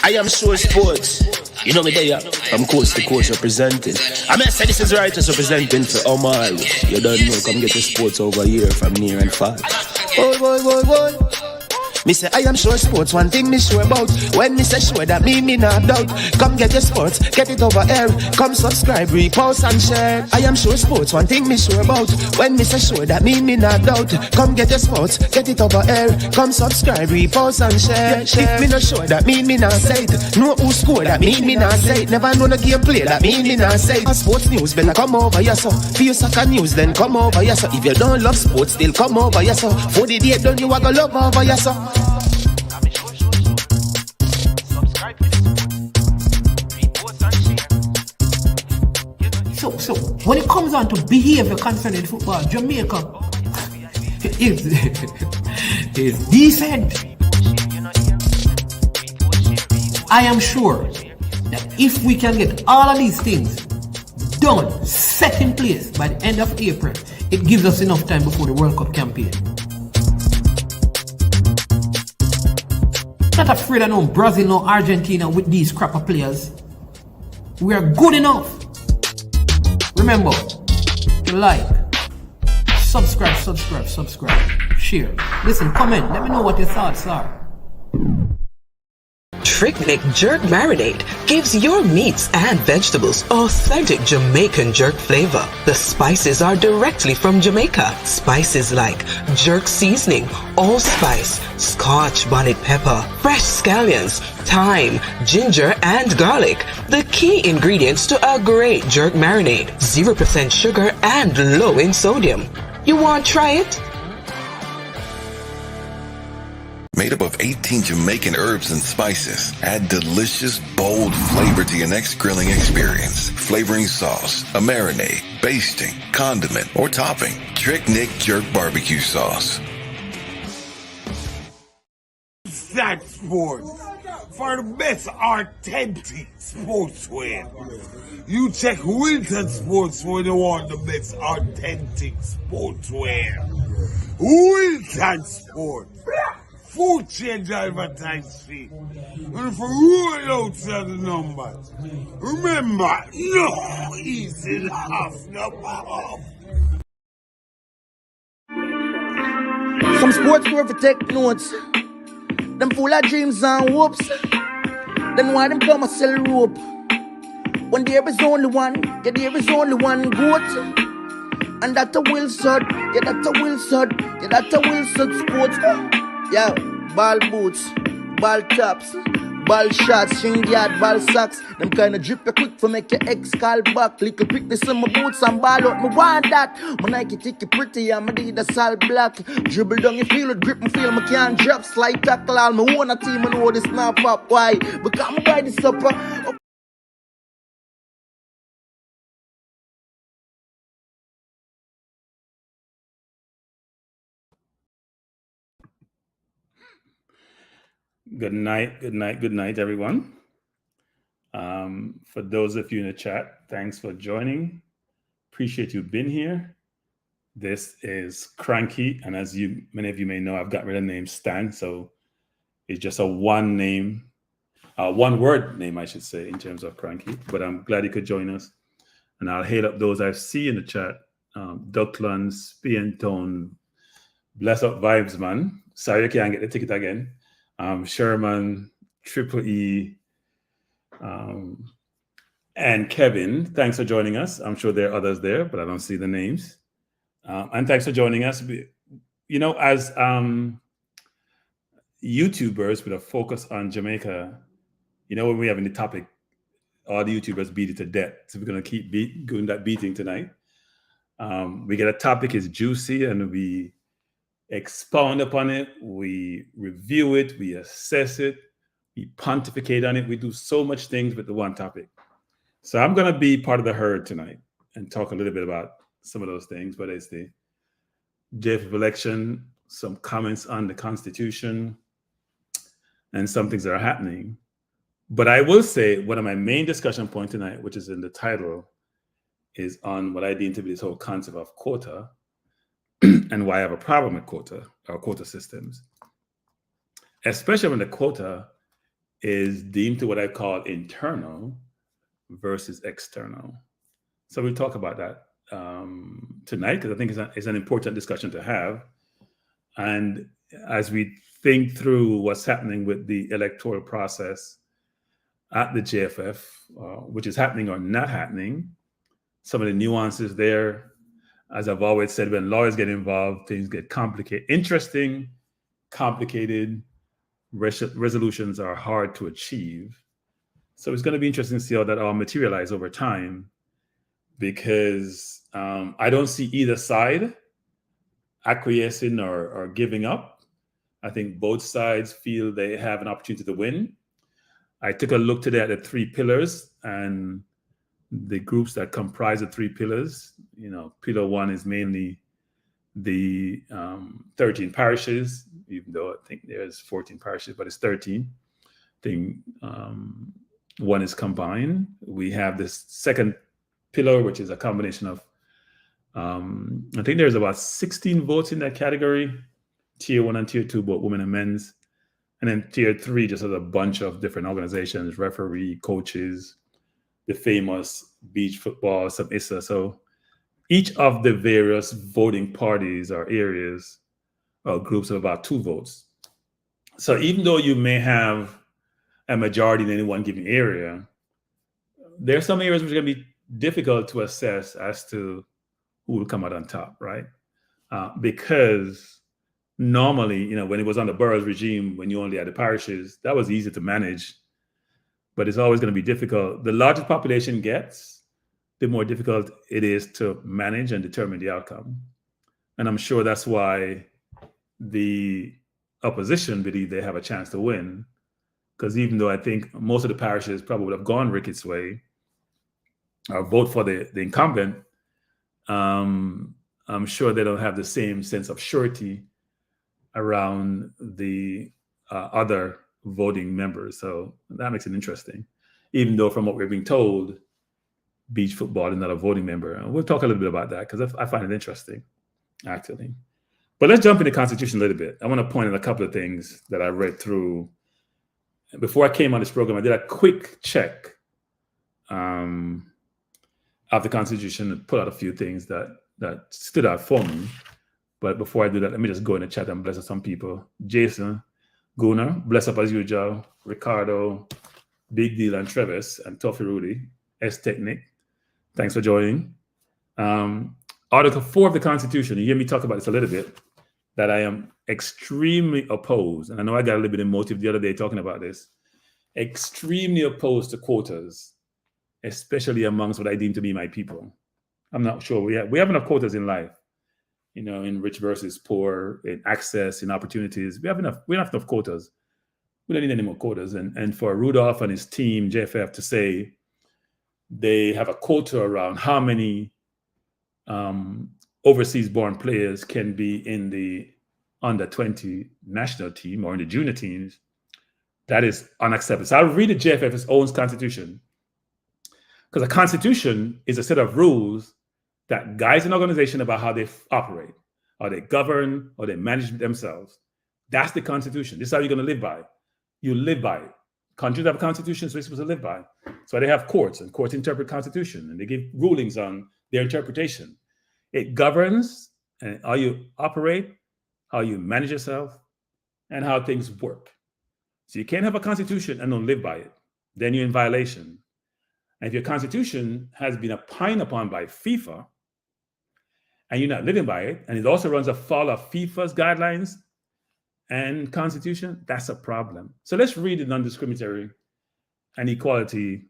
I am sure sports. You know me there, from coast to coast representing. I mean, I say this is righteous representing for Omar. You don't know, come get the sports over here from near and far. Boy. Me say I am sure sports, one thing me sure about. When me say sure, that me not doubt. Come get your sports, get it over here. Come subscribe, repost and share. I am sure sports, one thing me sure about. When me say sure, that me not doubt. Come get your sports, get it over here. Come subscribe, repost and share. If me not sure, that me not say it. Know who score, that me not say it. Never know the game play, that me not say it. Sports news better come over here, so. For your soccer news, then come over here, so. If you don't love sports, still come over here, so. For the day done, you are gonna love over here, so. So when it comes on to behavior concerning football, Jamaica is decent. I am sure that if we can get all of these things done, set in place by the end of April, it gives us enough time before the World Cup campaign. Not afraid of no Brazil, no Argentina with these crap of players. We are good enough. Remember to like, subscribe, share. Listen, comment, let me know what your thoughts are. Trick-Nick Jerk Marinade gives your meats and vegetables authentic Jamaican jerk flavor. The spices are directly from Jamaica. Spices like jerk seasoning, allspice, Scotch bonnet pepper, fresh scallions, thyme, ginger, and garlic. The key ingredients to a great jerk marinade. 0% sugar and low in sodium. You want to try it? Made up of 18 Jamaican herbs and spices, add delicious, bold flavor to your next grilling experience. Flavoring sauce, a marinade, basting, condiment, or topping. Trick-Nick Jerk Barbecue Sauce. That sports for the best authentic sportswear. You check Wilton Sports when you want the best authentic sportswear. Wilton Sports. Food change advertise fee. And if you roll out the numbers, remember, no easy laugh, no off. Some sports store for take notes. Them full of dreams and hopes. Then why them come and sell rope? When there is only one, yeah, there is only one goat. And that's a Wilson, yeah, that's a Wilson, yeah, that's a Wilson Sports. Yeah, ball boots, ball tops, ball shots, string yard, ball socks. Them kind of drip you quick for make your ex call back. Little quickness in my boots and ball out, me want that. My Nike ticky pretty and my Adidas all black. Dribble down you feel it, grip me feel me can't drop. Slide tackle all me own a team and know this not pop. Why? Because me buy the supper. Good night, everyone. For those of you in the chat, thanks for joining. Appreciate you being here. This is Kranky, and as many of you may know, I've got rid of the name Stan, so it's just a one word name, I should say, in terms of Kranky. But I'm glad you could join us, and I'll hail up those I see in the chat. Duckland, Spin Tone, Bless Up Vibes, man. Sorry I can't get the ticket again. Sherman, Triple E, and Kevin, thanks for joining us. I'm sure there are others there, but I don't see the names. And thanks for joining us. You know, as YouTubers with a focus on Jamaica, you know, when we have any topic, all the YouTubers beat it to death. So we're going to keep doing that beating tonight. We get a topic is juicy and we expound upon it, we review it, we assess it, we pontificate on it. We do so much things with the one topic. So I'm going to be part of the herd tonight and talk a little bit about some of those things, whether it's the day of election, some comments on the Constitution, and some things that are happening. But I will say one of my main discussion points tonight, which is in the title, is on what I deem to be this whole concept of quota and why I have a problem with quota or quota systems, especially when the quota is deemed to what I call internal versus external. So we'll talk about that tonight, because I think it's an important discussion to have. And as we think through what's happening with the electoral process at the JFF, which is happening or not happening, some of the nuances there, as I've always said, when lawyers get involved, things get complicated, interesting, complicated, resolutions are hard to achieve. So it's going to be interesting to see how that all materialize over time, because I don't see either side acquiescing or giving up. I think both sides feel they have an opportunity to win. I took a look today at the 3 pillars and the groups that comprise the 3 pillars. Pillar 1 is mainly the 13 parishes, even though I think there's 14 parishes, but it's 13. I think 1 is combined. We have this second pillar, which is a combination of, I think there's about 16 votes in that category, tier 1 and tier 2, both women and men's. And then tier 3 just has a bunch of different organizations, referee, coaches, the famous beach football, some ISA. So each of the various voting parties or areas or groups of about 2 votes. So even though you may have a majority in any one given area, there are some areas which are going to be difficult to assess as to who will come out on top, right? Because normally, when it was on the boroughs regime, when you only had the parishes, that was easy to manage, but it's always going to be difficult. The larger population gets, the more difficult it is to manage and determine the outcome. And I'm sure that's why the opposition believe they have a chance to win, because even though I think most of the parishes probably would have gone Ricketts' way or vote for the incumbent, I'm sure they don't have the same sense of surety around the other voting members. So that makes it interesting, even though from what we're being told, beach football is not a voting member. And we'll talk a little bit about that, because I find it interesting, actually. But let's jump into the Constitution a little bit. I want to point out a couple of things that I read through. Before I came on this program, I did a quick check of the Constitution and put out a few things that stood out for me. But before I do that, let me just go in the chat and bless up some people. Jason, Gunnar, bless up as usual. Ricardo, Big Deal and Travis, and Toffee Rudy, S Technic. Thanks for joining. Article 4 of the Constitution, you hear me talk about this a little bit, that I am extremely opposed, and I know I got a little bit emotive the other day talking about this, extremely opposed to quotas, especially amongst what I deem to be my people. I'm not sure we have enough quotas in life, in rich versus poor, in access, in opportunities. We have enough quotas. We don't need any more quotas. And for Rudolph and his team, JFF, to say they have a quota around how many overseas-born players can be in the under-20 national team or in the junior teams, that is unacceptable. So I'll read the JFF's own constitution, because a constitution is a set of rules that guides an organization about how they operate, how they govern, or they manage themselves. That's the Constitution. This is how you're going to live by. You live by it. Countries have constitutions we're supposed to live by. So they have courts, and courts interpret Constitution, and they give rulings on their interpretation. It governs how you operate, how you manage yourself, and how things work. So you can't have a constitution and don't live by it. Then you're in violation. And if your constitution has been opined upon by FIFA, and you're not living by it, and it also runs afoul of FIFA's guidelines and constitution, that's a problem. So let's read the non-discriminatory and equality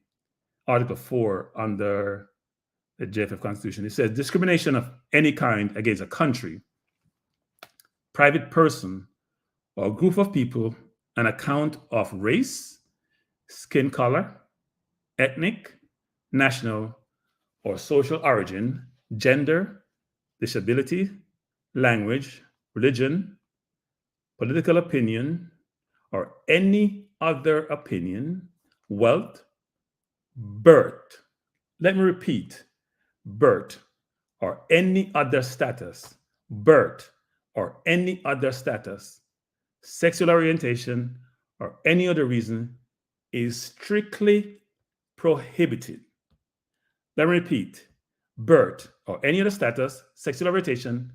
Article 4 under the JFF Constitution. It says, discrimination of any kind against a country, private person, or group of people on account of race, skin color, ethnic, national, or social origin, gender, disability, language, religion, political opinion, or any other opinion, wealth, birth. Let me repeat, birth or any other status, birth or any other status, sexual orientation, or any other reason is strictly prohibited. Let me repeat, birth or any other status, sexual orientation,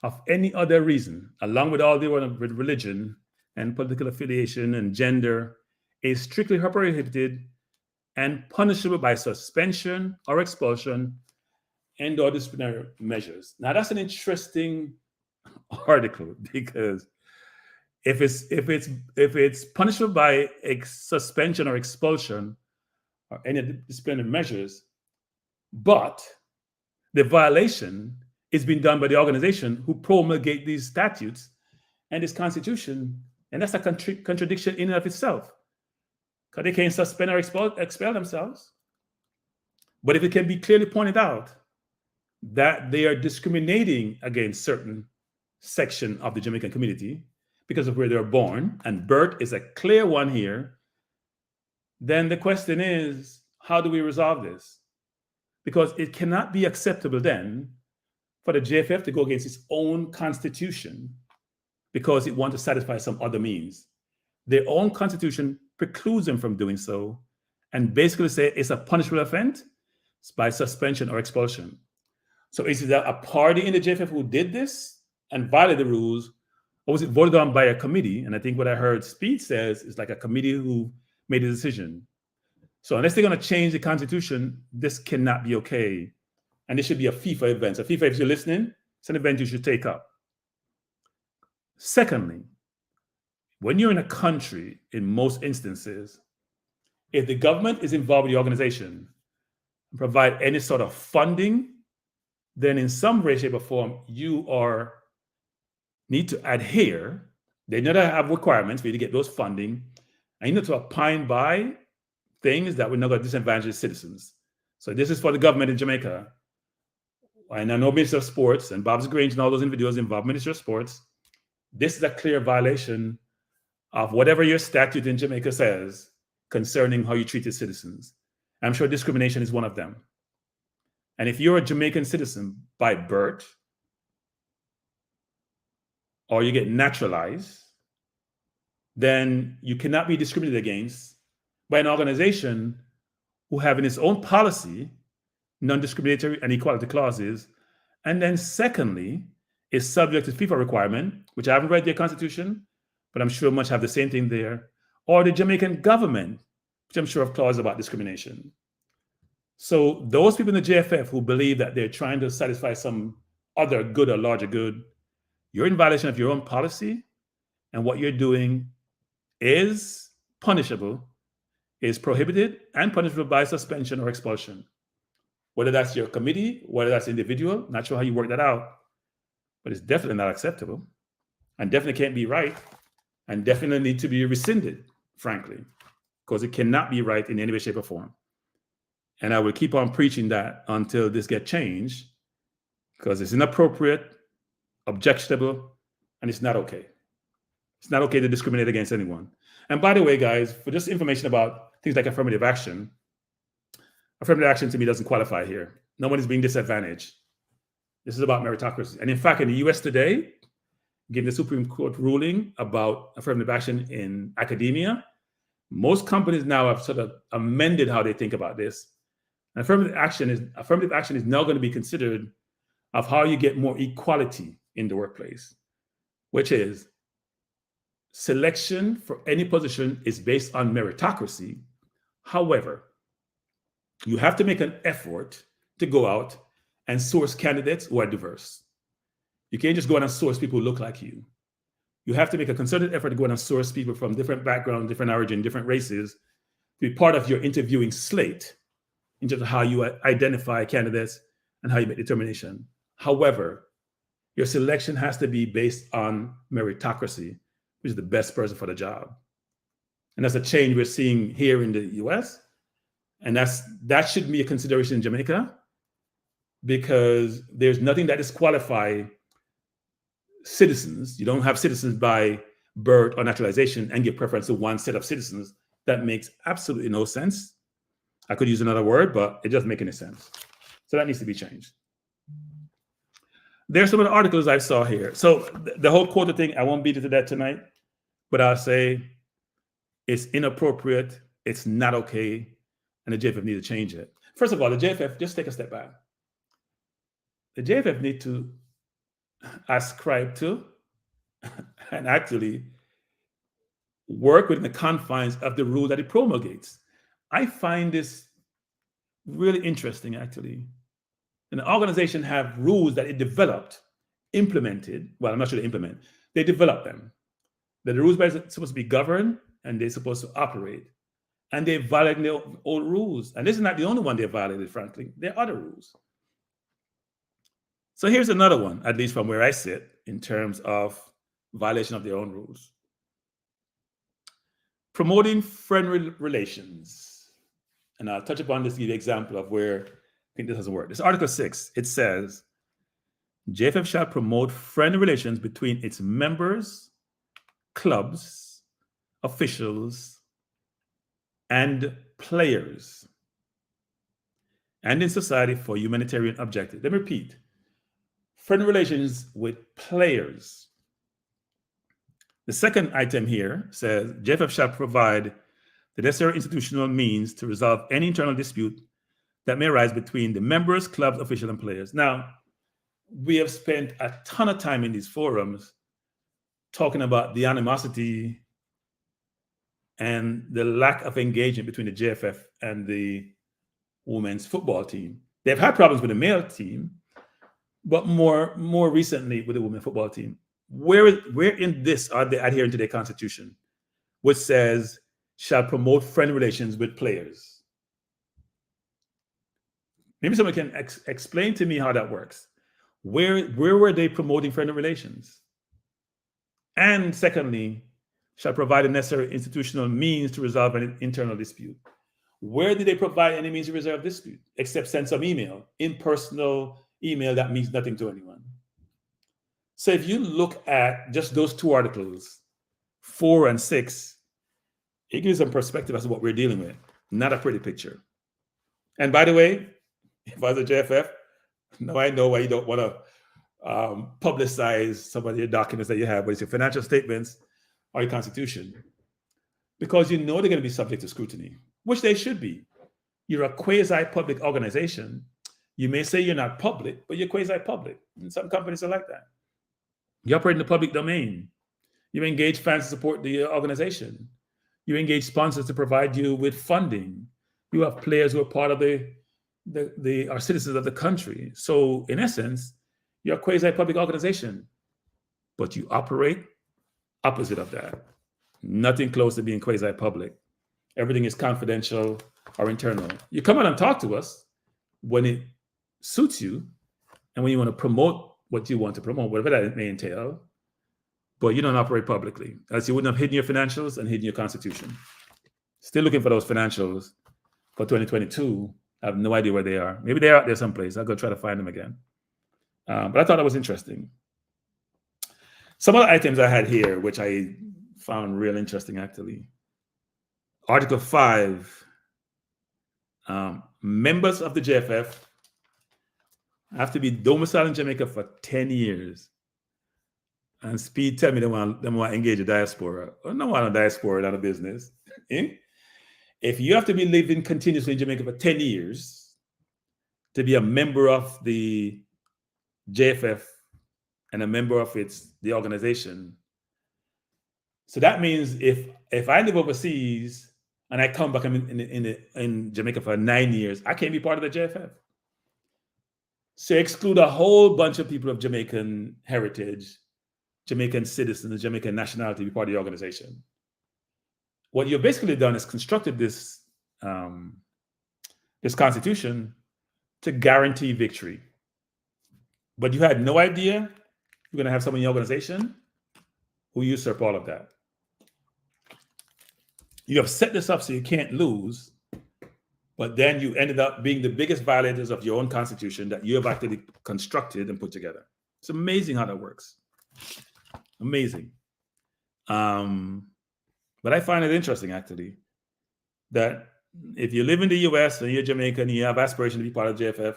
of any other reason, along with all the one with religion and political affiliation and gender, is strictly prohibited and punishable by suspension or expulsion and or disciplinary measures. Now that's an interesting article, because if it's punishable by suspension or expulsion or any disciplinary measures, but the violation is being done by the organization who promulgate these statutes and this constitution, and that's a contradiction in and of itself, because they can't suspend or expel themselves. But if it can be clearly pointed out that they are discriminating against certain section of the Jamaican community because of where they're born, and birth is a clear one here, then the question is, how do we resolve this? Because it cannot be acceptable then for the JFF to go against its own constitution because it wants to satisfy some other means. Their own constitution precludes them from doing so, and basically say it's a punishable offense by suspension or expulsion. So is it a party in the JFF who did this and violated the rules, or was it voted on by a committee? And I think what I heard Speed says is like a committee who made a decision. So unless they're going to change the constitution, this cannot be okay. And this should be a FIFA event. So FIFA, if you're listening, it's an event you should take up. Secondly, when you're in a country, in most instances, if the government is involved with the organization and provide any sort of funding, then in some way, shape, or form, you need to adhere. They need to have requirements for you to get those funding, and you need to abide by things that will not going to disadvantage citizens. So this is for the government in Jamaica. And I know Minister of Sports and Bob's Grange and all those individuals involved, Minister of Sports, this is a clear violation of whatever your statute in Jamaica says concerning how you treat your citizens. I'm sure discrimination is one of them. And if you're a Jamaican citizen by birth, or you get naturalized, then you cannot be discriminated against by an organization who have in its own policy non-discriminatory and equality clauses, and then secondly, is subject to FIFA requirement, which I haven't read their constitution, but I'm sure much have the same thing there, or the Jamaican government, which I'm sure have clauses about discrimination. So those people in the JFF who believe that they're trying to satisfy some other good or larger good, you're in violation of your own policy, and what you're doing is punishable, is prohibited and punishable by suspension or expulsion. Whether that's your committee, whether that's individual, not sure how you work that out, but it's definitely not acceptable, and definitely can't be right, and definitely need to be rescinded, frankly, because it cannot be right in any way, shape, or form. And I will keep on preaching that until this gets changed, because it's inappropriate, objectionable, and it's not okay. It's not okay to discriminate against anyone. And by the way, guys, for just information about things like affirmative action to me doesn't qualify here. No one is being disadvantaged. This is about meritocracy. And in fact, in the US today, given the Supreme Court ruling about affirmative action in academia, most companies now have sort of amended how they think about this. And affirmative action is now going to be considered of how you get more equality in the workplace, which is selection for any position is based on meritocracy. However, you have to make an effort to go out and source candidates who are diverse. You can't just go out and source people who look like you. You have to make a concerted effort to go out and source people from different backgrounds, different origin, different races, to be part of your interviewing slate in terms of how you identify candidates and how you make determination. However, your selection has to be based on meritocracy, which is the best person for the job. And that's a change we're seeing here in the US. And that should be a consideration in Jamaica, because there's nothing that disqualifies citizens. You don't have citizens by birth or naturalization and give preference to one set of citizens. That makes absolutely no sense. I could use another word, but it doesn't make any sense. So that needs to be changed. There's some of the articles I saw here. So the whole quota thing, I won't beat it to that tonight, but I'll say it's inappropriate, it's not okay, and the JFF need to change it. First of all, the JFF, just take a step back. The JFF need to ascribe to and actually work within the confines of the rule that it promulgates. I find this really interesting, actually. An organization have rules that it developed, implemented. Well, I'm not sure they implement. They develop them. The rules are supposed to be governed, and they're supposed to operate. And they violate their own rules. And this is not the only one they violated, frankly. There are other rules. So here's another one, at least from where I sit, in terms of violation of their own rules. Promoting friendly relations. And I'll touch upon this to give you an example of where I think this doesn't work. This Article 6, it says, JFF shall promote friendly relations between its members, clubs, officials, and players, and in society for humanitarian objectives. Let me repeat. Friendly relations with players. The second item here says, JFF shall provide the necessary institutional means to resolve any internal dispute that may arise between the members, clubs, officials, and players. Now, we have spent a ton of time in these forums talking about the animosity and the lack of engagement between the JFF and the women's football team. They've had problems with the male team, but more recently with the women's football team. Where in this are they adhering to their constitution, which says, shall promote friendly relations with players? Maybe someone can explain to me how that works. Where were they promoting friendly relations? And secondly, shall provide the necessary institutional means to resolve an internal dispute. Where did they provide any means to resolve dispute, except send some email, impersonal email that means nothing to anyone? So if you look at just those two articles, 4 and 6, it gives some perspective as to what we're dealing with. Not a pretty picture. And by the way, if I was a JFF, now I know why you don't want to publicize some of your documents that you have, whether it's your financial statements or your constitution, because you know they're going to be subject to scrutiny, which they should be. You're a quasi-public organization. You may say you're not public, but you're quasi-public. And some companies are like that. You operate in the public domain. You engage fans to support the organization. You engage sponsors to provide you with funding. You have players who are part of are citizens of the country. So in essence, you're a quasi-public organization, but you operate opposite of that. Nothing close to being quasi-public. Everything is confidential or internal. You come out and talk to us when it suits you and when you want to promote what you want to promote, whatever that may entail, but you don't operate publicly, else you wouldn't have hidden your financials and hidden your constitution. Still looking for those financials for 2022. I have no idea where they are. Maybe they're out there someplace. I'll go try to find them again. But I thought that was interesting. Some other items I had here, which I found real interesting, actually. Article 5, members of the JFF have to be domiciled in Jamaica for 10 years. And Speed tell me they want to engage a diaspora. Well, no one a diaspora, not a business. If you have to be living continuously in Jamaica for 10 years to be a member of the JFF and a member of the organization, so that means if I live overseas and I come back in Jamaica for 9 years, I can't be part of the JFF. So exclude a whole bunch of people of Jamaican heritage, Jamaican citizens, Jamaican nationality to be part of the organization. What you've basically done is constructed this constitution to guarantee victory. But you had no idea you're going to have someone in your organization who usurp all of that. You have set this up so you can't lose, but then you ended up being the biggest violators of your own constitution that you have actually constructed and put together. It's amazing how that works. Amazing. But I find it interesting, actually, that if you live in the US and you're Jamaican and you have aspiration to be part of JFF,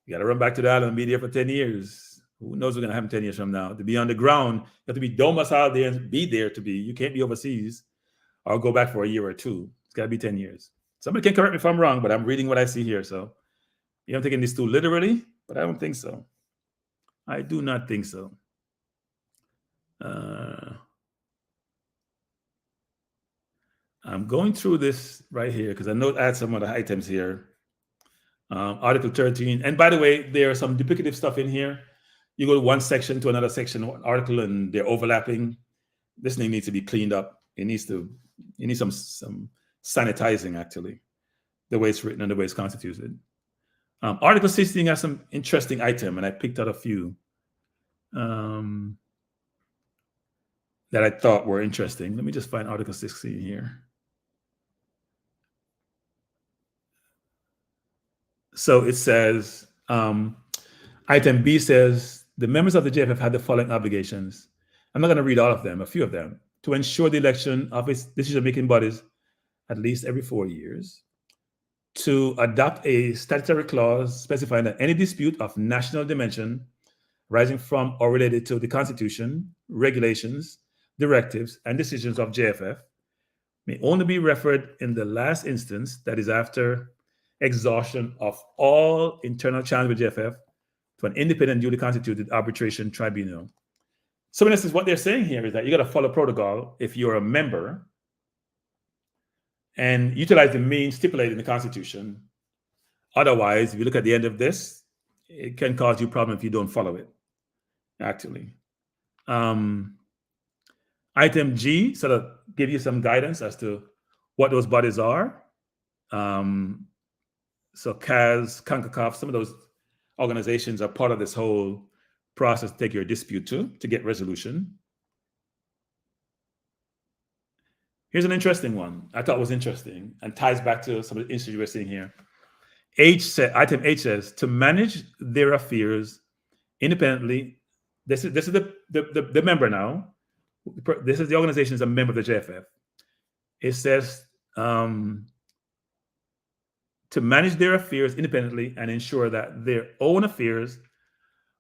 you got to run back to the island and be there for 10 years. Who knows what's going to happen 10 years from now? To be on the ground, you have to be domiciled there and be there to be. You can't be overseas or go back for a year or two. It's got to be 10 years. Somebody can correct me if I'm wrong, but I'm reading what I see here. So I'm taking this too literally, but I don't think so. I do not think so. I'm going through this right here because I know I had some other items here. Article 13. And by the way, there are some duplicative stuff in here. You go to one section to another section, one article, and they're overlapping. This thing needs to be cleaned up. It needs some sanitizing, actually, the way it's written and the way it's constituted. Article 16 has some interesting item, and I picked out a few that I thought were interesting. Let me just find Article 16 here. So it says, item B says, the members of the JFF had the following obligations. I'm not going to read all of them, a few of them. To ensure the election of its decision-making bodies at least every 4 years. To adopt a statutory clause specifying that any dispute of national dimension rising from or related to the Constitution, regulations, directives, and decisions of JFF may only be referred in the last instance, that is after exhaustion of all internal challenge with JFF, to an independent, duly constituted arbitration tribunal. So in essence, what they're saying here is that you got to follow protocol if you're a member and utilize the means stipulated in the Constitution. Otherwise, if you look at the end of this, it can cause you a problem if you don't follow it, actually. Item G sort of give you some guidance as to what those bodies are. So CAS, CONCACAF, some of those organizations are part of this whole process to take your dispute to get resolution. Here's an interesting one I thought was interesting and ties back to some of the issues we're seeing here. Item H says, to manage their affairs independently. This is the member now. This is the organization is a member of the JFF. It says to manage their affairs independently and ensure that their own affairs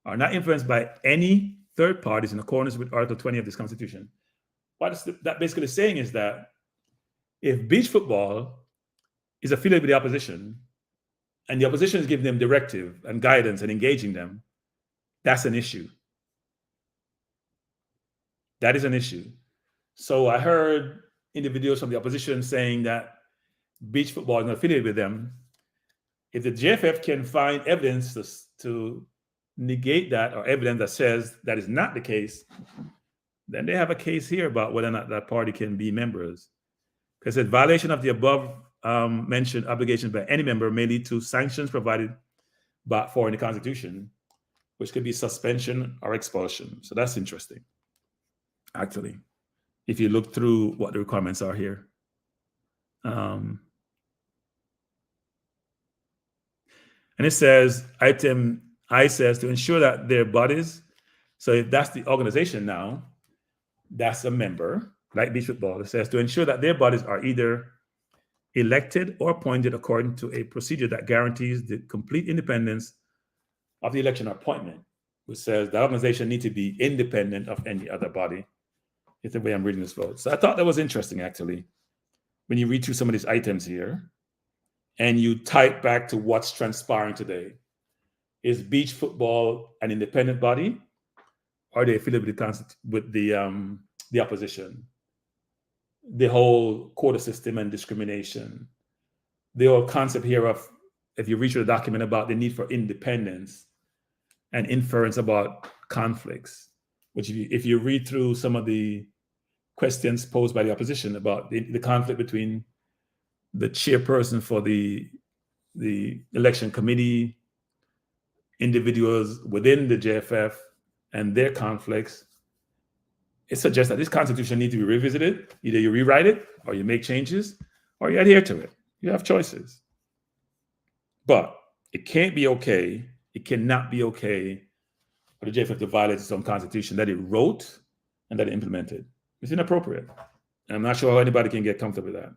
are not influenced by any third parties in accordance with Article 20 of this Constitution. What that basically saying is that if beach football is affiliated with the opposition and the opposition is giving them directive and guidance and engaging them, that's an issue. That is an issue. So I heard individuals from the opposition saying that beach football is not affiliated with them. If the JFF can find evidence to negate that or evidence that says that is not the case, then they have a case here about whether or not that party can be members. Because a violation of the above mentioned obligations by any member may lead to sanctions provided for in the Constitution, which could be suspension or expulsion. So that's interesting, actually, if you look through what the requirements are here. And it says, item I says, to ensure that their bodies, so if that's the organization now, that's a member, like beach football. It says to ensure that their bodies are either elected or appointed according to a procedure that guarantees the complete independence of the election or appointment, which says the organization needs to be independent of any other body. It's the way I'm reading this vote. So I thought that was interesting, actually, when you read through some of these items here and you type back to what's transpiring today. Is beach football an independent body? Or are they affiliated with the opposition? The whole quota system and discrimination. The whole concept here of, if you read through the document about the need for independence and inference about conflicts, which if you read through some of the questions posed by the opposition about the conflict between the chairperson for the election committee, individuals within the JFF and their conflicts, it suggests that this Constitution needs to be revisited. Either you rewrite it or you make changes or you adhere to it. You have choices. But it can't be okay. It cannot be okay for the JFF to violate its own Constitution that it wrote and that it implemented. It's inappropriate. And I'm not sure how anybody can get comfortable with that.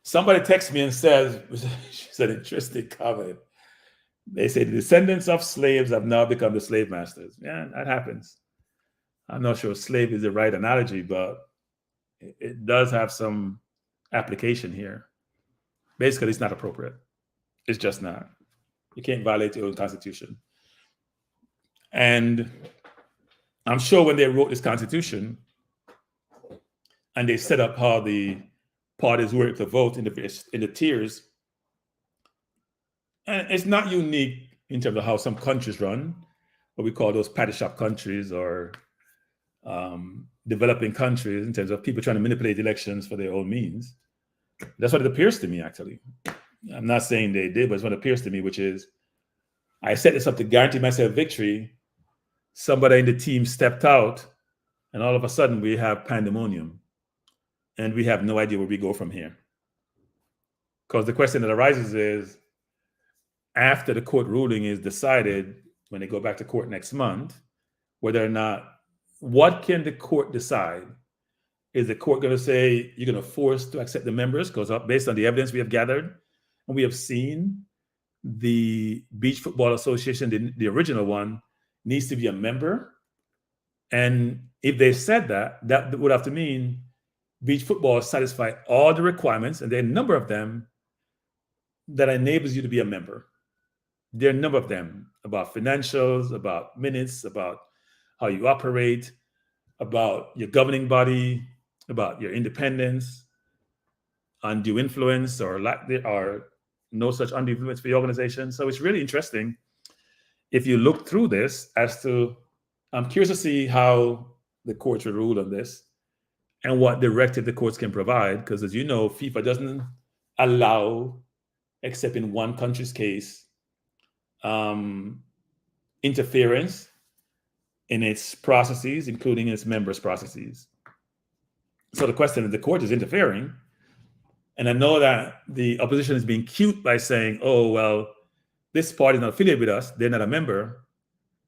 Somebody texts me and says, it's an interesting comment. They say the descendants of slaves have now become the slave masters. Yeah, that happens. I'm not sure slave is the right analogy, but it does have some application here. Basically, it's not appropriate. It's just not. You can't violate your own constitution. And I'm sure when they wrote this constitution and they set up how the parties were to vote in the tiers, and it's not unique in terms of how some countries run, what we call those patty shop countries or developing countries, in terms of people trying to manipulate elections for their own means. That's what it appears to me, actually. I'm not saying they did, but it's what it appears to me, which is I set this up to guarantee myself victory. Somebody in the team stepped out, and all of a sudden we have pandemonium, and we have no idea where we go from here. Because the question that arises is, after the court ruling is decided, when they go back to court next month, whether or not, what can the court decide? Is the court going to say you're going to force to accept the members? Because based on the evidence we have gathered, and we have seen, the Beach Football Association, the original one, needs to be a member. And if they said that, that would have to mean beach football satisfy all the requirements, and there are a number of them that enables you to be a member. There are a number of them about financials, about minutes, about how you operate, about your governing body, about your independence, undue influence, or there are no such undue influence for your organization. So it's really interesting if you look through this as to, I'm curious to see how the courts will rule on this and what directive the courts can provide. Because as you know, FIFA doesn't allow, except in one country's case, interference in its processes, including its members' processes. So the question is, the court is interfering. And I know that the opposition is being cute by saying, oh, well, this party is not affiliated with us, they're not a member.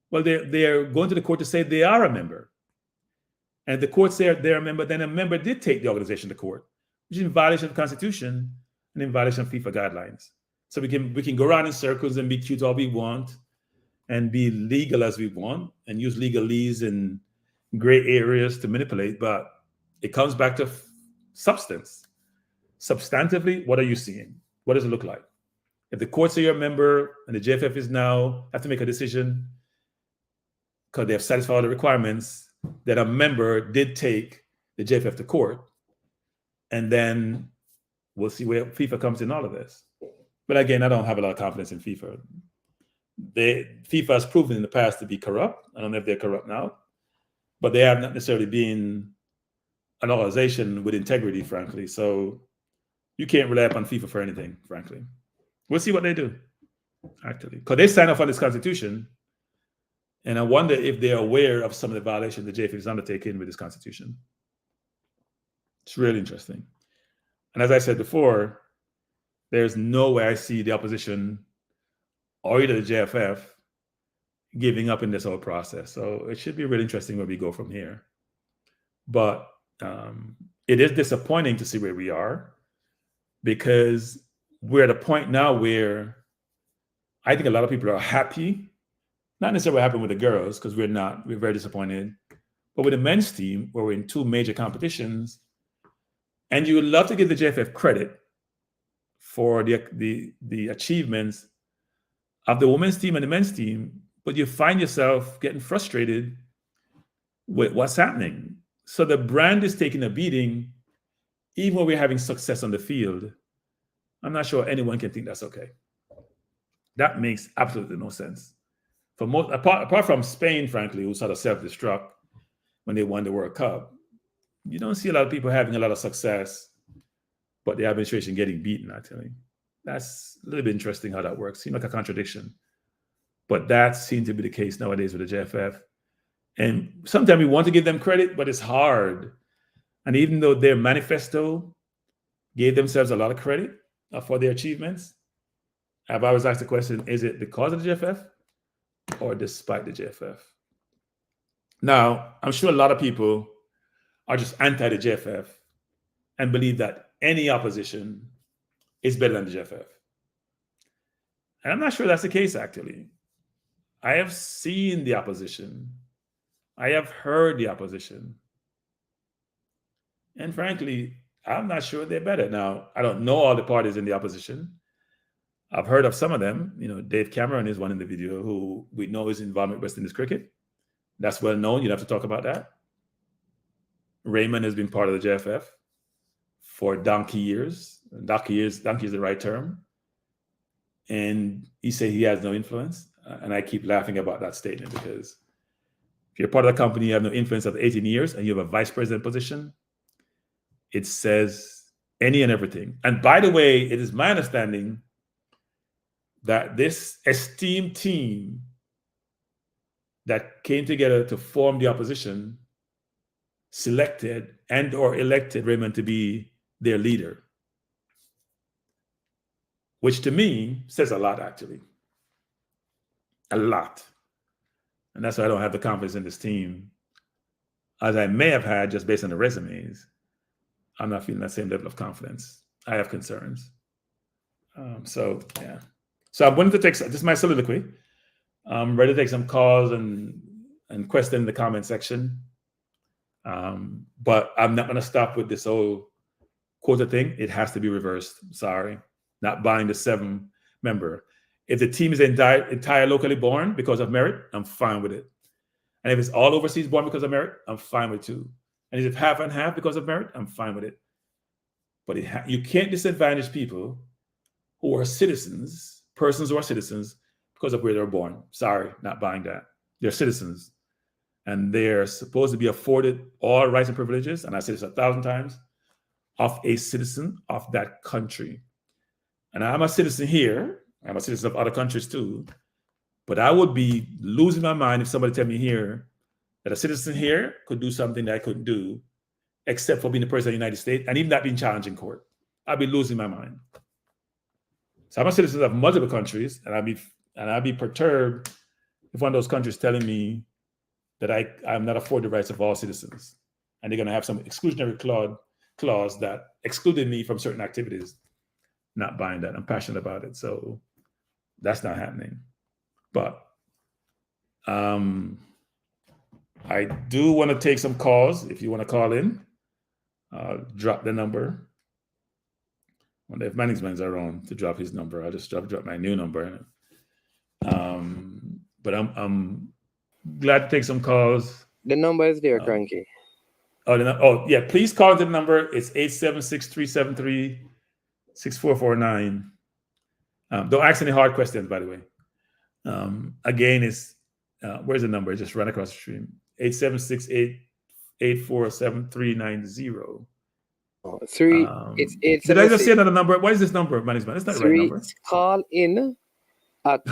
Well, they're going to the court to say they are a member. And if the court says they're a member, then a member did take the organization to court, which is in violation of the Constitution and in violation of FIFA guidelines. So we can go around in circles and be cute all we want and be legal as we want and use legalese in gray areas to manipulate, but it comes back to substance. Substantively, what are you seeing? What does it look like? If the courts are your member and the JFF is now have to make a decision because they have satisfied all the requirements, that a member did take the JFF to court, and then we'll see where FIFA comes in all of this. But again, I don't have a lot of confidence in FIFA. FIFA has proven in the past to be corrupt. I don't know if they're corrupt now, but they have not necessarily been an organization with integrity, frankly. So you can't rely upon FIFA for anything, frankly. We'll see what they do, actually. Because they signed off on this constitution, and I wonder if they're aware of some of the violations the JFF is undertaking with this constitution. It's really interesting. And as I said before, there's no way I see the opposition or either the JFF giving up in this whole process. So it should be really interesting where we go from here. But it is disappointing to see where we are, because we're at a point now where I think a lot of people are happy, not necessarily what happened with the girls, because we're not, we're very disappointed, but with the men's team, where we're in two major competitions, and you would love to give the JFF credit for the achievements of the women's team and the men's team, but you find yourself getting frustrated with what's happening. So the brand is taking a beating, even when we're having success on the field. I'm not sure anyone can think that's okay. That makes absolutely no sense. For most, apart from Spain, frankly, who sort of self-destruct when they won the World Cup, you don't see a lot of people having a lot of success, but the administration getting beaten, actually. That's a little bit interesting how that works. Seems like a contradiction. But that seems to be the case nowadays with the JFF. And sometimes we want to give them credit, but it's hard. And even though their manifesto gave themselves a lot of credit for their achievements, I've always asked the question, is it because of the JFF or despite the JFF? Now, I'm sure a lot of people are just anti the JFF and believe that any opposition is better than the JFF. And I'm not sure that's the case, actually. I have seen the opposition. I have heard the opposition. And frankly, I'm not sure they're better. Now, I don't know all the parties in the opposition. I've heard of some of them. Dave Cameron is one in the video who we know is involved with West Indies cricket. That's well known. You'd have to talk about that. Raymond has been part of the JFF for donkey years. Donkey is the right term. And he said he has no influence. And I keep laughing about that statement because if you're part of the company, you have no influence after 18 years and you have a vice president position, it says any and everything. And by the way, it is my understanding that this esteemed team that came together to form the opposition selected and or elected Raymond to be their leader, which to me says a lot, actually. A lot. And that's why I don't have the confidence in this team as I may have had just based on the resumes. I'm not feeling that same level of confidence. I have concerns. So I'm willing to take, this is my soliloquy. I'm ready to take some calls and questions in the comment section. But I'm not going to stop with this whole quota thing. It has to be reversed. Sorry. Not buying the 7-member. If the team is entire locally born because of merit, I'm fine with it. And if it's all overseas born because of merit, I'm fine with it too. And if half and half because of merit, I'm fine with it. But you can't disadvantage people who are citizens, persons who are citizens, because of where they're born. Sorry, not buying that. They're citizens. And they're supposed to be afforded all rights and privileges, and I say this 1,000 times, of a citizen of that country. And I'm a citizen here. I'm a citizen of other countries too. But I would be losing my mind if somebody tell me here that a citizen here could do something that I couldn't do, except for being the president of the United States, and even that being challenged in court. I'd be losing my mind. So I'm a citizen of multiple countries, and I'd be perturbed if one of those countries telling me that I'm not afforded the rights of all citizens, and they're going to have some exclusionary clause that excluded me from certain activities. Not buying that. I'm passionate about it, so that's not happening. But I do want to take some calls. If you want to call in, drop the number. I wonder if management's around to drop his number. I'll just drop my new number. But I'm glad to take some calls. The number is there, Kranky. Yeah. Please call the number. It's 876-373-6449. Don't ask any hard questions, by the way. Again, it's where's the number? Just run across the stream. 876-884-7390. It's 876. Did I just say another number? What is this number, management? It's not the right number. Call in at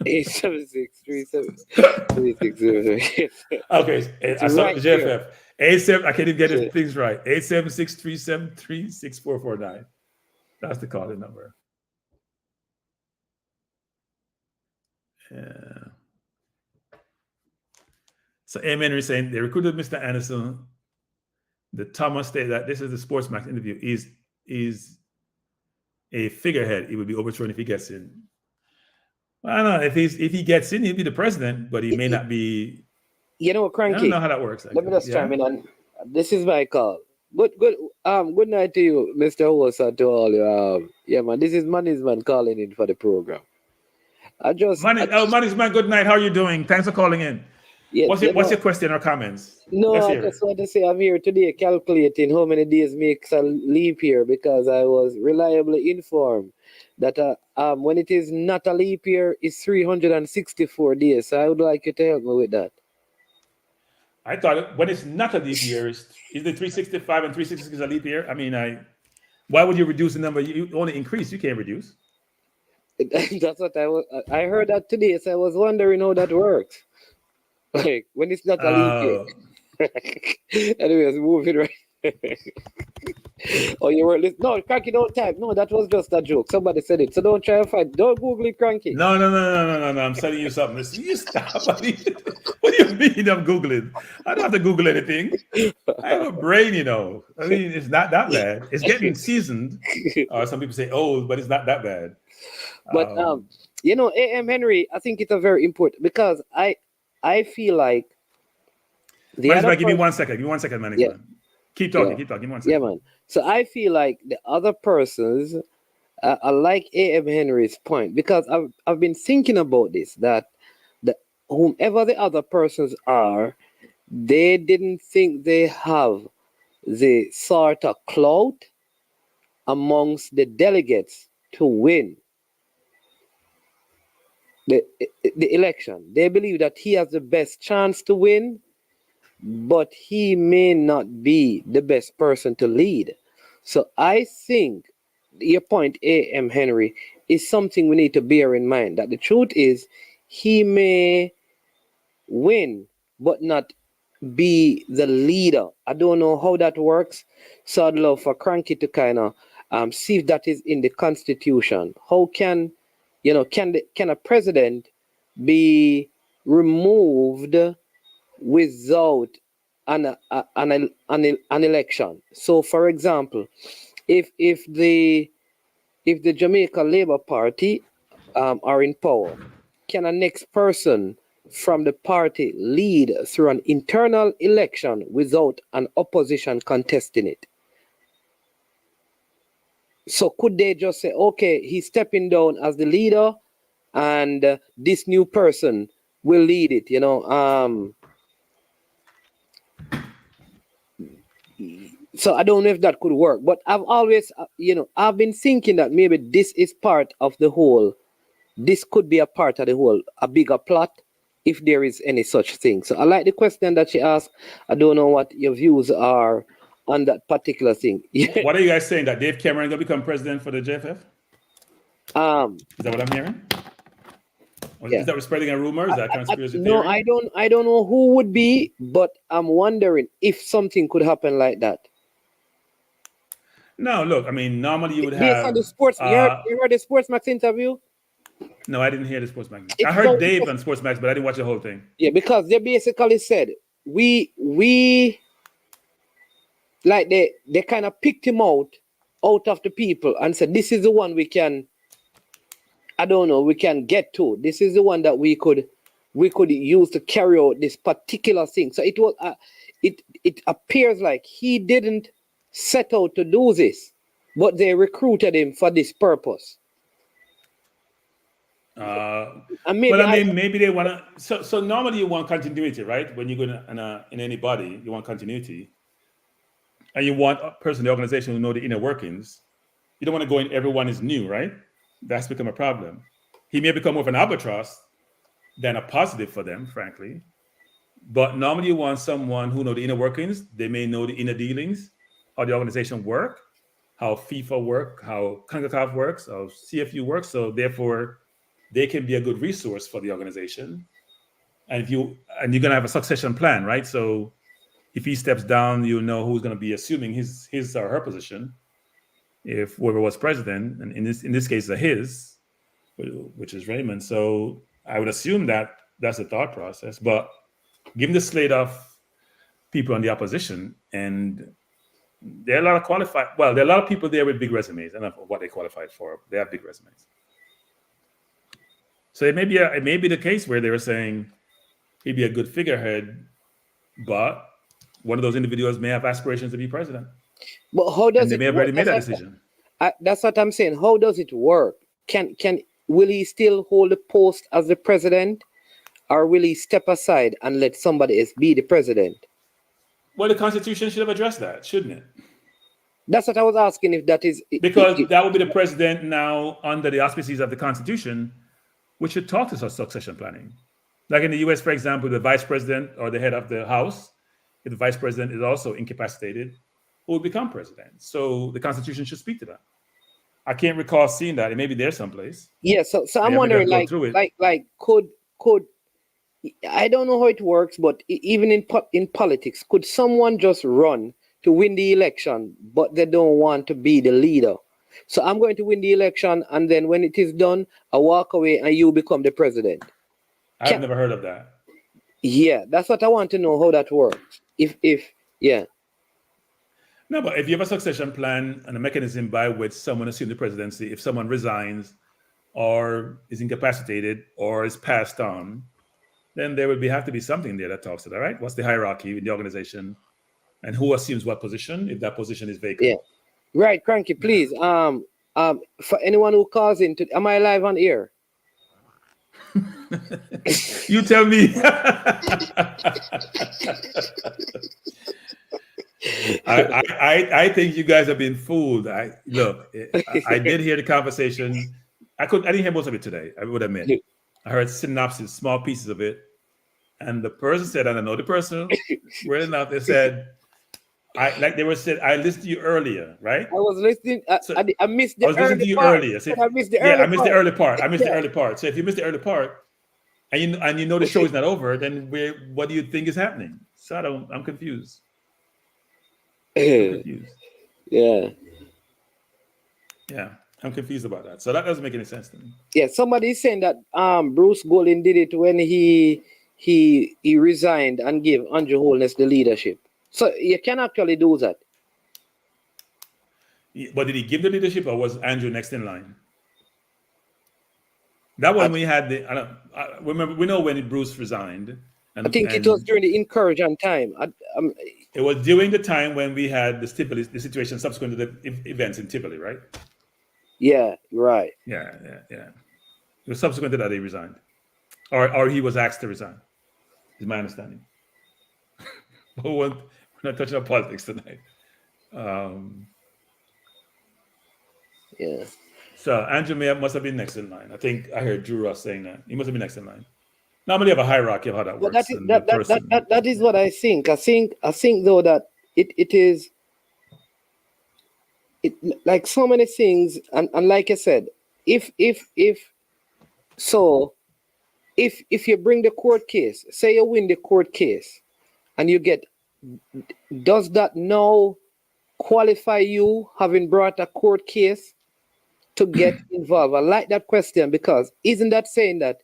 876-3736. Okay, I saw right the JFF. 87. I can't even get the things right. 876-373-6449. That's the call-in number. Yeah. So A. Henry saying they recruited Mr. Anderson. The Thomas stated that this is the Sportsmax interview. Is a figurehead. He would be overthrown if he gets in. Well, I don't know if he gets in, he'll be the president, but he may not be. You know, Kranky. I don't know how that works. Let me just chime in on. This is my call. Good night to you, Mr. Host, and to all you. Yeah, man. This is Money's Man calling in for the program. Money's Man. Good night. How are you doing? Thanks for calling in. Yeah, what's your question or comments? No, I just want to say I'm here today calculating how many days makes a leap year because I was reliably informed that when it is not a leap year, it's 364 days. So I would like you to help me with that. I thought when it's not a leap year, is it 365 and 366 is a leap year? I mean, why would you reduce the number? You only increase. You can't reduce. That's what I heard that today, so I was wondering how that works. Like when it's not a leap year. Anyways, moving right. Oh, you were listening? No, Kranky, don't type. No, that was just a joke. Somebody said it, so don't try and fight. Don't Google it, Kranky. No. I'm telling you something. Listen, you stop. What do you mean I'm Googling? I don't have to Google anything. I have a brain, I mean, it's not that bad. It's getting seasoned. Or some people say old, but it's not that bad. But A.M. Henry, I think it's a very important because I feel like give me 1 second. Give me 1 second, management. Keep talking. Yeah. Keep talking. One Yeah, second. man. So I feel like the other persons, I like A.M. Henry's point because I've been thinking about this, that the whomever the other persons are, they didn't think they have the sort of clout amongst the delegates to win the election. They believe that he has the best chance to win, but he may not be the best person to lead. So I think your point, A.M. Henry, is something we need to bear in mind, that the truth is he may win, but not be the leader. I don't know how that works. So I'd love for Kranky to kind of see if that is in the Constitution. How can, can a president be removed without an election? So, for example, if the Jamaica Labour Party are in power, can a next person from the party lead through an internal election without an opposition contesting it? So could they just say, okay, he's stepping down as the leader and this new person will lead it, So I don't know if that could work, but I've always, I've been thinking that maybe this is part of the whole, this could be a part of the whole, a bigger plot, if there is any such thing. So I like the question that she asked. I don't know what your views are on that particular thing. What are you guys saying, that Dave Cameron going to become president for the JFF? Is that what I'm hearing? Yeah. Is that spreading a rumor? Is that conspiracy theory? No, I don't know who would be, but I'm wondering if something could happen like that. No, look, I mean, normally you would Based have... on the sports, you heard the Sportsmax interview? No, I didn't hear the Sportsmax. I heard Dave on Sportsmax, but I didn't watch the whole thing. Yeah, because they basically said, we like they kind of picked him out of the people and said, this is the one we can, we can get to. This is the one that we could use to carry out this particular thing. So it was, it appears like he didn't set out to do this, but they recruited him for this purpose. Maybe they want to. So normally you want continuity, right? When you go in any body, you want continuity, and you want a person in the organization who know the inner workings. You don't want to go in. Everyone is new, right? That's become a problem. He may become more of an albatross than a positive for them, frankly. But normally you want someone who know the inner workings. They may know the inner dealings, how the organization work, how Fifa work, how CONCACAF works, how CFU works. So therefore, they can be a good resource for the organization. And you're gonna have a succession plan, right? So if he steps down, you know who's gonna be assuming his or her position. If whoever was president, and in this case, his, which is Raymond. So I would assume that that's the thought process. But given the slate of people on the opposition, and there are a lot of qualified. Well, there are a lot of people there with big resumes. I don't know what they qualified for. They have big resumes. So it may be the case where they were saying he'd be a good figurehead, but one of those individuals may have aspirations to be president. But how does they may have already made that decision? That's what I'm saying. How does it work? Will he still hold the post as the president, or will he step aside and let somebody else be the president? Well, the Constitution should have addressed that, shouldn't it? That's what I was asking, if that is... Because that would be the president now under the auspices of the Constitution, which should talk to succession planning. Like in the US, for example, the vice president or the head of the House, if the vice president is also incapacitated, who will become president. So the Constitution should speak to that. I can't recall seeing that. It may be there someplace. Yeah, so I'm wondering, could I don't know how it works, but even in politics, could someone just run to win the election, but they don't want to be the leader? So I'm going to win the election, and then when it is done, I walk away and you become the president. I've never heard of that. Yeah, that's what I want to know, how that works. Yeah. No, but if you have a succession plan and a mechanism by which someone assumes the presidency, if someone resigns or is incapacitated or is passed on, then there would have to be something there that talks to that, right? What's the hierarchy in the organization and who assumes what position if that position is vacant. Yeah. Right, Kranky, please. For anyone who calls in, am I live on air? You tell me. I think you guys have been fooled. I did hear the conversation. I didn't hear most of it today, I would admit. I heard synopsis, small pieces of it. And the person said, and I know the person well enough, they said, I listened to you earlier, right? I was listening. I missed the I was listening to you part. earlier. So I missed the early part. I missed the early part. So if you missed the early part and you know the show is not over, then what do you think is happening? So I'm confused. Yeah. Yeah, I'm confused about that. So that doesn't make any sense to me. Yeah, somebody is saying that Bruce Golding did it when he resigned and gave Andrew Holness the leadership. So you can actually do that. But did he give the leadership, or was Andrew next in line? That one we had remember, we know when Bruce resigned. I think it was during the Incursion time. It was during the time when we had the situation subsequent to the events in Tivoli, right? Yeah, right. Yeah. It was subsequent to that he resigned, or he was asked to resign. Is my understanding. But we're not touching on politics tonight. Yeah. So Andrew must have been next in line. I think I heard Drew Ross saying that he must have been next in line. Normally, you have a hierarchy of how that works. That is what I think. I think though that it is like so many things, and like I said, if you bring the court case, say you win the court case, and you get, does that now qualify you having brought a court case to get involved? I like that question, because isn't that saying that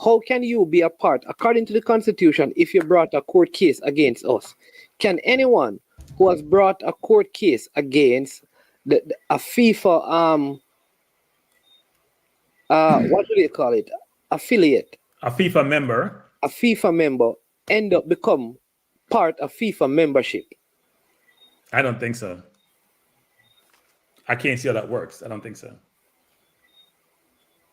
how can you be a part, according to the Constitution, if you brought a court case against us? Can anyone who has brought a court case against a FIFA, what do they call it? Affiliate. A FIFA member. A FIFA member end up become part of FIFA membership? I don't think so. I can't see how that works. I don't think so.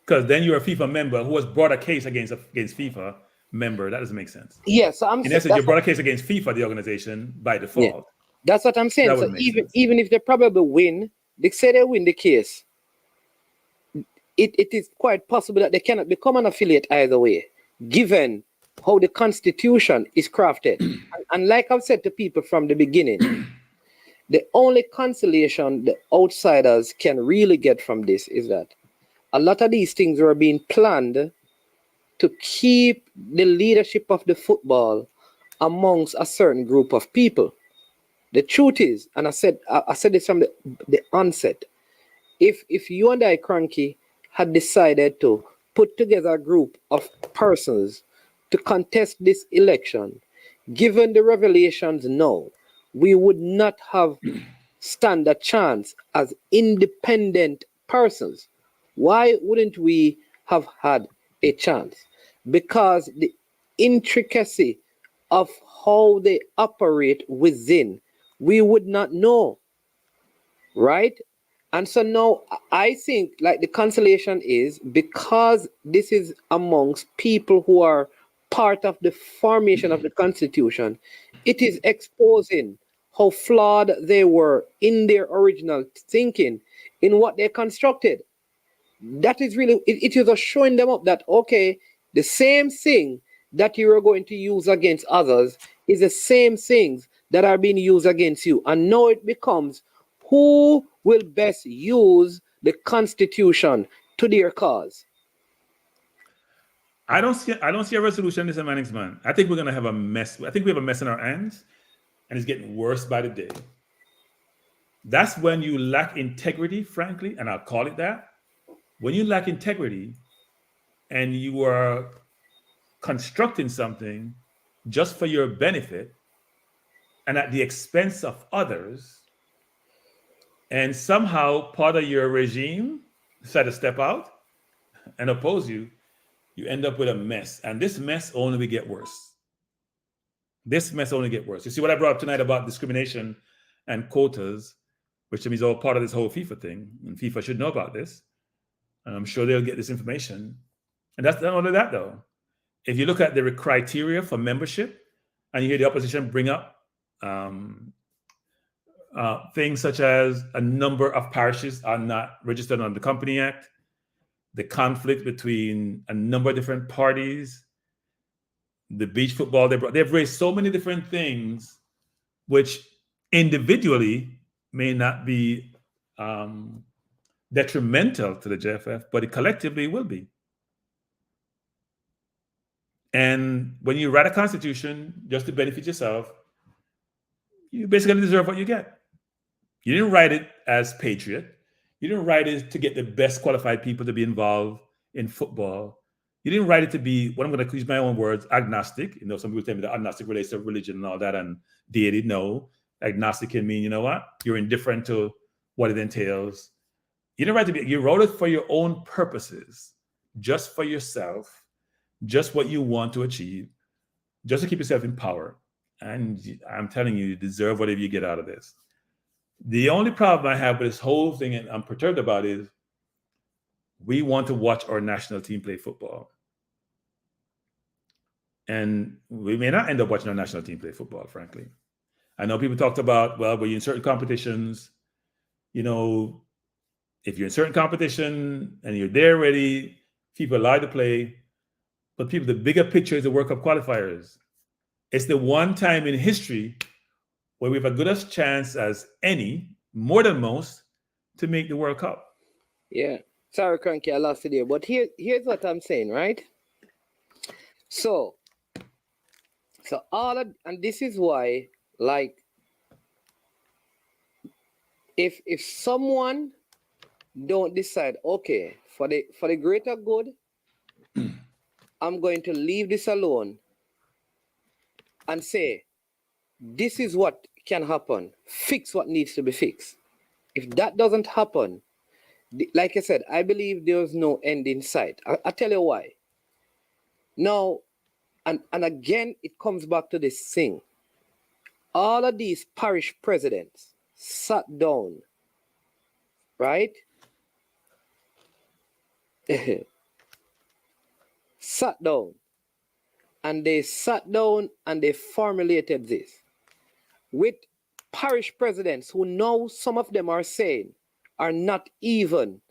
Because then you're a FIFA member who has brought a case against FIFA member. That doesn't make sense. Yes, yeah, so in essence, you brought a case against FIFA, the organization, by default. Yeah, that's what I'm saying. So even if they probably win, they say they win the case, it is quite possible that they cannot become an affiliate either way, given how the Constitution is crafted. And like I've said to people from the beginning, the only consolation the outsiders can really get from this is that a lot of these things were being planned to keep the leadership of the football amongst a certain group of people. The truth is, and I said this from the onset, if you and I, Kranky, had decided to put together a group of persons to contest this election, given the revelations now, we would not have stand a chance as independent persons. Why wouldn't we have had a chance? Because the intricacy of how they operate within, we would not know, right? And so now I think like the consolation is, because this is amongst people who are part of the formation of the Constitution, it is exposing how flawed they were in their original thinking, in what they constructed. That is really, it is showing them up that, okay, the same thing that you are going to use against others is the same things that are being used against you. And now it becomes, who will best use the Constitution to their cause? I don't see a resolution this next man. I think we're gonna have a mess. I think we have a mess in our hands, and it's getting worse by the day. That's when you lack integrity, frankly, and I'll call it that. When you lack integrity and you are constructing something just for your benefit and at the expense of others, and somehow part of your regime decide to step out and oppose you, you end up with a mess. And this mess only will get worse. this mess only get worse. You see what I brought up tonight about discrimination and quotas, which to me is all part of this whole FIFA thing, and FIFA should know about this. And I'm sure they'll get this information. And that's not only that, though. If you look at the criteria for membership, and you hear the opposition bring up things such as a number of parishes are not registered on the Company Act, the conflict between a number of different parties, the beach football they've raised so many different things, which individually may not be detrimental to the JFF, but it collectively will be. And when you write a constitution just to benefit yourself, you basically deserve what you get. You didn't write it as patriot. You didn't write it to get the best qualified people to be involved in football. You didn't write it to be, what I'm going to use my own words, agnostic. You know, some people tell me that agnostic relates to religion and all that and deity. No, agnostic can mean, you know what? You're indifferent to what it entails. You didn't write it to be, you wrote it for your own purposes, just for yourself, just what you want to achieve, just to keep yourself in power. And I'm telling you, you deserve whatever you get out of this. The only problem I have with this whole thing, and I'm perturbed about, is we want to watch our national team play football. And we may not end up watching our national team play football, frankly. I know people talked about, well, when you're in certain competitions, you know, if you're in certain competition and you're there already, people allow you to play. But people, the bigger picture is the World Cup qualifiers. It's the one time in history where we have a good chance as any, more than most, to make the World Cup. Yeah. Sorry, Kranky, I lost it here. But here's what I'm saying, right? So all of, and this is why, like, if someone don't decide, okay, for the greater good, I'm going to leave this alone and say, this is what can happen. Fix what needs to be fixed. If that doesn't happen, like I said, I believe there's no end in sight. I'll tell you why. Now, and again, it comes back to this thing. All of these parish presidents sat down, right? Sat down and they formulated this with parish presidents who now some of them are saying are not even,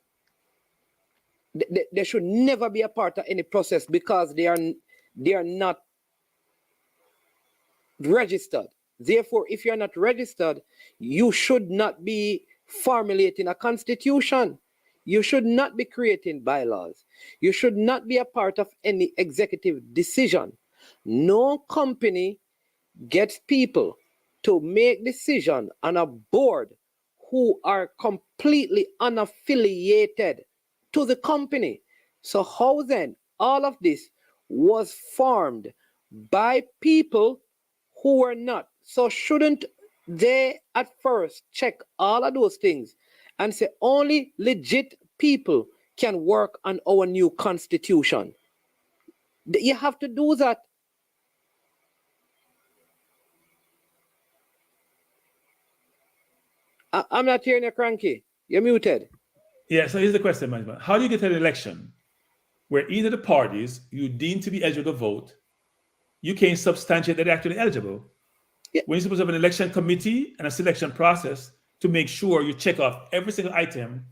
they should never be a part of any process because they are not registered. Therefore, if you're not registered, you should not be formulating a constitution. You should not be creating bylaws. You should not be a part of any executive decision. No company gets people to make decisions on a board who are completely unaffiliated to the company. So how then all of this was formed by people who were not? So shouldn't they at first check all of those things and say only legit people can work on our new constitution? You have to do that. I'm not hearing you, Kranky. You're muted. Yeah, so here's the question, man. How do you get to an election where either the parties you deem to be eligible to vote, you can't substantiate that they're actually eligible? Yeah. When you're supposed to have an election committee and a selection process to make sure you check off every single item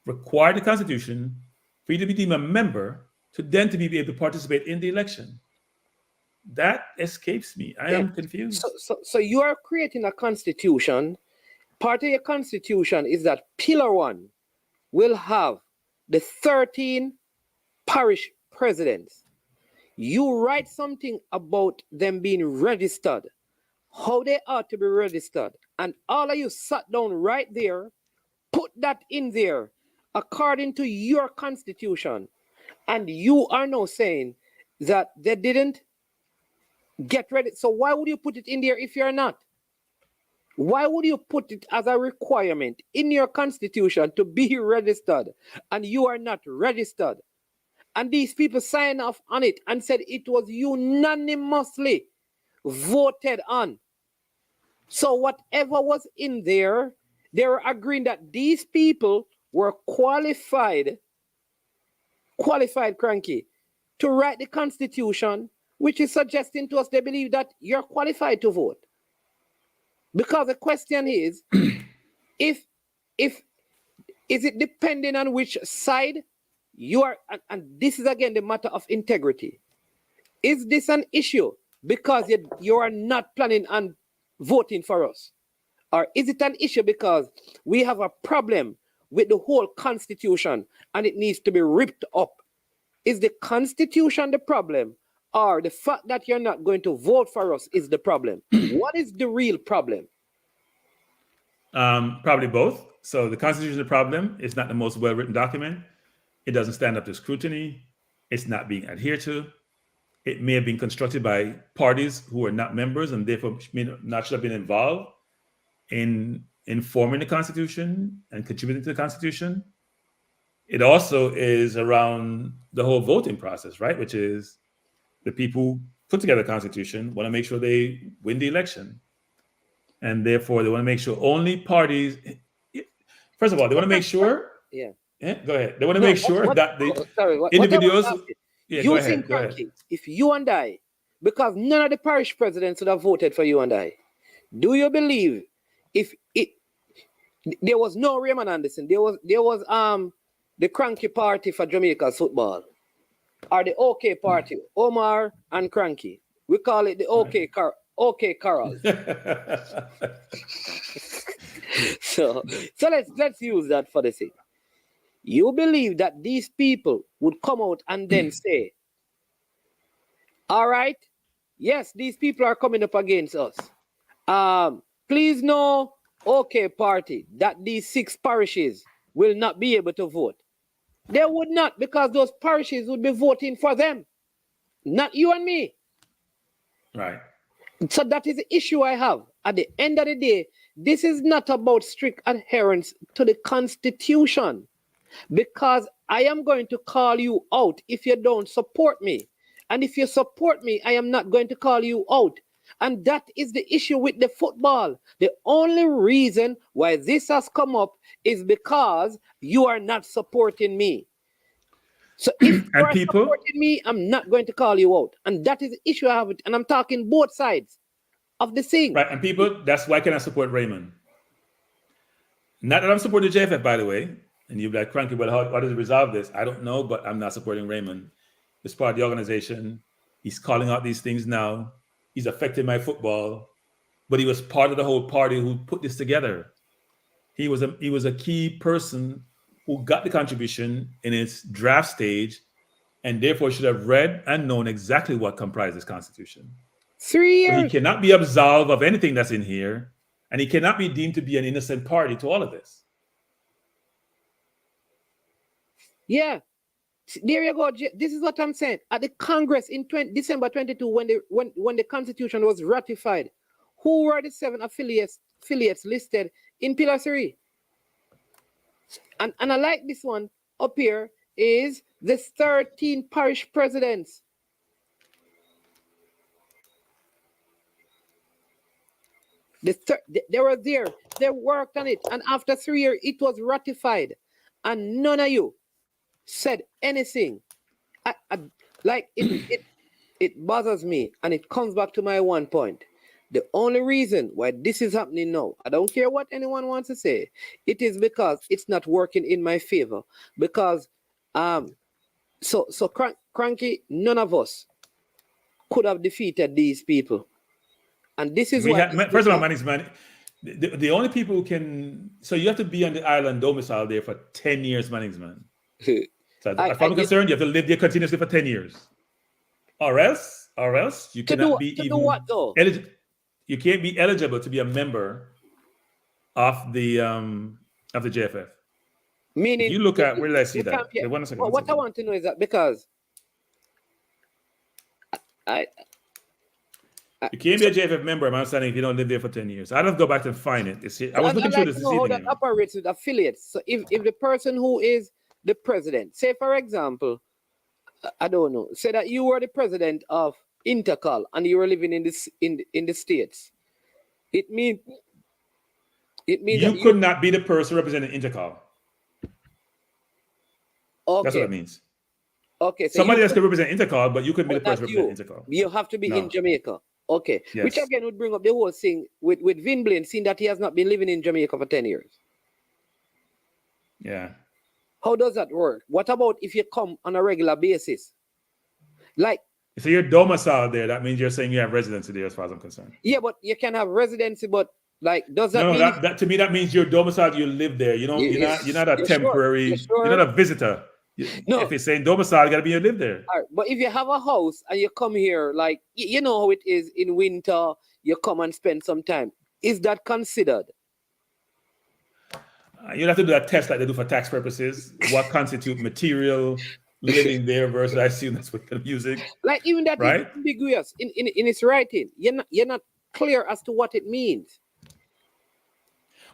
required in the Constitution for you to be deemed a member to then to be able to participate in the election. That escapes me. I am confused. So you are creating a constitution. Part of your constitution is that Pillar 1 will have the 13 parish presidents. You write something about them being registered, how they ought to be registered, and all of you sat down right there, put that in there according to your constitution, and you are now saying that they didn't get ready. So why would you put it in there if you're not? Why would you put it as a requirement in your constitution to be registered and you are not registered? And these people signed off on it and said it was unanimously voted on. So whatever was in there, they were agreeing that these people were qualified, Kranky, to write the Constitution, which is suggesting to us they believe that you're qualified to vote. Because the question is, if is it depending on which side you are, and this is again the matter of integrity. Is this an issue because you are not planning on voting for us? Or is it an issue because we have a problem with the whole Constitution and it needs to be ripped up? Is the Constitution the problem, or the fact that you're not going to vote for us is the problem? What is the real problem? Probably both. So the Constitution is the problem. It's not the most well-written document. It doesn't stand up to scrutiny. It's not being adhered to. It may have been constructed by parties who are not members and therefore may not should have been involved in forming the Constitution and contributing to the Constitution. It also is around the whole voting process, right? Which is the people who put together the Constitution want to make sure they win the election. And therefore, they want to make sure only parties, first of all, they want to make sure. Yeah. Go ahead. They want to make sure that the individuals. You think, Kranky, if you and I, because none of the parish presidents would have voted for you and I, do you believe if there was no Raymond Anderson, there was the Kranky party for Jamaica's football, or the OK party, Omar and Kranky. We call it the OK Carol. so let's use that for the sake. You believe that these people would come out and then say, all right, yes, these people are coming up against us. Please know, OK party, that these 6 parishes will not be able to vote. They would not, because those parishes would be voting for them, not you and me. Right. So that is the issue I have. At the end of the day, this is not about strict adherence to the Constitution, because I am going to call you out if you don't support me. And if you support me, I am not going to call you out. And that is the issue with the football. The only reason why this has come up is because you are not supporting me. So if you are supporting me, I'm not going to call you out. And that is the issue I have. And I'm talking both sides of the thing. Right. And people, that's why I cannot support Raymond. Not that I'm supporting the JFF, by the way. And you'll be like, Kranky, well, how does it resolve this? I don't know, but I'm not supporting Raymond. It's part of the organization. He's calling out these things now. He's affecting my football. But he was part of the whole party who put this together. He was a key person who got the contribution in its draft stage and therefore should have read and known exactly what comprised this Constitution. 3 years. But he cannot be absolved of anything that's in here, and he cannot be deemed to be an innocent party to all of this. Yeah, there you go. This is what I'm saying. At the Congress in December 22, when the Constitution was ratified, who were the 7 affiliates listed in Pillar 3? And I like this one up here is the 13 parish presidents. They were there. They worked on it, and after 3 years, it was ratified, and none of you said anything. It bothers me, and it comes back to my one point. The only reason why this is happening now, I don't care what anyone wants to say, it is because it's not working in my favor. Because Kranky, none of us could have defeated these people, and this is why. First of all, man, the only people who can. So you have to be on the island domicile there for 10 years, man. So as far as I'm concerned, you have to live there continuously for 10 years, or else you cannot be even eligible. You can't be eligible to be a member of the JFF. Meaning, if you look at where did I see that? What I want to know is that because you can't be a JFF member, I'm understanding, if you don't live there for 10 years. I'd have to go back and find it. I was looking through this evening. How that operates with affiliates. So if the person who is the president, say for example, I don't know, say that you were the president of intercal and you were living in this in the States, it means you could not be the person representing intercal. Okay. That's what it means. Okay. So somebody else could represent intercal, but you couldn't be the person representing intercal. You have to be in Jamaica. Okay. Yes. Which again would bring up the whole thing with Vin Blaine, seeing that he has not been living in Jamaica for 10 years. Yeah. How does that work? What about if you come on a regular basis? Like, so you're domiciled there. That means you're saying you have residency there, as far as I'm concerned. Yeah, but you can have residency, but like, does that mean that to me that means you're domiciled, you live there. You know, you're not a temporary, sure? You're not a visitor. No. If it's saying domicile, you gotta be you live there. All right, but if you have a house and you come here, like you know how it is in winter, you come and spend some time. Is that considered? You'll have to do that test like they do for tax purposes. What constitutes material living there versus, I assume that's what they're using. Like even that right? is ambiguous in its writing. You're not clear as to what it means.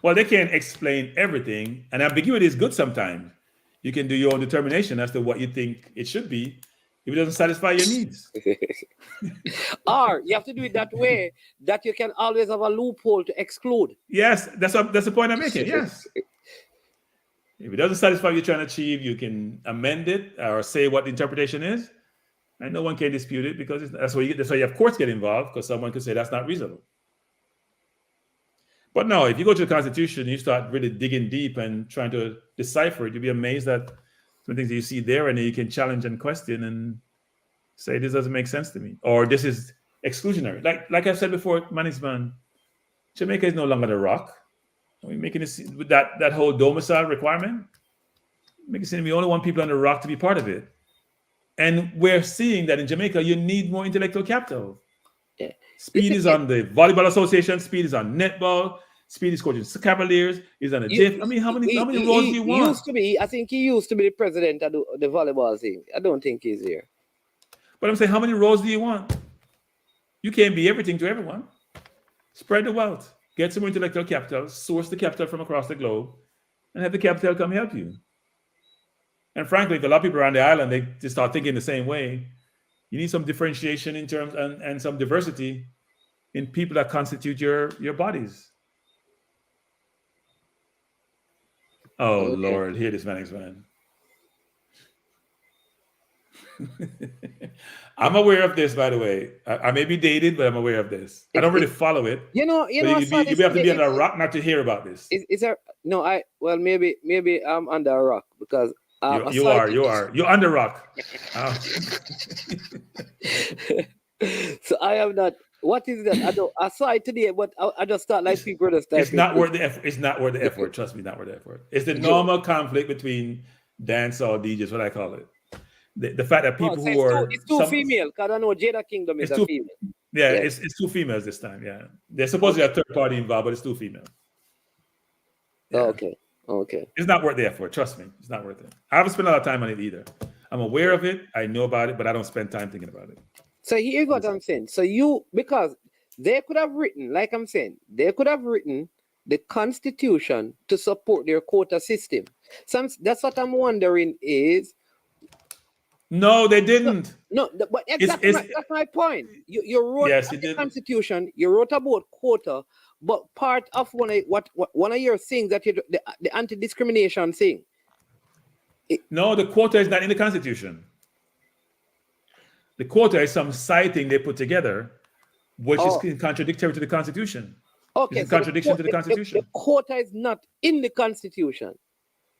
Well, they can't explain everything, and ambiguity is good sometimes. You can do your own determination as to what you think it should be if it doesn't satisfy your needs. Or you have to do it that way that you can always have a loophole to exclude. Yes, that's the point I'm making. Yes. If it doesn't satisfy what you're trying to achieve, you can amend it or say what the interpretation is, and no one can dispute it because that's why you have courts get involved, because someone could say that's not reasonable. But no, if you go to the Constitution, you start really digging deep and trying to decipher it, you'll be amazed at some things that you see there, and then you can challenge and question and say, this doesn't make sense to me, or this is exclusionary. Like I've said before, Manixman, Jamaica is no longer the rock. We're making this with that whole domicile requirement, making it seem we only want people on the rock to be part of it. And we're seeing that in Jamaica, you need more intellectual capital. Yeah. Speed is on the Volleyball Association. Speed is on netball. Speed is coaching Cavaliers. Is on the JIF. I mean, how many roles do you want? I think he used to be the president of the volleyball thing. I don't think he's here. But I'm saying, how many roles do you want? You can't be everything to everyone. Spread the wealth. Get some more intellectual capital. Source the capital from across the globe, and have the capital come help you. And frankly, if a lot of people around the island, they just start thinking the same way, you need some differentiation in terms and some diversity in people that constitute your bodies. Oh, okay. Lord, hear this man. I'm aware of this, by the way. I may be dated, but I'm aware of this. I don't really follow it. You know. You have to be under a rock not to hear about this. Is there? No, maybe I'm under a rock because you're under rock. So I am not. What is that? I saw it today, but I just thought like people just. It's not worth the effort. It's not worth the effort. Trust me, not worth the effort. It's the normal conflict between dancehall DJs, what I call it. The fact that people who are it's two female, because I know Jada Kingdom is a female. Yeah, it's two females this time. Yeah, there's supposedly a third party involved, but it's two females. Yeah. Okay. It's not worth the effort. Trust me, it's not worth it. I haven't spent a lot of time on it either. I'm aware of it. I know about it, but I don't spend time thinking about it. So here's what I'm saying. So because they could have written, like I'm saying, they could have written the Constitution to support their quota system. So that's what I'm wondering is. No, they didn't. No, but exactly that's my point. You wrote the Constitution, you wrote about quota, but part of one of your things that the anti-discrimination thing. No, the quota is not in the Constitution. The quota is some citing they put together, which is contradictory to the Constitution. Okay, it's a contradiction to the Constitution. The quota is not in the Constitution.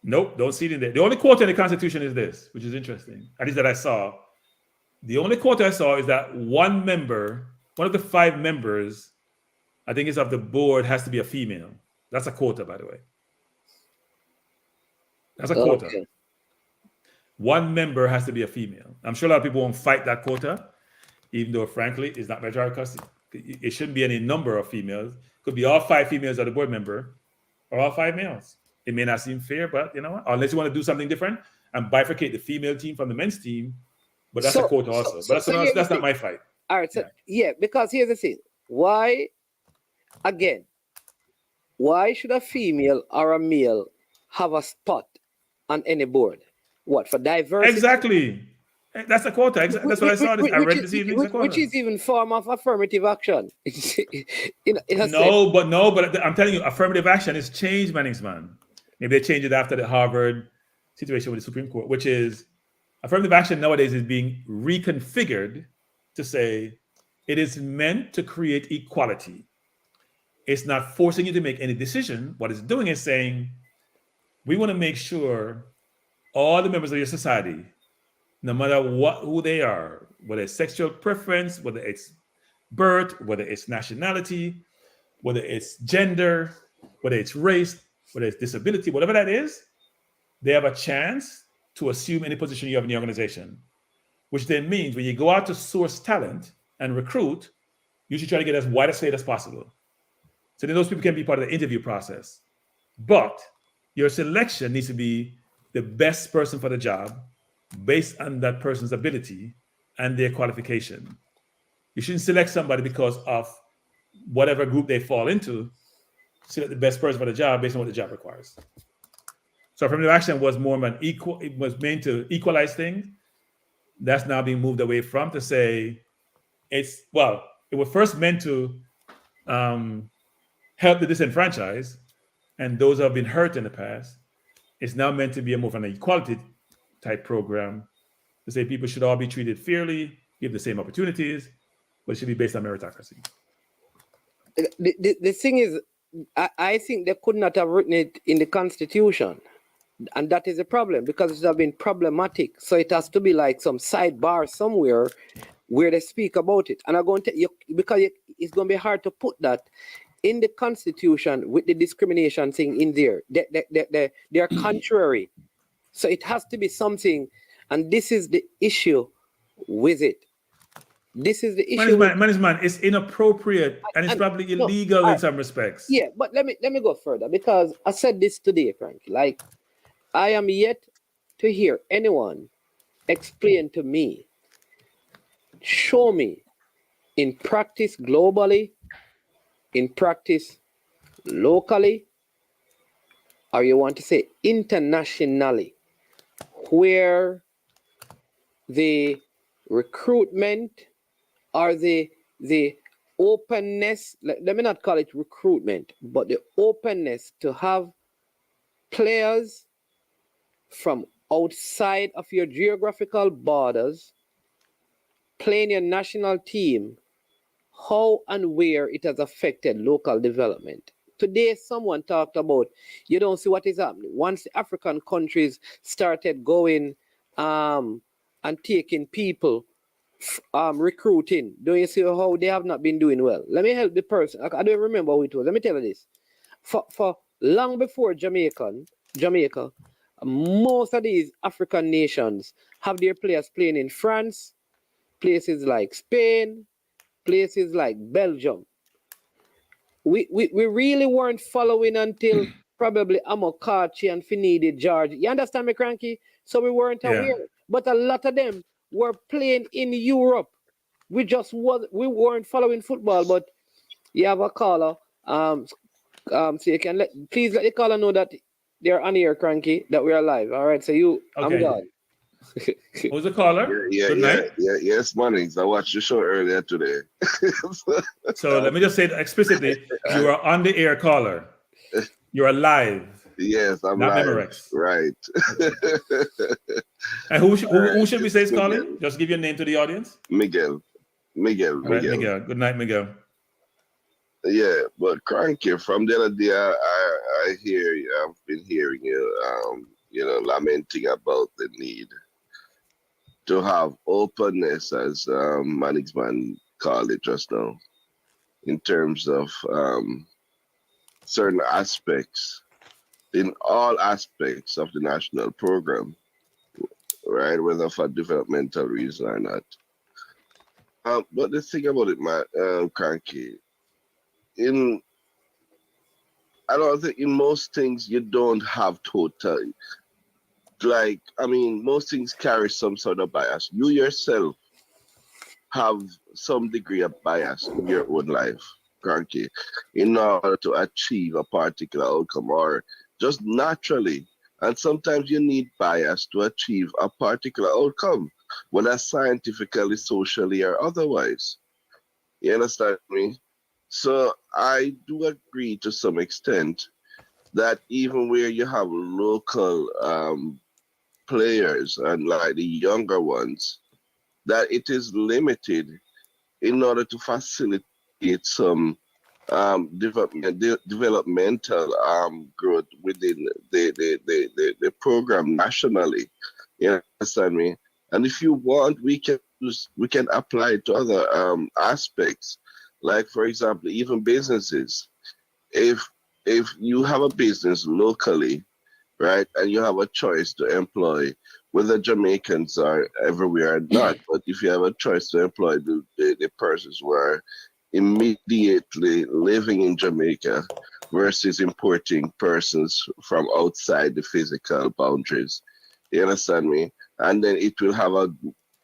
Nope, don't see it in there. The only quota in the Constitution is this, which is interesting. At least that I saw. The only quota I saw is that one of the 5 members, I think it's of the board, has to be a female. That's a quota, by the way. That's a quota. Okay. One member has to be a female. I'm sure a lot of people won't fight that quota, even though, frankly, it's not meritocracy. It shouldn't be any number of females. It could be all 5 females are the board member, or all 5 males. It may not seem fair, but you know what? Unless you want to do something different and bifurcate the female team from the men's team, but that's a quota also. But that's not my fight. All right, so because here's the thing. Why should a female or a male have a spot on any board? What, for diversity? Exactly. That's a quota. That's what I saw. I read this evening. Which is even form of affirmative action. in a sense. But I'm telling you, affirmative action is changed, man. Maybe they changed it after the Harvard situation with the Supreme Court, which is affirmative action nowadays is being reconfigured to say it is meant to create equality. It's not forcing you to make any decision. What it's doing is saying, we want to make sure all the members of your society, no matter who they are, whether it's sexual preference, whether it's birth, whether it's nationality, whether it's gender, whether it's race, whether it's disability, whatever that is, they have a chance to assume any position you have in the organization, which then means when you go out to source talent and recruit, you should try to get as wide a slate as possible. So then those people can be part of the interview process. But your selection needs to be the best person for the job based on that person's ability and their qualification. You shouldn't select somebody because of whatever group they fall into. Select the best person for the job based on what the job requires. So affirmative action was more of an it was meant to equalize things. That's now being moved away from to say it was first meant to help the disenfranchised and those who have been hurt in the past. It's now meant to be a more of an equality type program to say people should all be treated fairly, give the same opportunities, but it should be based on meritocracy. The thing is, I think they could not have written it in the Constitution. And that is a problem because it has been problematic. So it has to be like some sidebar somewhere where they speak about it. And I'm going to because it's going to be hard to put that in the Constitution with the discrimination thing in there. They are contrary. So it has to be something. And this is the issue with it. This is the issue. Man, it's inappropriate and it's probably illegal in some respects. Yeah, but let me go further because I said this today, Kranky. Like, I am yet to hear anyone explain to me, show me in practice globally, in practice locally, or you want to say internationally, where the recruitment or the openness, let me not call it recruitment, but the openness to have players from outside of your geographical borders playing your national team, how and where it has affected local development. Today, someone talked about, you don't see what is happening. Once the African countries started going and taking people, recruiting, don't you see how they have not been doing well? Let me help the person. I don't remember who it was. Let me tell you this. For long before Jamaica, most of these African nations have their players playing in France, places like Spain, places like Belgium. We really weren't following until probably Amokachi and Finidi George. You understand me, Kranky? So we weren't aware. But a lot of them were playing in Europe. We weren't following football. But you have a caller. So you can please let the caller know that they're on here, Kranky, that we're live. All right, so okay. I'm gone. Who's the caller? Yes, Mannings. I watched the show earlier today. So let me just say explicitly, you are on the air, caller. You are live. Yes, I'm not live. Memorex. Right. And who should we say is calling? Just give your name to the audience. Miguel. Right, Miguel. Good night, Miguel. Yeah, but Kranky, from the other day, I hear you. I've been hearing you, lamenting about the need to have openness, as Manixman called it just now, in terms of certain aspects, in all aspects of the national program, right? Whether for developmental reason or not. But the thing about it, Kranky, I don't think in most things you don't have total. Most things carry some sort of bias. You yourself have some degree of bias in your own life, Kranky, in order to achieve a particular outcome or just naturally. And sometimes you need bias to achieve a particular outcome. whether scientifically, socially, or otherwise. You understand me? So I do agree to some extent that even where you have local players and like the younger ones, that it is limited in order to facilitate some developmental growth within the program nationally. You understand me? And if you want, we can apply it to other aspects. Like for example, even businesses. If you have a business locally, right, and you have a choice to employ, whether Jamaicans are everywhere or not, but if you have a choice to employ the persons who are immediately living in Jamaica versus importing persons from outside the physical boundaries, you understand me? And then it will have a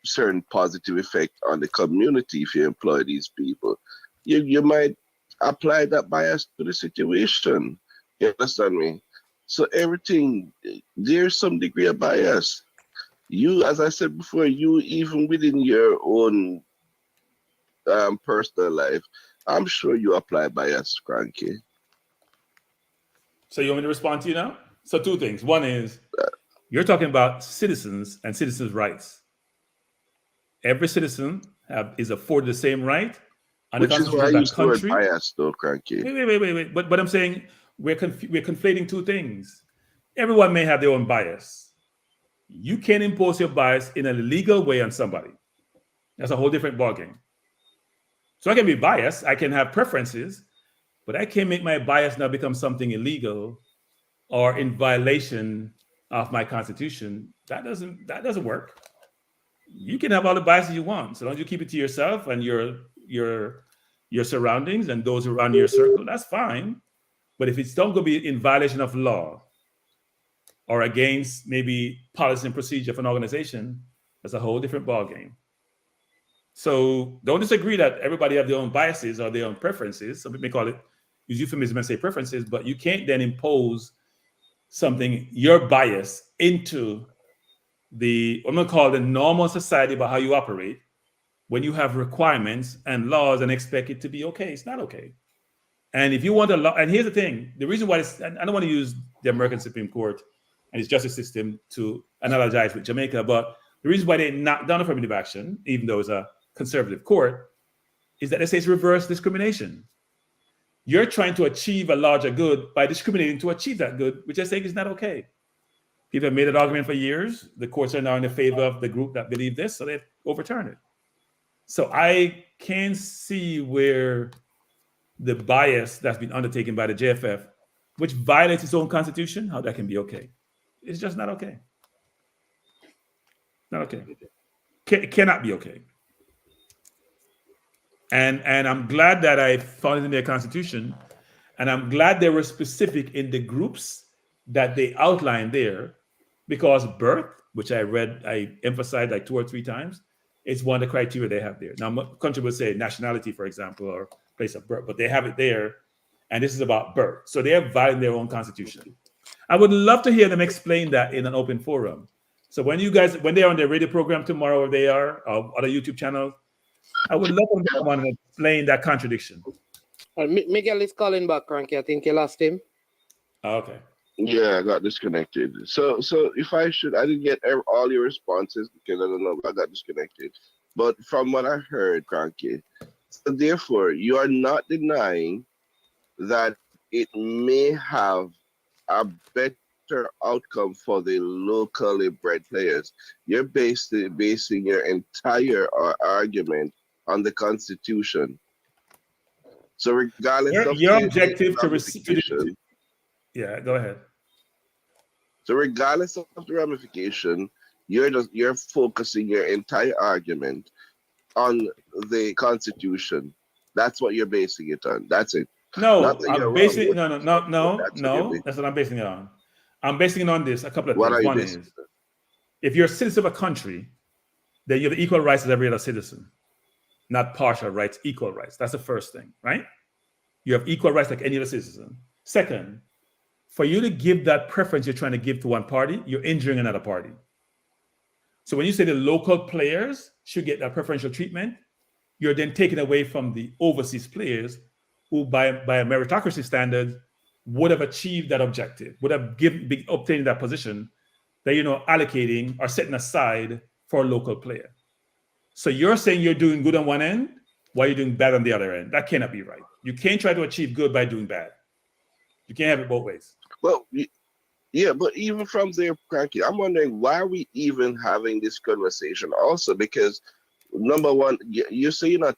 certain positive effect on the community if you employ these people. You might apply that bias to the situation. You understand me? So everything, there's some degree of bias. You, as I said before, you even within your own personal life, I'm sure you apply bias, Kranky. So you want me to respond to you now? So two things. One is, you're talking about citizens and citizens' rights. Every citizen is afforded the same right. Which is why I use the word bias, though, Kranky. Wait. But I'm saying we're conflating two things. Everyone may have their own bias. You can't impose your bias in a legal way on somebody. That's a whole different ballgame. So I can be biased. I can have preferences, but I can't make my bias now become something illegal or in violation of my constitution. That doesn't work. You can have all the biases you want, so long as you keep it to yourself and your surroundings and those around your circle. That's fine. But if it's not going to be in violation of law or against maybe policy and procedure of an organization, that's a whole different ballgame. So don't disagree that everybody have their own biases or their own preferences. Some people may call it, use euphemism and say preferences, but you can't then impose something, your bias, into the, I'm going to call it the normal society about how you operate when you have requirements and laws and expect it to be okay. It's not okay. And if you want a law, and here's the thing, the reason why I don't want to use the American Supreme Court and its justice system to analogize with Jamaica, but the reason why they knocked down affirmative action, even though it's a conservative court, is that they say it's reverse discrimination. You're trying to achieve a larger good by discriminating to achieve that good, which I think is not okay. People have made that argument for years. The courts are now in the favor of the group that believe this, so they've overturned it. So I can see where the bias that's been undertaken by the JFF, which violates its own constitution, how that can be okay. It's just not okay. Not okay. It cannot be okay. And I'm glad that I found it in their constitution, and I'm glad they were specific in the groups that they outlined there, because birth, which I emphasized like 2 or 3 times, is one of the criteria they have there. Now, country would say nationality, for example, or place of birth, but they have it there, and this is about birth. So they are violating their own constitution. I would love to hear them explain that in an open forum. So when they're on their radio program tomorrow, or they are on a YouTube channel, I would love them to come on and explain that contradiction. Miguel is calling back, Kranky. I think you lost him. Okay. Yeah, I got disconnected. So if I didn't get all your responses because I don't know, I got disconnected. But from what I heard, Kranky, so therefore you are not denying that it may have a better outcome for the locally bred players. You're basing your entire argument on the Constitution. So regardless of your objective to receive, yeah, go ahead. So regardless of the ramification, you're focusing your entire argument on the Constitution. That's what you're basing it on. That's it. No, I'm basing no. That's what I'm basing it on. I'm basing it on this. A couple of things. One is, if you're a citizen of a country, then you have equal rights as every other citizen, not partial rights, equal rights. That's the first thing, right? You have equal rights like any other citizen. Second, for you to give that preference you're trying to give to one party, you're injuring another party. So when you say the local players should get that preferential treatment, you're then taking away from the overseas players who, by a meritocracy standard, would have achieved that objective, would have obtained that position that you're allocating or setting aside for a local player. So you're saying you're doing good on one end while you're doing bad on the other end. That cannot be right. You can't try to achieve good by doing bad. You can't have it both ways. Well, yeah, but even from there, Kranky, I'm wondering why are we even having this conversation also? Because number one, you say you're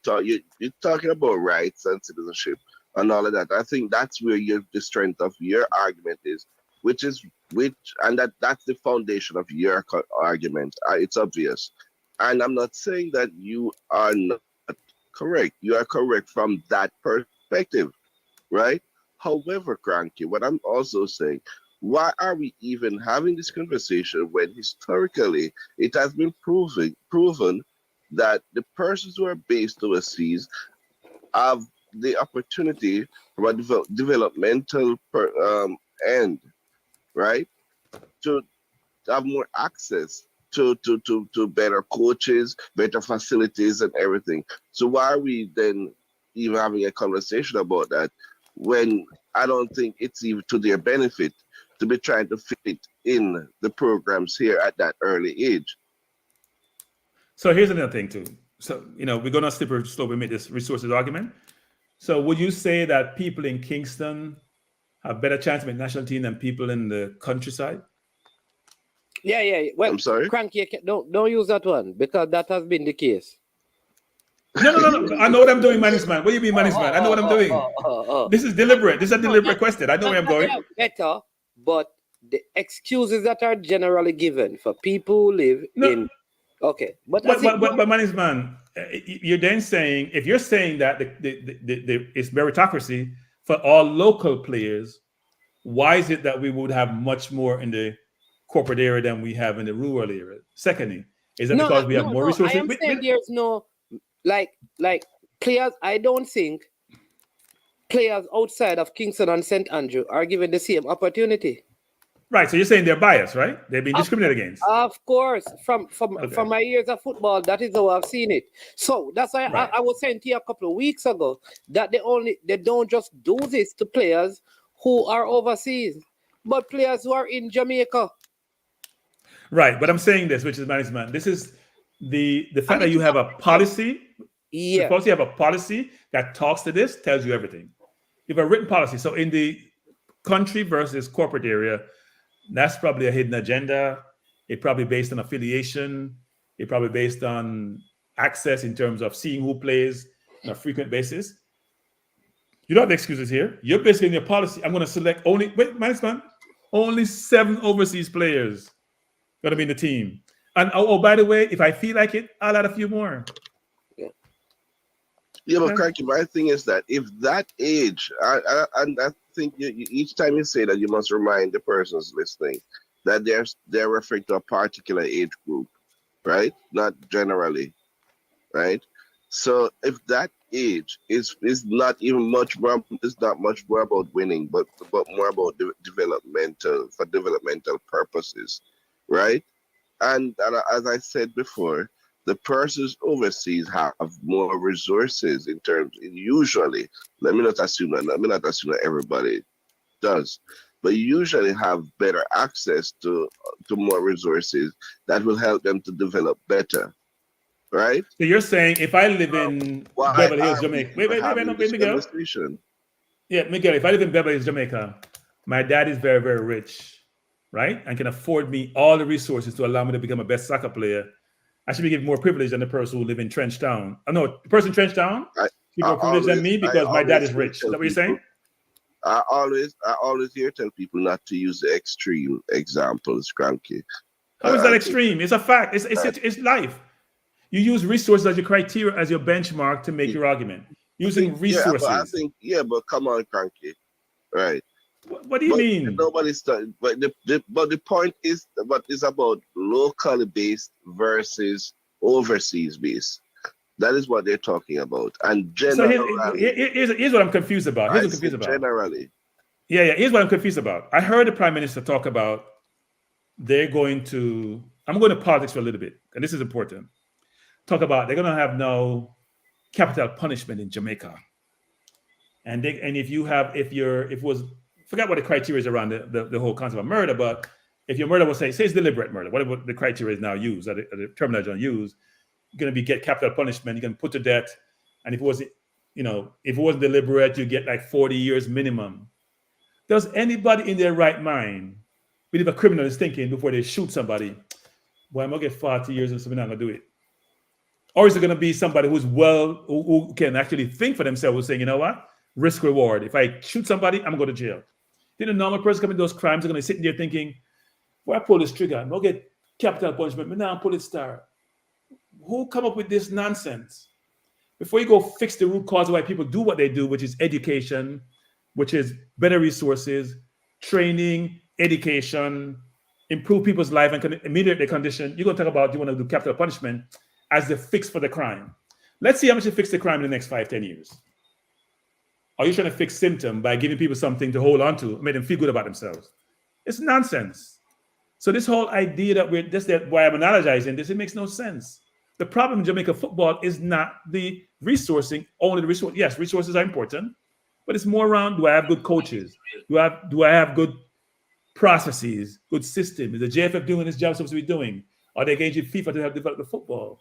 talking about rights and citizenship and all of that. I think that's where the strength of your argument is, and that's the foundation of your argument. It's obvious. And I'm not saying that you are not correct. You are correct from that perspective, right? However, Kranky, what I'm also saying, why are we even having this conversation when historically it has been proven that the persons who are based overseas have the opportunity from a developmental end, right, to have more access to better coaches, better facilities, and everything. So why are we then even having a conversation about that when I don't think it's even to their benefit to be trying to fit in the programs here at that early age? So here's another thing too. So, we're going to slippery slope and make this resources argument. So would you say that people in Kingston have better chance to make national team than people in the countryside? Yeah. Well, I'm sorry? Kranky, don't use that one because that has been the case. No. I know what I'm doing, Manix Man. What do you mean, Manix Man? I know what I'm doing. This is deliberate. This is a deliberate question. I know where I'm going. Better, but the excuses that are generally given for people who live in... Okay. But Manix Man, you're then saying, if you're saying that it's meritocracy for all local players, why is it that we would have much more in the corporate area than we have in the rural area? Secondly, is that because we have more resources? I am saying there's no, like players, I don't think players outside of Kingston and St. Andrew are given the same opportunity. Right, so you're saying they're biased, right? They're being discriminated against. Of course, from my years of football, that is how I've seen it. So that's why I was saying to you a couple of weeks ago that they don't just do this to players who are overseas, but players who are in Jamaica. Right, but I'm saying this, which is management. This is the fact that you have a policy. Yeah. Suppose you have a policy that talks to this, tells you everything. You have a written policy. So in the country versus corporate area, that's probably a hidden agenda. It's probably based on affiliation. It's probably based on access in terms of seeing who plays on a frequent basis. You don't have excuses here. You're basically in your policy. I'm going to select only 7 overseas players going to be in the team. And by the way, if I feel like it, I'll add a few more. Yeah, but Kranky, my thing is that if that age, and I think each time you say that, you must remind the persons listening that they're referring to a particular age group, right? Not generally, right? So if that age is not even much more, it's not much more about winning, but more about developmental purposes, right? And as I said before, the persons overseas have more resources in terms, usually, let me not assume that everybody does, but usually have better access to more resources that will help them to develop better, right? So you're saying if I live in Beverly Hills, Jamaica, wait, Miguel. Yeah, Miguel, if I live in Beverly Hills, Jamaica, my dad is very, very rich, right? And can afford me all the resources to allow me to become a best soccer player. I should be given more privilege than the person who live in Trenchtown. Oh, no, the person in Trenchtown give more privilege than me because my dad is rich. Is that what you're saying? I always hear tell people not to use the extreme examples, Kranky. How is that extreme? It's a fact. It's life. You use resources as your criteria, as your benchmark to make your argument. Using resources. But come on, Kranky. Right. What do you mean? Nobody's studying. But the point is, what is about locally based versus overseas based. That is what they're talking about. And generally, so here's what I'm confused about. Generally. Yeah. Here's what I'm confused about. I heard the Prime Minister talk about they're going to I'm going to politics for a little bit, and this is important. Talk about they're going to have no capital punishment in Jamaica, and if it was, forget what the criteria is around the whole concept of murder, but if your murder was say it's deliberate murder, whatever the criteria is now used, or the terminology used, you're going to get capital punishment. You're going to put to death, and if it wasn't deliberate, you get like 40 years minimum. Does anybody in their right mind believe a criminal is thinking before they shoot somebody, well, I'm going to get 40 years and something, I'm going to do it? Or is it going to be somebody who can actually think for themselves, who's saying, you know what, risk reward. If I shoot somebody, I'm going to go to jail. Then a normal person committing those crimes are going to sit there thinking, well, I pull this trigger, I'm going to get capital punishment, but now I'm pull it star. Who come up with this nonsense? Before you go fix the root cause of why people do what they do, which is education, which is better resources, training, education, improve people's life and ameliorate their condition, you're going to talk about you want to do capital punishment as the fix for the crime. Let's see how much you fix the crime in the next 5-10 years. Are you trying to fix symptom by giving people something to hold on to, make them feel good about themselves? It's nonsense. So this whole idea that why I'm analogizing this, it makes no sense. The problem in Jamaica football is not the resourcing, only the resource. Yes, resources are important, but it's more around, do I have good coaches? Do I have good processes, good system? Is the JFF doing this job supposed to be doing? Are they engaging FIFA to help develop the football?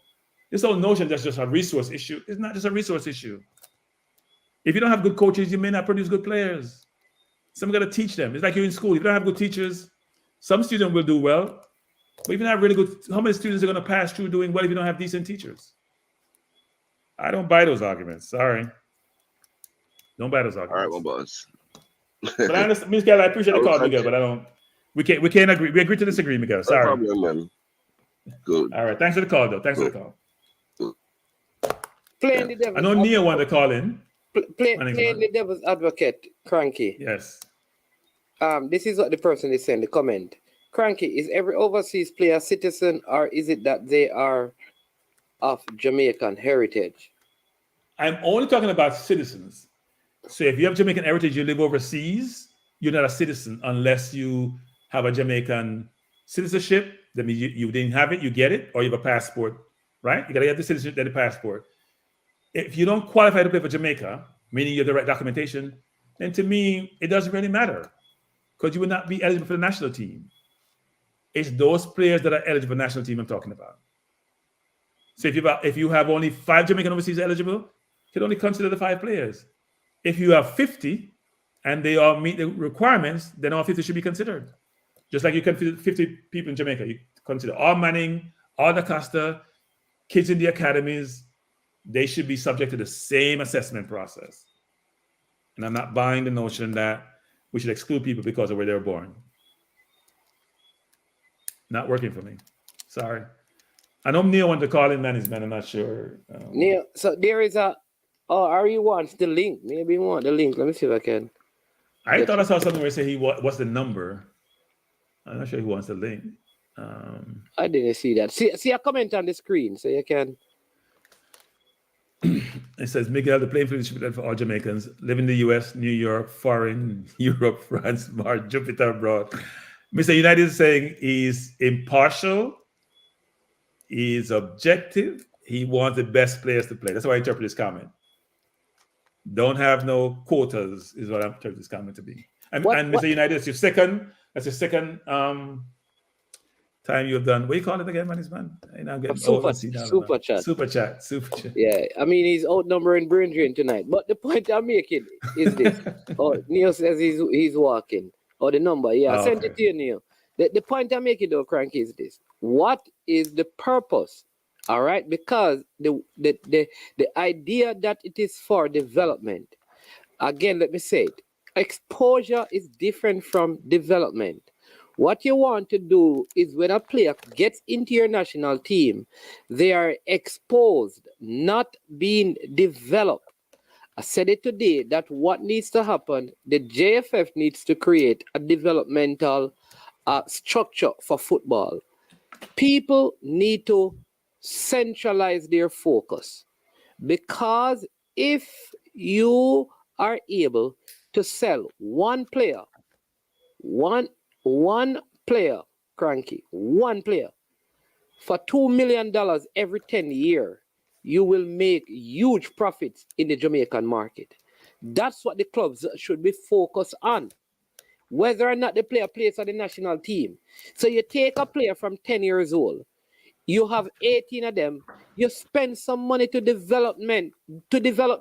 This whole notion that's just a resource issue is not just a resource issue. If you don't have good coaches, you may not produce good players. Someone got to teach them. It's like you're in school. If you don't have good teachers, some students will do well, but if you're not really good, how many students are going to pass through doing well if you don't have decent teachers? I don't buy those arguments. Sorry. Don't buy those arguments. All right, my boss. But I understand, Miguel, I appreciate the call, Miguel, but we can't agree. We agree to disagree, Miguel. Sorry. No problem, man. Good. All right. Thanks for the call, though. Thanks for the call. Playing the devil's I know Nia wanted to call in. Playing the devil's advocate, Kranky. Yes. This is what the person is saying, the comment. Kranky, is every overseas player a citizen, or is it that they are of Jamaican heritage? I'm only talking about citizens. So if you have Jamaican heritage, you live overseas, you're not a citizen unless you have a Jamaican citizenship. That means you didn't have it, you get it, or you have a passport, right? You got to have the citizenship, then the passport. If you don't qualify to play for Jamaica, meaning you have the right documentation, then to me, it doesn't really matter because you would not be eligible for the national team. It's those players that are eligible for the national team I'm talking about. So if you have only 5 Jamaican overseas eligible, you can only consider the 5 players. If you have 50 and they all meet the requirements, then all 50 should be considered. Just like you consider 50 people in Jamaica. You consider all Manning, all Da Costa, kids in the academies. They should be subject to the same assessment process. And I'm not buying the notion that we should exclude people because of where they were born. Not working for me. Sorry. I know Neil wanted to call in management. I'm not sure. Neil, so there is Ari wants the link. Maybe you want the link. Let me see if I can. I thought I saw something where it said what's the number. I'm not sure he wants the link. I didn't see that. See a comment on the screen so you can. It says Miguel, the playing field should be for all Jamaicans, live in the US, New York, foreign, Europe, France, Mars, Jupiter, abroad. Mr. United is saying he's impartial, he's objective, he wants the best players to play. That's how I interpret this comment. Don't have no quotas is what I interpret this comment to be. And Mr. United, that's your second time you've done. What do you call it again, man? Super chat. Yeah, I mean he's outnumbering Brindrian tonight. But the point I'm making is this. Neil says he's walking. The number, I sent it to you, Neil. The point I'm making though, Kranky, is this. What is the purpose? All right, because the idea that it is for development. Again, let me say it. Exposure is different from development. What you want to do is when a player gets into your national team, they are exposed, not being developed. I said it today that what needs to happen, the JFF needs to create a developmental structure for football. People need to centralize their focus because if you are able to sell one player, Kranky, one player, for $2 million every 10 years, you will make huge profits in the Jamaican market. That's what the clubs should be focused on, whether or not the player plays on the national team. So you take a player from 10 years old, you have 18 of them, you spend some money to develop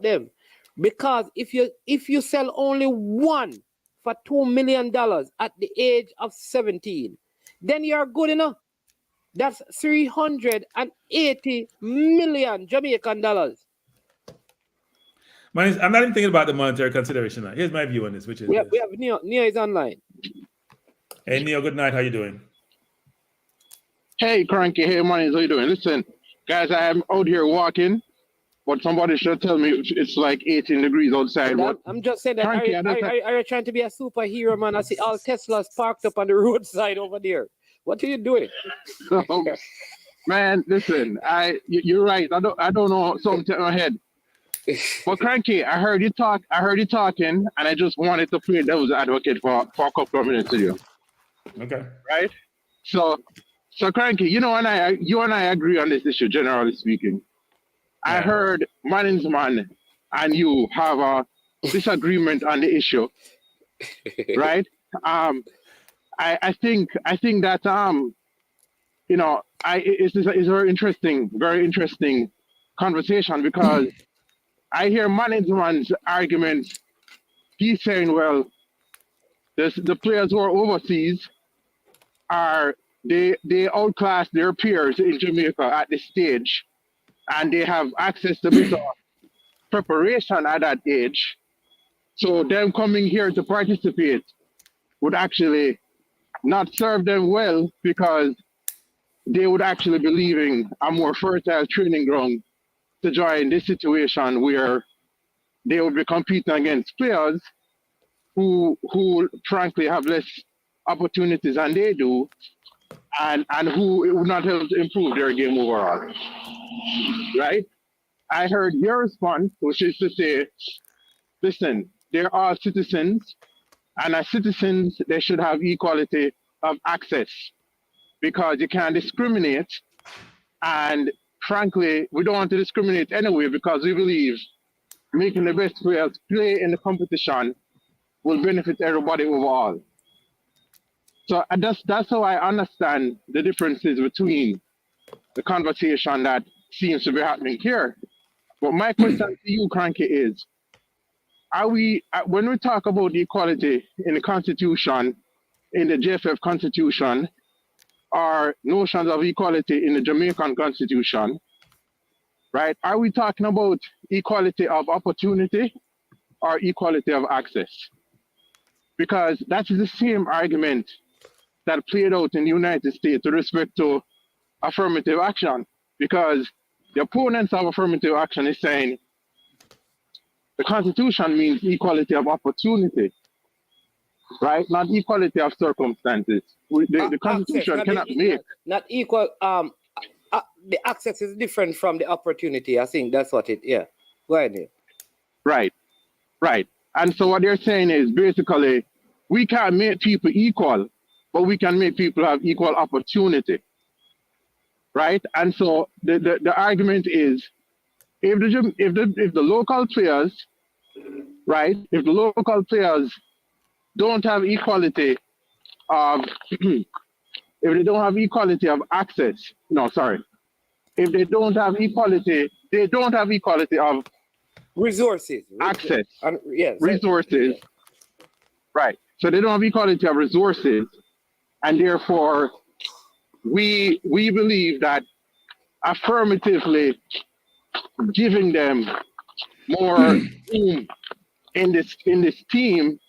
them. Because if you sell only one for $2 million at the age of 17, then you're good enough. That's 380 million Jamaican dollars. I'm not even thinking about the monetary consideration now. Here's my view on this, which is we have Neo is online. Hey Neo, good night. How you doing? Hey Kranky, hey Money, how you doing? Listen, guys, I'm out here walking, but somebody should tell me it's like 18 degrees outside. I'm just saying that. Kranky, are you trying to be a superhero, man? I see all Teslas parked up on the roadside over there. What are you doing? Man, listen, you're right. I don't know something in my head. But Kranky, I heard you talking, and I just wanted to play devil's advocate for a couple of minutes with you. Okay. Right? So Kranky, you and I agree on this issue, generally speaking. Yeah. I heard Management and you have a disagreement on the issue. Right? I think that it's a very interesting conversation, because I hear Management's arguments. He's saying, well, the players who are overseas they outclass their peers in Jamaica at this stage, and they have access to better preparation at that age. So them coming here to participate would actually not serve them well, because they would actually be leaving a more fertile training ground to join this situation where they would be competing against players who frankly have less opportunities than they do, and who it would not help to improve their game overall. Right? I heard your response, which is to say, listen, they're all citizens, and as citizens, they should have equality of access, because you can't discriminate. And frankly, we don't want to discriminate anyway, because we believe making the best players play in the competition will benefit everybody overall. So that's how I understand the differences between the conversation that seems to be happening here. But my question to you, Kranky, is, when we talk about equality in the Constitution, in the JFF Constitution, or notions of equality in the Jamaican Constitution, right? Are we talking about equality of opportunity or equality of access? Because that's the same argument that played out in the United States with respect to affirmative action, because the opponents of affirmative action is saying the Constitution means equality of opportunity, right? Not equality of circumstances. The Constitution cannot make... Not equal... the access is different from the opportunity. I think that's what it... Yeah. Go ahead, Neil. Right. And so what they're saying is, basically, we can't make people equal, but we can make people have equal opportunity. Right? And so the argument is, if the local players, right, if the local players don't have equality of, if they don't have equality of access, if they don't have equality, of resources, access, yes, resources, right? So they don't have equality of resources, and therefore we believe that affirmatively giving them more room in this team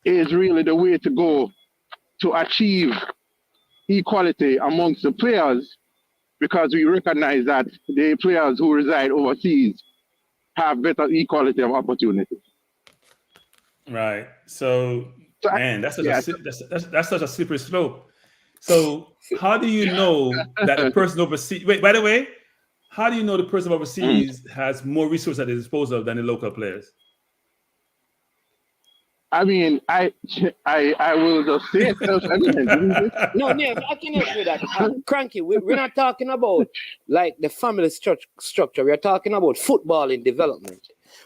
is really the way to go to achieve equality amongst the players, because we recognize that the players who reside overseas have better equality of opportunity. Right. So man, that's such a slippery slope. So how do you know that the person overseas? Wait, by the way, how do you know the person overseas has more resources at their disposal than the local players? I mean, I will just say it's self-evident, isn't it? No, Neil, I can help you with that. Kranky, we're not talking about like the family structure. We're talking about football in development.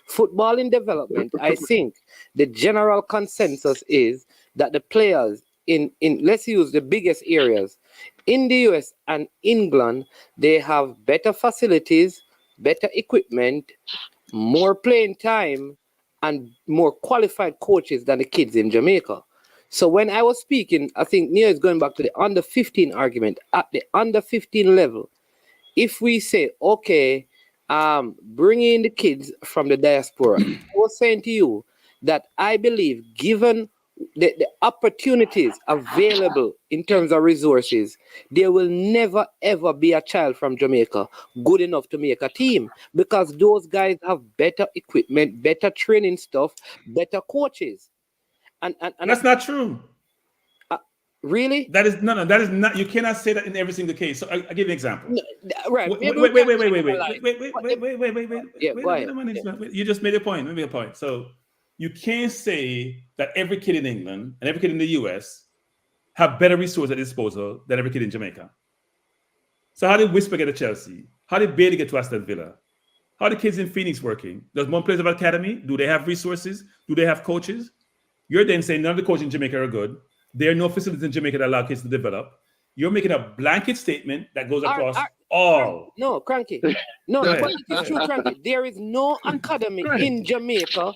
Football in development, I think the general consensus is that the players in let's use the biggest areas in the US and England, they have better facilities, better equipment, more playing time, and more qualified coaches than the kids in Jamaica. So when I was speaking, I think Nia is going back to the under 15 argument. At the under 15 level, if we say, okay, bring in the kids from the diaspora, I was saying to you that I believe given the opportunities available in terms of resources, there will never ever be a child from Jamaica good enough to make a team because those guys have better equipment, better training stuff, better coaches. And that's not true. Really? That is no. That is not. You cannot say that in every single case. So I'll give you an example. No, right. Wait. Yeah, go ahead. You just made a point. Maybe a point. So you can't say that every kid in England and every kid in the US have better resources at disposal than every kid in Jamaica. So how did Whisper get to Chelsea? How did Bailey get to Aston Villa? How are the kids in Phoenix working? Does one place of academy? Do they have resources? Do they have coaches? You're then saying none of the coaches in Jamaica are good. There are no facilities in Jamaica that allow kids to develop. You're making a blanket statement that goes across all. No, Kranky. No, but it is true, Kranky. There is no academy in Jamaica.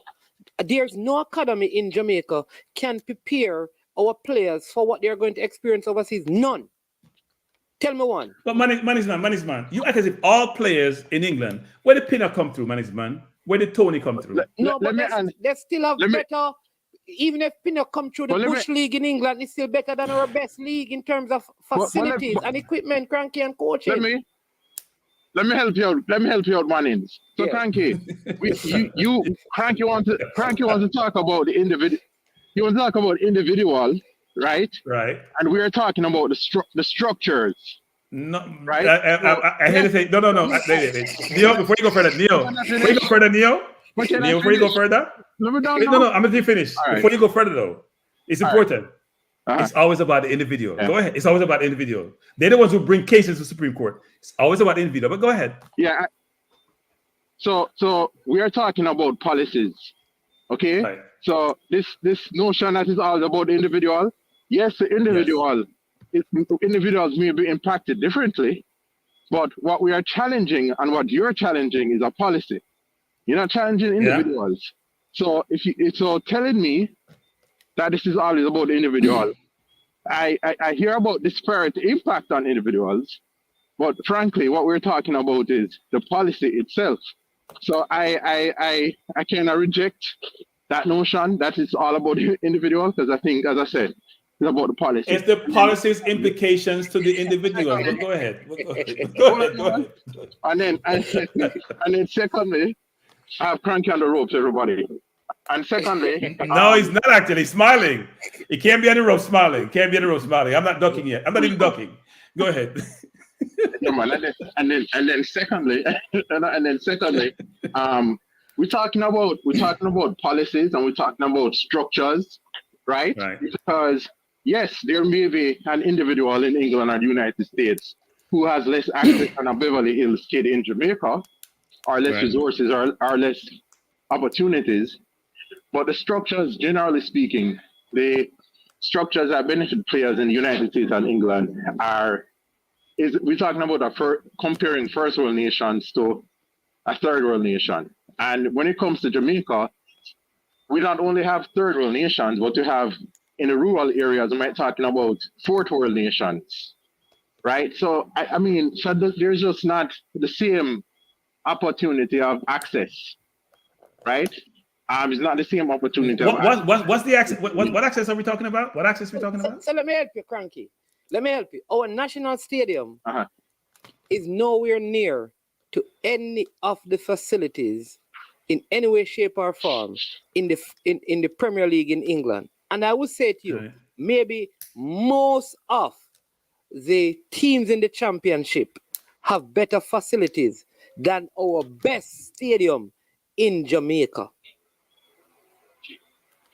There's no academy in Jamaica can prepare our players for what they're going to experience overseas. None. Tell me one. But money's man. You act as if all players in England, where did Pinner come through, money's man? Where did Tony come through? No, but they still have better. Even if Pinner come through the Bush League in England, it's still better than our best league in terms of facilities and equipment, Kranky, and coaching. Let me help you out. Let me help you out, Manins. So, yeah. Kranky, Kranky wants to talk about the individual. You want to talk about individual, right? Right. And we're talking about the structures. No, right. I had to say no. Neil, before you go further, Neil. Before you go further. No, I'm going to finish. Right. Before you go further, though, it's important. It's always about the individual. Yeah. Go ahead. It's always about the individual. They're the ones who bring cases to the Supreme Court. It's always about the individual. But go ahead. Yeah. So we are talking about policies. Okay. Right. So this notion that is all about the individual. Yes, the individual. Yes. Individuals may be impacted differently, but what we are challenging and what you're challenging is a policy. You're not challenging individuals. Yeah. So so telling me that this is always about the individual, I hear about disparate impact on individuals, but frankly, what we're talking about is the policy itself. So I kind of reject that notion that it's all about the individual because I think, as I said, it's about the policy. It's the policy's implications to the individual. But go ahead. Go ahead. And then secondly, I have Kranky on the ropes, everybody. And secondly, no, he's not actually smiling. He can't be on the rope smiling. I'm not ducking yet. I'm not even ducking. Go ahead. and then secondly, we're talking about policies and we're talking about structures, right? Because yes, there may be an individual in England or the United States who has less access than a Beverly Hills kid in Jamaica, or less resources, or less opportunities. But the structures, generally speaking, the structures that benefit players in the United States and England we're talking about comparing first world nations to a third world nation. And when it comes to Jamaica, we not only have third world nations, but we have in the rural areas, we might be talking about fourth world nations, right? So, so there's just not the same opportunity of access, right? It's not the same opportunity. What's the access? What access are we talking about? What access are we talking about? So let me help you, Kranky. Let me help you. Our national stadium is nowhere near to any of the facilities in any way, shape, or form in the Premier League in England. And I would say to you, maybe most of the teams in the championship have better facilities than our best stadium in Jamaica.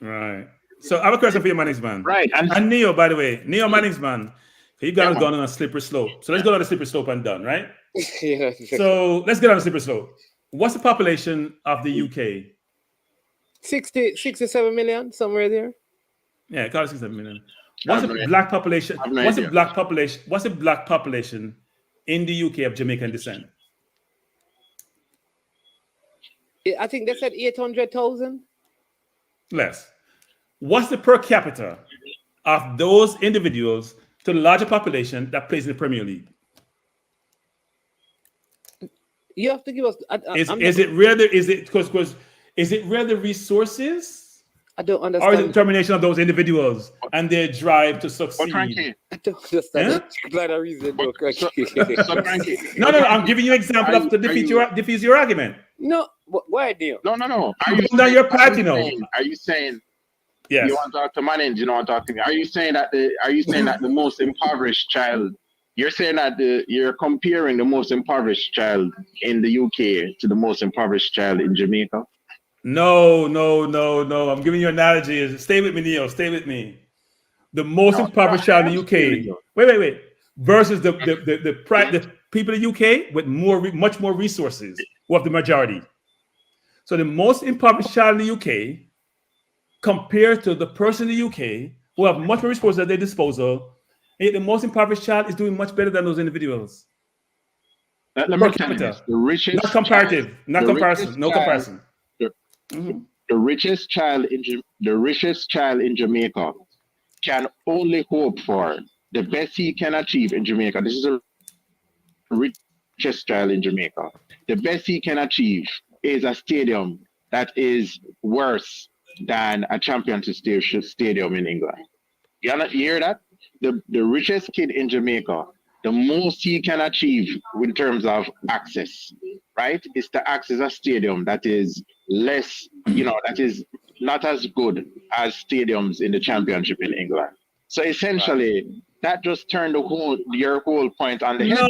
Right. So I have a question for you, Manningsman. Right. And Neo, by the way. Neo Manningsman. You guys Yeah, gone on a slippery slope. So let's go on a slippery slope and done, right? Yeah. So let's get on a slippery slope. What's the population of the UK? 67 million, somewhere there. Yeah, call it 67 million. I What's have the no- black population? I have no What's the idea. black population? What's the black population in the UK of Jamaican descent? I think they said 800,000. Less. What's the per capita of those individuals to the larger population that plays in the Premier League? You have to give us. Is it rather the resources I don't or the understand. determination of those individuals and their drive to But succeed? Kranky, I don't understand. Yeah? That's not a reason, though, so Kranky. Kranky. No, I'm giving you an example Are of to you- defeat your argument. No, why, Neil? No. Are You're down your party now. Are you saying Yes. you want to talk to Manning? You don't want to talk to me? Are you saying that the most impoverished child? You're saying that you're comparing the most impoverished child in the UK to the most impoverished child in Jamaica? No. I'm giving you an analogy. Stay with me, Neo. Stay with me. The most impoverished child in the UK. Wait. Versus the people in the UK with much more resources, who have the majority. So the most impoverished child in the UK compared to the person in the UK who have much more resources at their disposal, the most impoverished child is doing much better than those individuals. Let Per me tell you capita. this, the richest Not comparative. child- Not the comparison. richest No child- comparison. The richest child in Jamaica can only hope for the best he can achieve in Jamaica. This is the richest child in Jamaica. The best he can achieve is a stadium that is worse than a championship stadium in England. You hear that? The richest kid in Jamaica, the most he can achieve in terms of access, right, is to access a stadium that is less, that is not as good as stadiums in the championship in England. So essentially, that just turned your whole point on the head.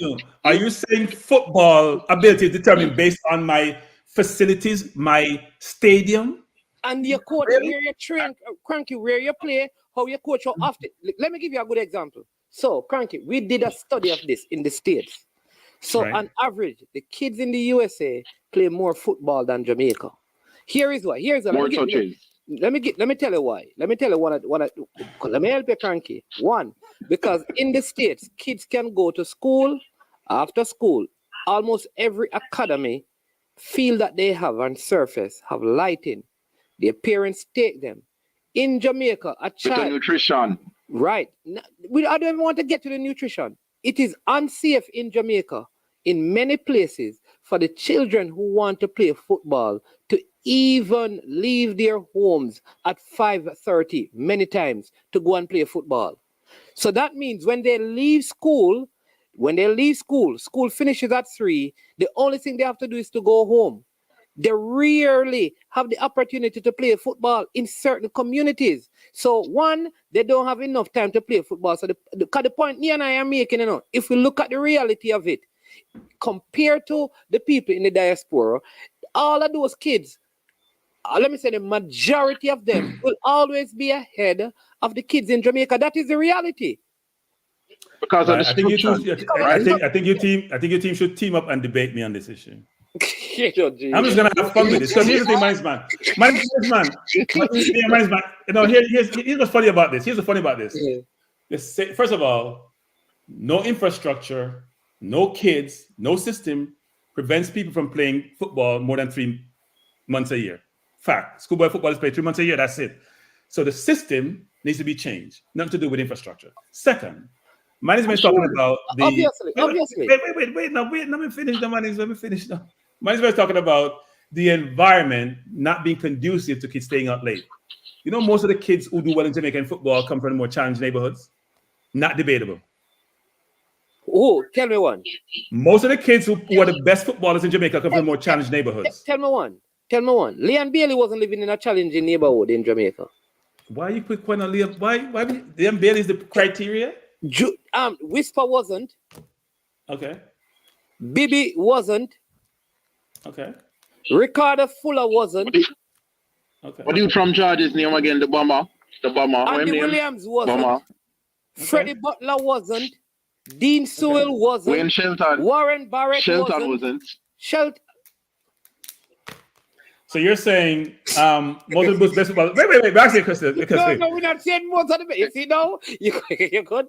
No. Are you saying football ability is determined based on my facilities, my stadium? And your coach, Really? where you train, Kranky, where you play, how you coach, how often. Let me give you a good example. So, Kranky, we did a study of this in the States. So, Right. on average, the kids in the USA play more football than Jamaica. Here is why. More touches. Let me tell you why. Let me tell you let me help you, Kranky. One, because in the States, kids can go to school, after school. Almost every academy feel that they have on surface have lighting. Their parents take them. In Jamaica, a With the child. nutrition. Right. I don't even want to get to the nutrition. It is unsafe in Jamaica, in many places, for the children who want to play football to even leave their homes at 5:30 many times to go and play football. So that means when they leave school, school finishes at 3, the only thing they have to do is to go home. They rarely have the opportunity to play football in certain communities. So one, they don't have enough time to play football. So the point me and I are making, if we look at the reality of it, compared to the people in the diaspora, all of those kids, let me say the majority of them will always be ahead of the kids in Jamaica. That is the reality. Because of the I think you structure. two, I think your team should team up and debate me on this issue. I'm just gonna have fun with this. Because here's the thing, Manningsman. Here's what's funny about this. Let's say, first of all, no infrastructure, no kids, no system prevents people from playing football more than 3 months a year. Fact. Schoolboy football is played 3 months a year. That's it. So the system needs to be changed. Nothing to do with infrastructure. Second, Manningsman is talking about the Obviously. Wait. Let me finish the Manningsman. Let me finish now. Manningsman is talking about the environment not being conducive to kids staying out late. Most of the kids who do well in Jamaican football come from more challenged neighborhoods. Not debatable. Oh, tell me one. Most of the kids who are the best footballers in Jamaica come from more challenged neighborhoods. Tell me one. Leon Bailey wasn't living in a challenging neighborhood in Jamaica. Why you quick point on Liam? Why Liam Bailey is the criteria? Whisper wasn't. Okay. Bibi wasn't. Okay. Ricardo Fuller wasn't. Okay. What dude from Georgia's name again? The bomber. Andy Williams wasn't. Bomber. Freddie Butler wasn't. Dean Sewell wasn't. Wayne Shelton. Warren Barrett Shelton wasn't. So you're saying most of the best footballers. Wait. Ask me a question. No, we're not saying most of the best. You see now? You could.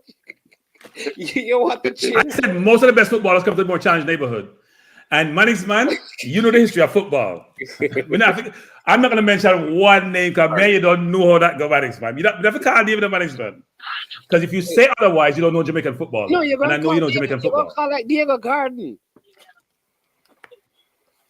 You want to change. I said most of the best footballers come from the more challenged neighborhood. And Manning's man, you know the history of football. I'm not going to mention one name because man, you don't know how that go Manning's man. You never call David a Manning's man. Because if you say otherwise, you don't know Jamaican football. No, you're and I know you know Jamaican football. You're call like Diego Garden.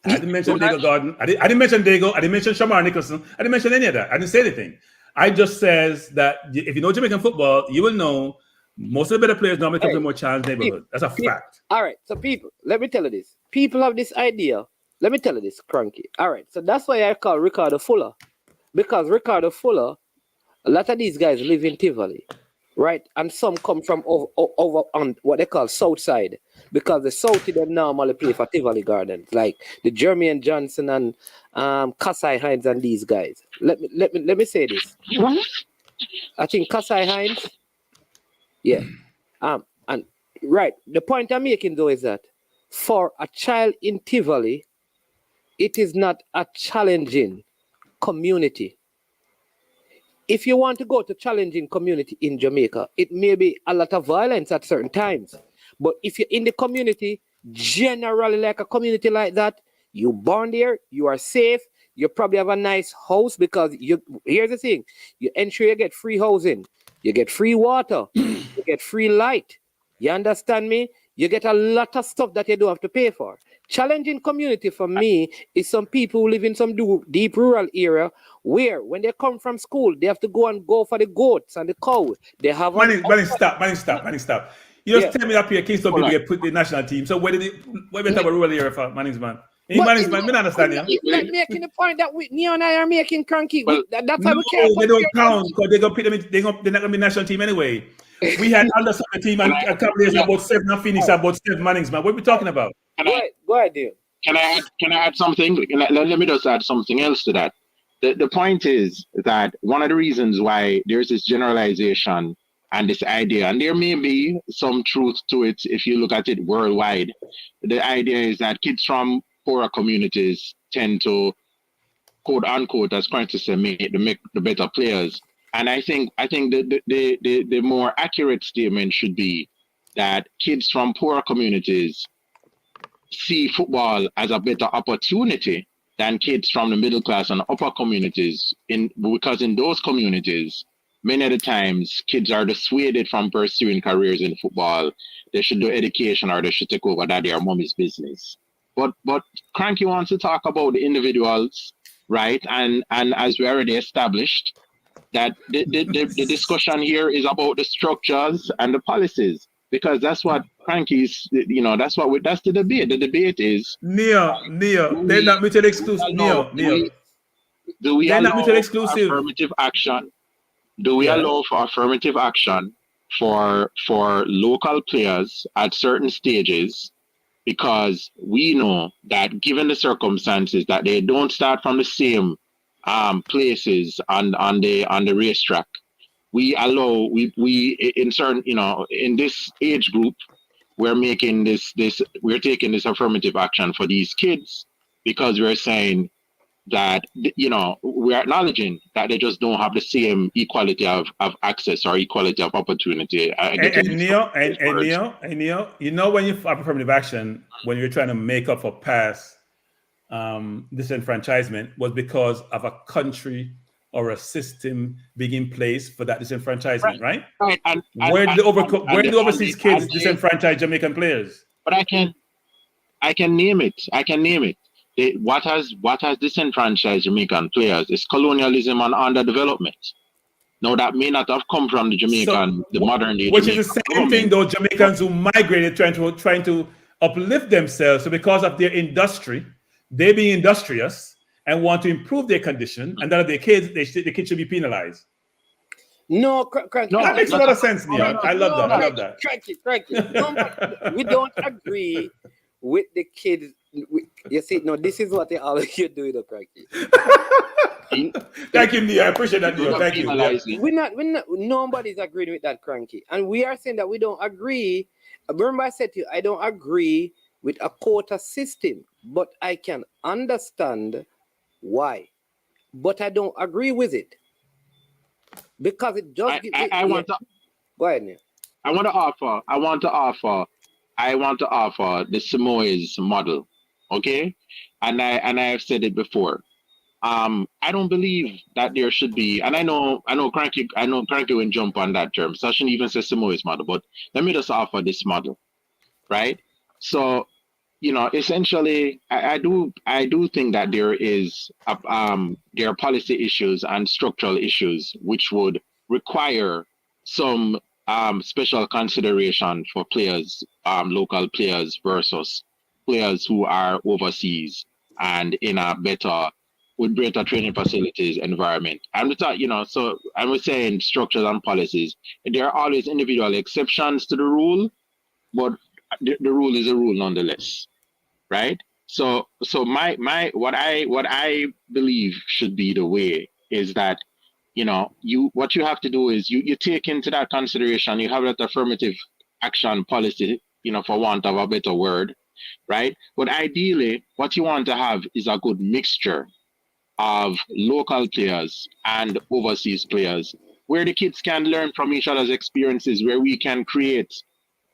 I didn't mention Diego Garden. I didn't mention Diego. I didn't mention Shamar Nicholson. I didn't mention any of that. I didn't say anything. I just says that if you know Jamaican football, you will know most of the better players normally come from a more challenged neighborhood. That's a fact. All right. So people, let me tell you this. People have this idea. Let me tell you this, Kranky. All right. So that's why I call Ricardo Fuller. Because Ricardo Fuller, a lot of these guys live in Tivoli, right? And some come from over on what they call South Side. Because the South, they normally play for Tivoli Gardens, like the Jermaine Johnson and Kasai Hines and these guys. Let me say this. I think Kasai Hines, yeah. And right, the point I'm making though is that for a child in Tivoli, it is not a challenging community. If you want to go to challenging community in Jamaica, it may be a lot of violence at certain times. But if you're in the community, generally like a community like that, you born there, you are safe, you probably have a nice house because here's the thing, you ensure you get free housing, you get free water, you get free light. You understand me? You get a lot of stuff that you don't have to pay for. Challenging community for me is some people who live in some deep rural area where when they come from school, they have to go for the goats and the cow. They have Manning, stop. You just tell me up here, Kingston people get put in the national team. So where we talk about rural area for Manning's man? Manning's man, I understand you. Like making the point that Neo and I are making Kranky. That's why we can't. They don't count because they're gonna put them. They're not gonna be national team anyway. We had under the team and a couple days about 7 and Phoenix about 7 Manning's man. What are we talking about? Go ahead, dear. Can I add something? Let me just add something else to that. The point is that one of the reasons why there's this generalization and this idea, and there may be some truth to it if you look at it worldwide. The idea is that kids from poorer communities tend to, quote unquote, as Kranky said, make the better players. And I think the more accurate statement should be that kids from poorer communities see football as a better opportunity than kids from the middle class and upper communities, because in those communities, many of the times kids are dissuaded from pursuing careers in football. They should do education or they should take over daddy or mommy's business. But Kranky wants to talk about the individuals, right? And as we already established, that the discussion here is about the structures and the policies, because that's what Kranky's, that's the debate. The debate is Neo, they're not mutually exclusive. Neo. Do we allow affirmative action? Do we allow for affirmative action for local players at certain stages? Because we know that given the circumstances that they don't start from the same places on the racetrack, we in certain, in this age group, we're taking this affirmative action for these kids because we're saying that, we're acknowledging that they just don't have the same equality of access or equality of opportunity. And Neo, when you have affirmative action, when you're trying to make up for past disenfranchisement, was because of a country or a system being in place for that disenfranchisement, right? Right. Where do the overseas kids disenfranchise Jamaican players? But I can name it. What has disenfranchised Jamaican players is colonialism and underdevelopment. Now that may not have come from the modern day. Which is the same thing, those Jamaicans who migrated trying to uplift themselves. So because of their industry, they being industrious and want to improve their condition, and that of their kids, the kids should be penalized. No, Kranky. That makes a lot of sense, Neo. I love that. Kranky. We don't agree with the kids. You see, no, this is what they always do, Kranky. Thank you, Neo. I appreciate that, Neo. Thank you. Yeah. We're not, nobody's agreeing with that, Kranky. And we are saying that we don't agree. Remember, I said to you, I don't agree with a quota system, but I can understand why. But I don't agree with it. Because it just I want to go ahead, Neo. I want to offer the Samoa's model. Okay? And I have said it before. I don't believe that there should be, and I know Kranky will jump on that term, so I shouldn't even say Samoa's model, but let me just offer this model, right? So, essentially, I do think that there are policy issues and structural issues which would require some special consideration for players, local players versus players who are overseas and in a with better training facilities environment. I'm so I was saying structures and policies. There are always individual exceptions to the rule, but the rule is a rule nonetheless, right? So what I believe should be the way is that what you have to do is you take into that consideration, you have that affirmative action policy, for want of a better word, right? But ideally, what you want to have is a good mixture of local players and overseas players, where the kids can learn from each other's experiences, where we can create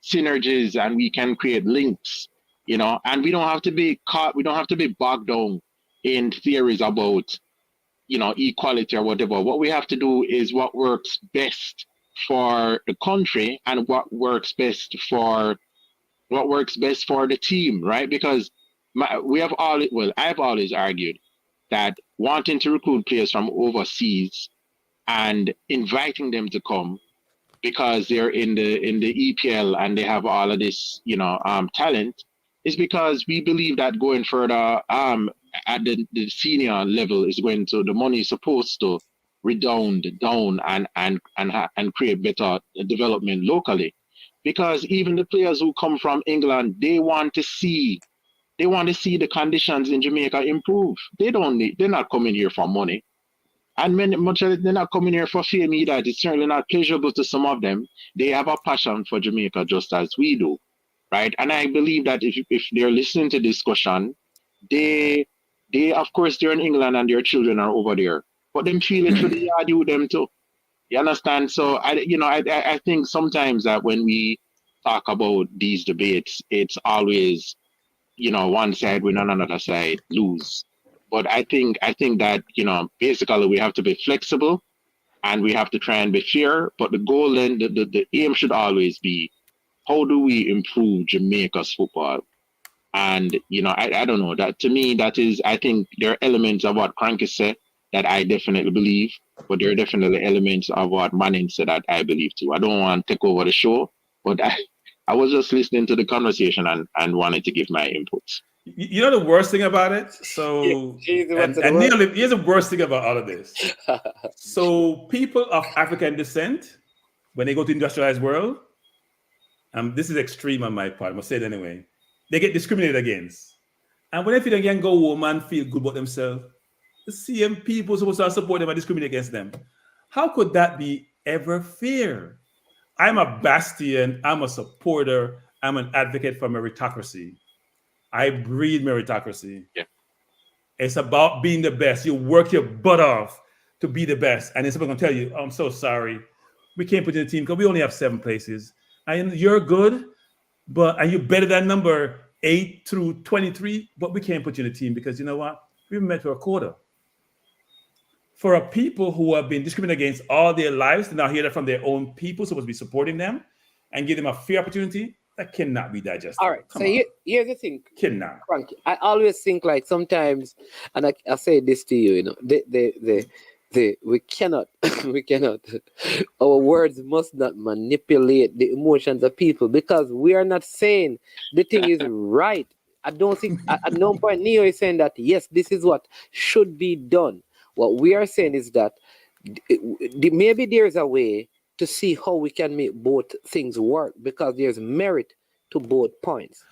synergies and we can create links, and we don't have to be bogged down in theories about, equality or whatever. What we have to do is what works best for the country and what works best for the team, right? Because I've always argued that wanting to recruit players from overseas and inviting them to come because they're in the EPL and they have all of this, talent, is because we believe that going further at the senior level the money is supposed to redound down and create better development locally. Because even the players who come from England, they want to see the conditions in Jamaica improve. They're not coming here for money. And much of it, they're not coming here for fame either. It's certainly not pleasurable to some of them. They have a passion for Jamaica just as we do, right? And I believe that if they're listening to discussion, they of course they're in England and their children are over there, but them feel it for the yard with them too. You understand? So I think sometimes that when we talk about these debates, it's always one side win and another side lose. But I think that basically we have to be flexible and we have to try and be fair. But the goal and the aim should always be, how do we improve Jamaica's football? And I don't know, that to me, that is, I think there are elements of what Kranky said that I definitely believe, but there are definitely elements of what Manning said that I believe too. I don't want to take over the show, but I was just listening to the conversation and wanted to give my inputs. You know the worst thing about it? So, and Neil, here's the worst thing about all of this. So people of African descent, when they go to the industrialized world, this is extreme on my part, I must say it anyway, they get discriminated against. And whenever they can go home and feel good about themselves, the same people supposed to support them and discriminate against them. How could that be ever fair? I'm a bastion, I'm a supporter, I'm an advocate for meritocracy. I breathe meritocracy. Yeah. It's about being the best. You work your butt off to be the best. And then someone's going to tell you, I'm so sorry, we can't put you in the team because we only have 7 places. And you're good, and you're better than number 8 through 23, but we can't put you in the team because you know what? We've met for a quota. For a people who have been discriminated against all their lives, to now hear that from their own people supposed to be supporting them and give them a fair opportunity, that cannot be digested. All right. Here's the thing. Cannot. Kranky, I always think like sometimes, and I say this to you, we cannot, our words must not manipulate the emotions of people because we are not saying the thing is right. I don't think at no point Neo is saying that, yes, this is what should be done. What we are saying is that maybe there's a way to see how we can make both things work because there's merit to both points.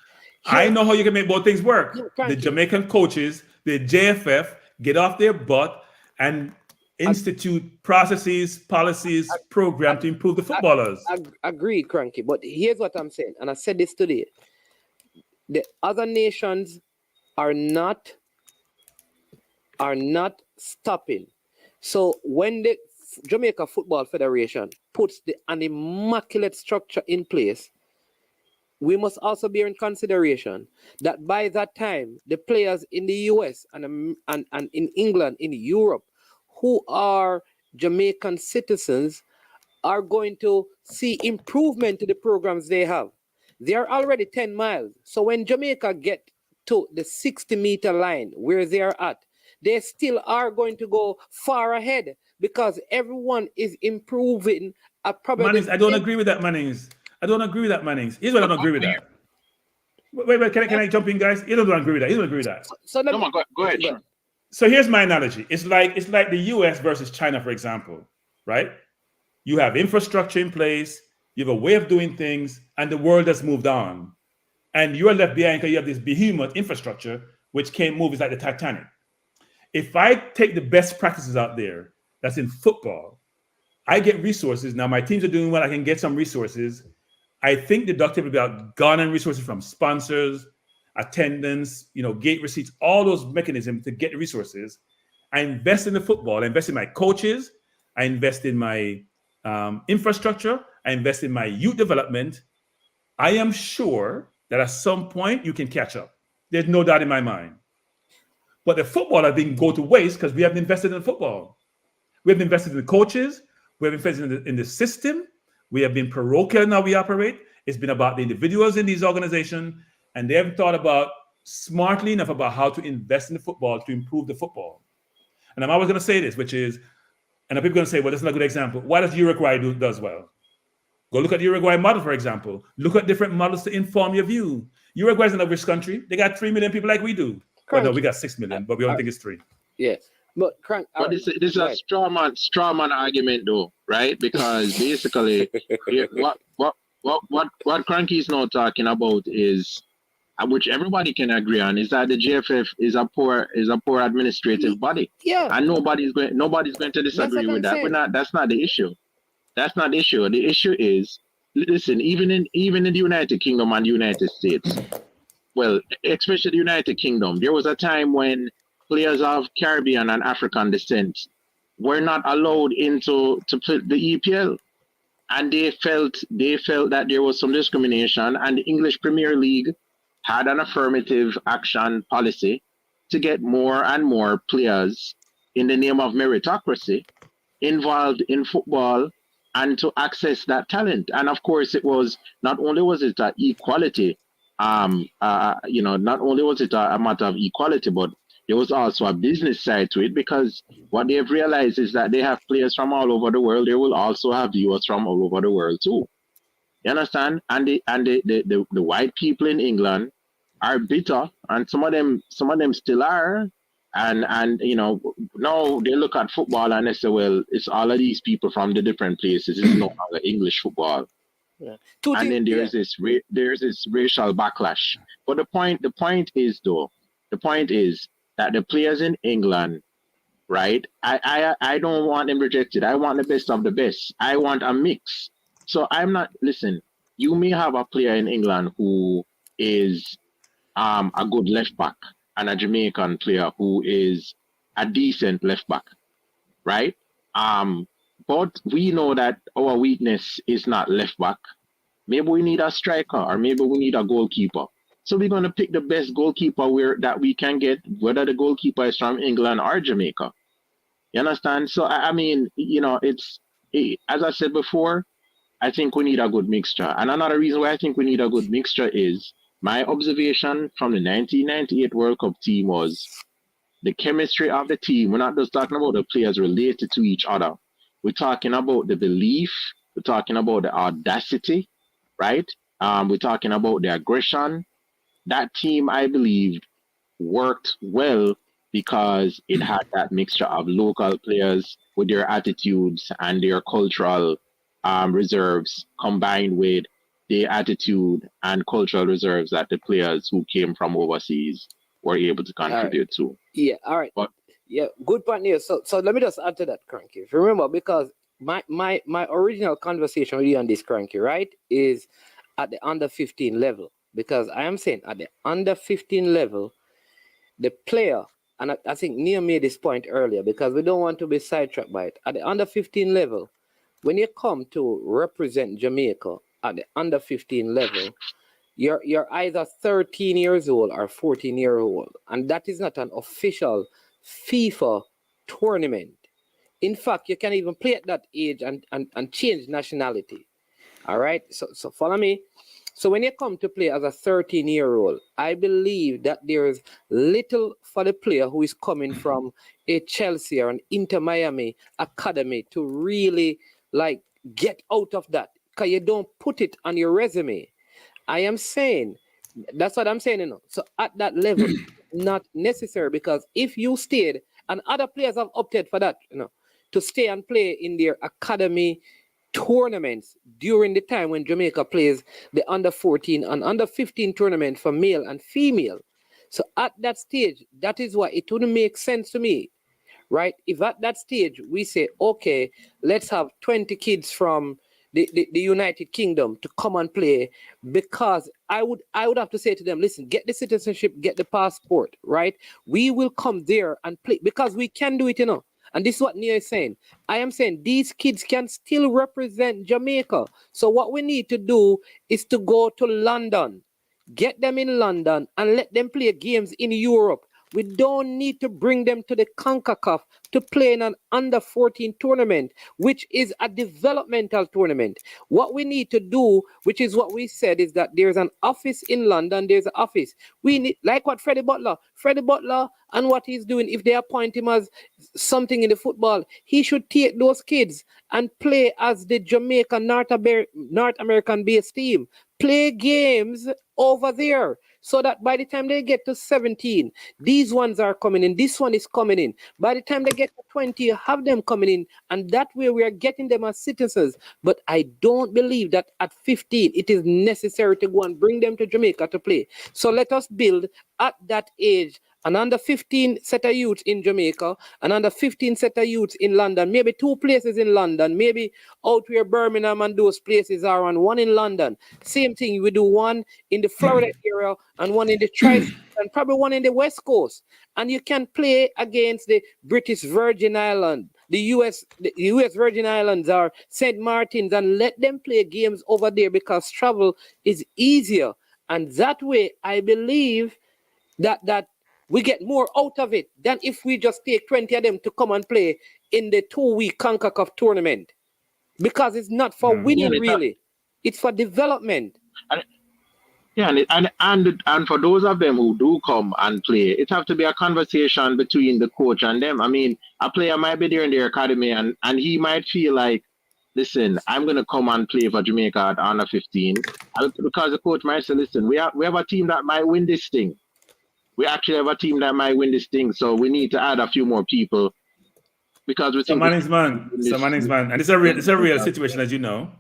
I know how you can make both things work. The Jamaican coaches, the JFF, get off their butt and institute processes, policies, program to improve the footballers. Agreed, Kranky. But here's what I'm saying, and I said this today. The other nations are not stopping. So when the Jamaica Football Federation puts an immaculate structure in place, we must also bear in consideration that by that time, the players in the US and in England, in Europe, who are Jamaican citizens, are going to see improvement to the programs they have. They are already 10 miles. So when Jamaica get to the 60-meter line where they are at, they still are going to go far ahead because everyone is improving at probably... Mannings, I don't agree with that, Mannings. I don't agree with that, Mannings. Here's what I don't agree with that. Wait, can I jump in, guys? You don't agree with that. You don't agree with that. Come on, go ahead. Sure. So here's my analogy. It's like the US versus China, for example, right? You have infrastructure in place, you have a way of doing things, and the world has moved on. And you're left behind because you have this behemoth infrastructure which can't move. It's like the Titanic. If I take the best practices out there, that's in football, I get resources. Now my teams are doing well, I can get some resources. I think deductive about garnering resources from sponsors, attendance, gate receipts, all those mechanisms to get the resources. I invest in the football, I invest in my coaches, I invest in my infrastructure, I invest in my youth development. I am sure that at some point you can catch up. There's no doubt in my mind. But the football didn't go to waste because we haven't invested in football. We have invested in the coaches, we have invested in the system, we have been parochial in how we operate. It's been about the individuals in these organizations, and they haven't thought about smartly enough about how to invest in the football to improve the football. And I'm always going to say this, which is, and people are going to say, well, that's not a good example. Why does Uruguay does well? Go look at the Uruguay model, for example. Look at different models to inform your view. Uruguay's an rich country. They got 3 million people like we do. Well, no, we got 6 million, but we don't think it's 3. Yeah. But this is a straw man argument, though, right? Because basically, what Kranky is now talking about is, which everybody can agree on, is that the GFF is a poor administrative body. Yeah. And nobody's going to disagree with that. But that's not the issue. That's not the issue. The issue is, listen, even in the United Kingdom and the United States, well, especially the United Kingdom, there was a time when players of Caribbean and African descent were not allowed to play the EPL, and they felt that there was some discrimination, and the English Premier League had an affirmative action policy to get more and more players in the name of meritocracy involved in football and to access that talent. And of course, it was not only was it equality, not only was it a matter of equality, but there was also a business side to it, because what they've realized is that they have players from all over the world. They will also have viewers from all over the world too. You understand? And the white people in England are bitter, and some of them still are. And now they look at football and they say, well, it's all of these people from the different places. It's no longer English football. Yeah. And then there's this racial backlash. But the point is that the players in England, right? I don't want them rejected. I want the best of the best. I want a mix. So listen, you may have a player in England who is a good left back, and a Jamaican player who is a decent left back, right? But we know that our weakness is not left back. Maybe we need a striker, or maybe we need a goalkeeper. So we're going to pick the best goalkeeper that we can get, whether the goalkeeper is from England or Jamaica. You understand? So, as I said before, I think we need a good mixture. And another reason why I think we need a good mixture is my observation from the 1998 World Cup team was the chemistry of the team. We're not just talking about the players related to each other. We're talking about the belief. We're talking about the audacity, right? We're talking about the aggression. That team, I believe, worked well because it had that mixture of local players with their attitudes and their cultural reserves combined with the attitude and cultural reserves that the players who came from overseas were able to contribute to. Yeah, all right. But Yeah, good point here. So let me just add to that, Kranky. Remember, because my original conversation with you on this, Kranky, right, is at the under 15 level. Because I am saying at the under 15 level, the player, and I think Nia made this point earlier, because we don't want to be sidetracked by it. At the under 15 level, when you come to represent Jamaica at the under 15 level, you're either 13 years old or 14 years old, and that is not an official FIFA tournament. In fact, you can even play at that age and change nationality. All right, so follow me. So when you come to play as a 13-year-old, I believe that there's little for the player who is coming from a Chelsea or an Inter Miami academy to really like get out of that, because you don't put it on your resume. I am saying, that's what I'm saying, you know. So at that level, not necessary, because if you stayed, and other players have opted for that, you know, to stay and play in their academy tournaments during the time when Jamaica plays the under 14 and under 15 tournament for male and female. So at that stage, that is why it wouldn't make sense to me, right? If at that stage we say, okay, let's have 20 kids from the United Kingdom to come and play, because I would have to say to them, listen, get the citizenship, get the passport, right? We will come there and play, because we can do it, you know. And this is what Nia is saying. I am saying these kids can still represent Jamaica. So what we need to do is to go to London, get them in London, and let them play games in Europe. We don't need to bring them to the CONCACAF to play in an under 14 tournament, which is a developmental tournament. What we need to do, which is what we said, is that there's an office in London, there's an office. We need, like what Freddie Butler and what he's doing, if they appoint him as something in the football, he should take those kids and play as the Jamaican North American based team. Play games over there, so that by the time they get to 17, these ones are coming in, this one is coming in. By the time they get to 20, you have them coming in, and that way we are getting them as citizens. But I don't believe that at 15, it is necessary to go and bring them to Jamaica to play. So let us build at that age an under 15 set of youths in Jamaica, an under 15 set of youths in London, maybe 2 places in London, maybe out where Birmingham and those places are, and 1 in London. Same thing, we do 1 in the Florida area and 1 in the Tri-State and probably 1 in the West Coast. And you can play against the British Virgin Islands, the US Virgin Islands or St. Martin's, and let them play games over there, because travel is easier. And that way, I believe that we get more out of it than if we just take 20 of them to come and play in the 2-week CONCACAF tournament. Because it's not for winning, really. It's for development. And for those of them who do come and play, it have to be a conversation between the coach and them. I mean, a player might be there in their academy and he might feel like, listen, I'm going to come and play for Jamaica at under 15. Because the coach might say, listen, we have a team that might win this thing. We actually have a team that might win this thing, so we need to add a few more people, because we think. Man. And it's a real situation, as you know.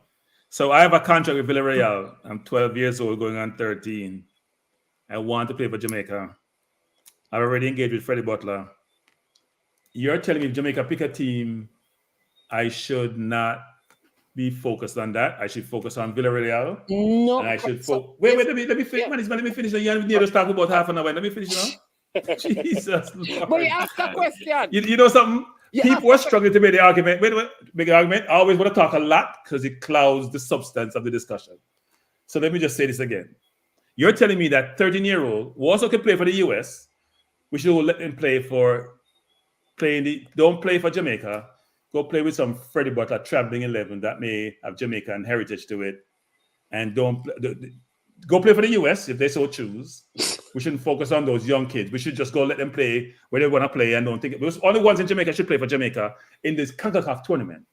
So I have a contract with Villarreal. I'm 12 years old, going on 13. I want to play for Jamaica. I've already engaged with Freddie Butler. You're telling me if Jamaica pick a team, I should not be focused on that. I should focus on Villarreal. No. And I should wait, let me finish. Man, let me finish. You need to talk about half an hour. Let me finish now. Jesus Lord. But you asked a question. You know something? People are struggling to make the argument. Make an argument. I always want to talk a lot because it clouds the substance of the discussion. So let me just say this again. You're telling me that 13-year-old who also can play for the US, we should let him don't play for Jamaica. Go play with some Freddie Butler traveling 11 that may have Jamaican heritage to it, and go play for the US if they so choose. We shouldn't focus on those young kids. We should just go let them play where they want to play and don't think because only ones in Jamaica should play for Jamaica in this CONCACAF tournament.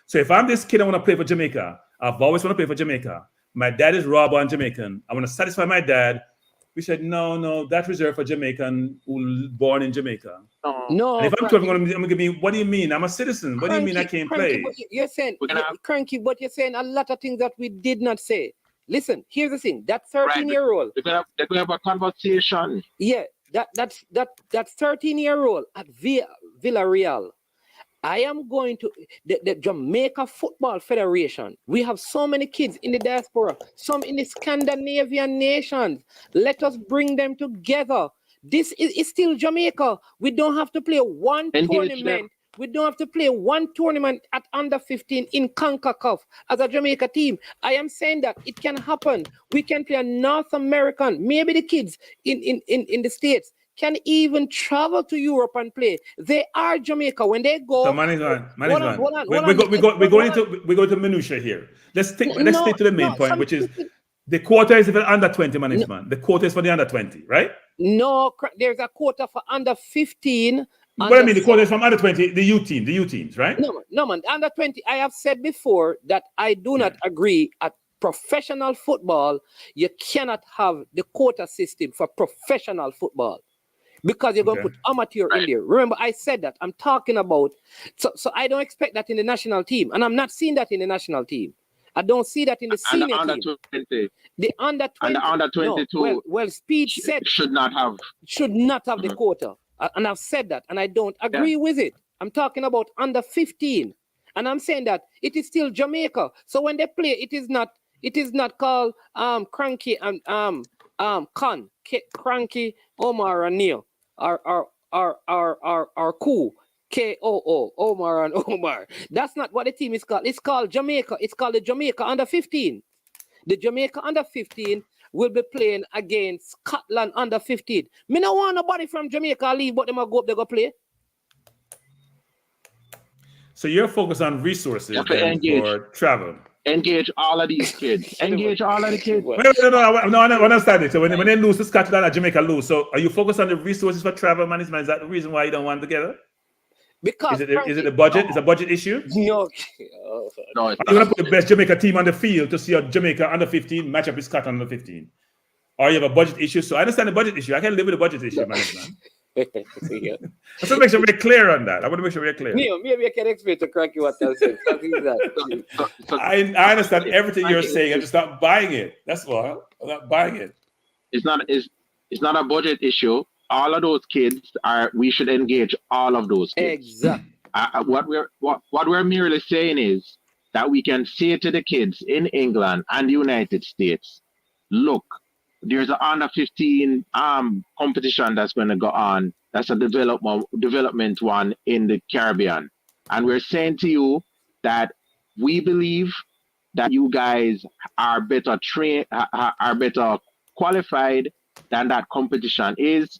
So if I'm this kid, I want to play for Jamaica. I've always want to play for Jamaica. My dad is raw-born Jamaican. I want to satisfy my dad. We said, no, that's reserved for Jamaican who born in Jamaica. No. And if I'm 12, I'm going to be, what do you mean? I'm a citizen. What do you mean I can't play? You're saying, Kranky, but you're saying a lot of things that we did not say. Listen, here's the thing. That 13-year-old. They're going to have a conversation. Yeah. that 13-year-old at Villarreal. I am going to the Jamaica Football Federation. We have so many kids in the diaspora, some in the Scandinavian nations. Let us bring them together. This is still Jamaica. We don't have to play one tournament. We don't have to play one tournament at under 15 in CONCACAF as a Jamaica team. I am saying that it can happen. We can play a North American. Maybe the kids in the States can even travel to Europe and play. They are Jamaica. When they go, so we go into minutia here. Let's stick to the main point, which is the quota is for the under 20 management. The quota is for the under 20, right? No, there's a quota for under 15. What I mean, the quota is from under 20, the U teams, right? No, man. Under 20, I have said before that I do not agree at professional football. You cannot have the quota system for professional football. Because you're going to put amateur in there. Remember, I said that. I'm talking about... So I don't expect that in the national team. And I'm not seeing that in the national team. I don't see that in the senior team. The under 20. And the under 22... No, well, Speed said... Should not have the quota. And I've said that. And I don't agree with it. I'm talking about under 15. And I'm saying that it is still Jamaica. So when they play, it is not called Kranky and Kranky, Omar and Neil. Are cool. KOO, Omar and Omar. That's not what the team is called. It's called Jamaica. It's called the Jamaica under 15. The Jamaica under 15 will be playing against Scotland under 15. Me no want nobody from Jamaica leave, but them go up, they go play. So you're focused on resources for travel. Engage all of these kids. Engage all of the kids. No, I understand it. So when they lose to Scotland and Jamaica lose, so are you focused on the resources for travel management? Is that the reason why you don't want them together? Because is it the budget? Is a budget issue? No. Are you going to put the best Jamaica team on the field to see a Jamaica under 15 match up with Scotland under 15? Or you have a budget issue? So I understand the budget issue. I can live with the budget issue, management. I just want to make sure we're clear on that. I want to make sure we're clear. Maybe I can explain to Kranky what I'm saying. I understand everything you're saying. I'm just not buying it. That's all. I'm not buying it. It's not a budget issue. All of those kids we should engage all of those kids. Exactly. What we're merely saying is that we can say to the kids in England and the United States, look, there's an under 15 competition that's going to go on. That's a development one in the Caribbean. And we're saying to you that we believe that you guys are better trained, are better qualified than that competition is.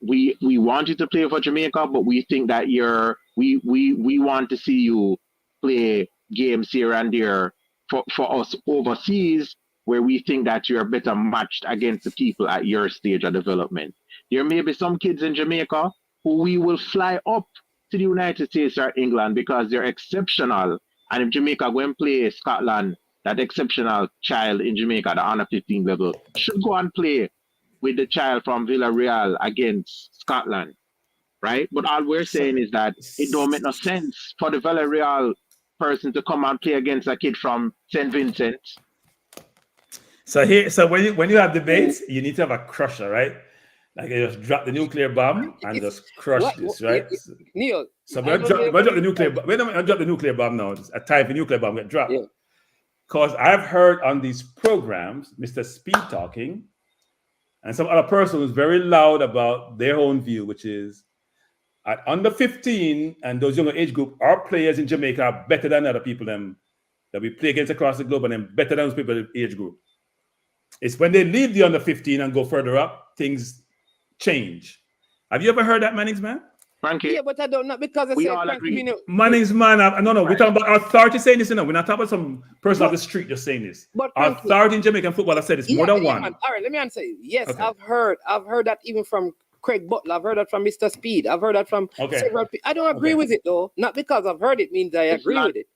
We want you to play for Jamaica, but we think that we want to see you play games here and there for us overseas, where we think that you're better matched against the people at your stage of development. There may be some kids in Jamaica who we will fly up to the United States or England because they're exceptional. And if Jamaica go and play Scotland, that exceptional child in Jamaica, the under 15 level, should go and play with the child from Villarreal against Scotland, right? But all we're saying is that it don't make no sense for the Villarreal person to come and play against a kid from St. Vincent. So when you have debates, you need to have a crusher, right? Like you just drop the nuclear bomb and just crush this, right? Neil. So when I drop the nuclear bomb, when I drop the nuclear bomb now, a time for nuclear bomb get dropped. Because I've heard on these programs, Mr. Speed talking, and some other person who's very loud about their own view, which is at under 15 and those younger age group, our players in Jamaica are better than other people that we play against across the globe, and then better than those people in the age group. It's when they leave the under 15 and go further up, things change. Have you ever heard that, Mannings man? Frankie, yeah, but I don't know because we all agree. Mannings man, no, we're talking about authority saying this. We're not talking about some person off the street just saying this. But authority in Jamaican football has said it's more than one. Man. All right, let me answer. Yes, okay. I've heard that even from Craig Butler. I've heard that from Mr. Speed. I've heard that from several people. I don't agree with it though. Not because I've heard it means I agree with it.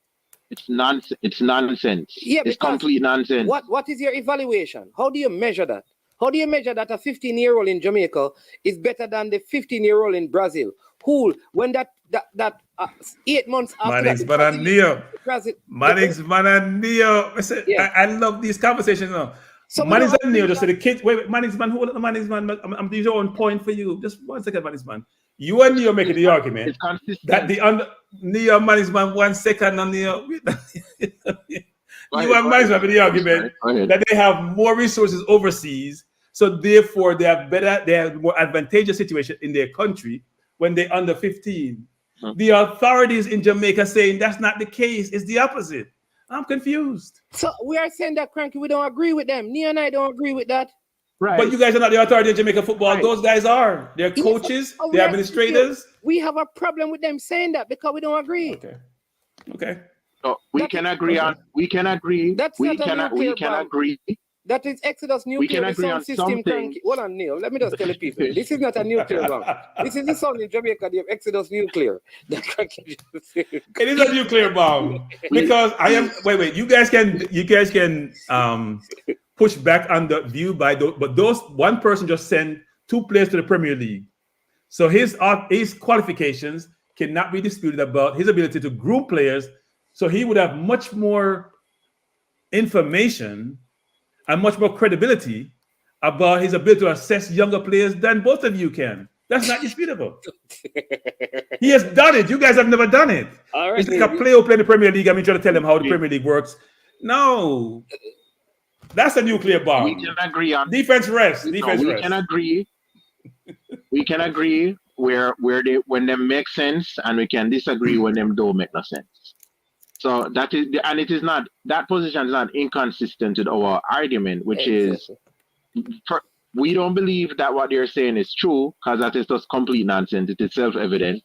It's nonsense. It's nonsense. Yeah, it's complete nonsense. What is your evaluation? How do you measure that? How do you measure that a 15-year-old in Jamaica is better than the 15-year-old in Brazil? Who, when that 8 months after Mannings, I love these conversations now. So man is Neil just say the kids. Wait, man is man. Hold on, man is man. I'm using on point for you. Just 1 second, man is man. You and Neo making the argument that the under Neo man is man 1 second on Neo. You and man is man making the argument that they have more resources overseas, so therefore they have more advantageous situation in their country when they under 15. The authorities in Jamaica saying that's not the case. It's the opposite. I'm confused. So we are saying that, Kranky, we don't agree with them. Neo and I don't agree with that. Right. But you guys are not the authority in Jamaica football. Right. Those guys are. They're coaches, they're administrators. We have a problem with them saying that because we don't agree. Okay. So we can agree on. We can agree. We can agree. That is Exodus nuclear sound system. Hold on, Neil. Let me just tell the people. This is not a nuclear bomb. This is the sound in Jamaica. They have Exodus nuclear. It is a nuclear bomb because I am. Wait. You guys can push back on the view by those, but those one person just sent 2 players to the Premier League, so his qualifications cannot be disputed about his ability to groom players. So he would have much more information and much more credibility about his ability to assess younger players than both of you can. That's not disputable. He has done it. You guys have never done it. Right, it's like a player who played in the Premier League. I mean, trying to tell them how the Premier League works. No. That's a nuclear bomb. We can agree on defense rest. Can agree. We can agree where they when them make sense, and we can disagree when them don't make no sense. So that is, and it is not, that position is not inconsistent with our argument, which is we don't believe that what they're saying is true, because that is just complete nonsense. It is self-evident,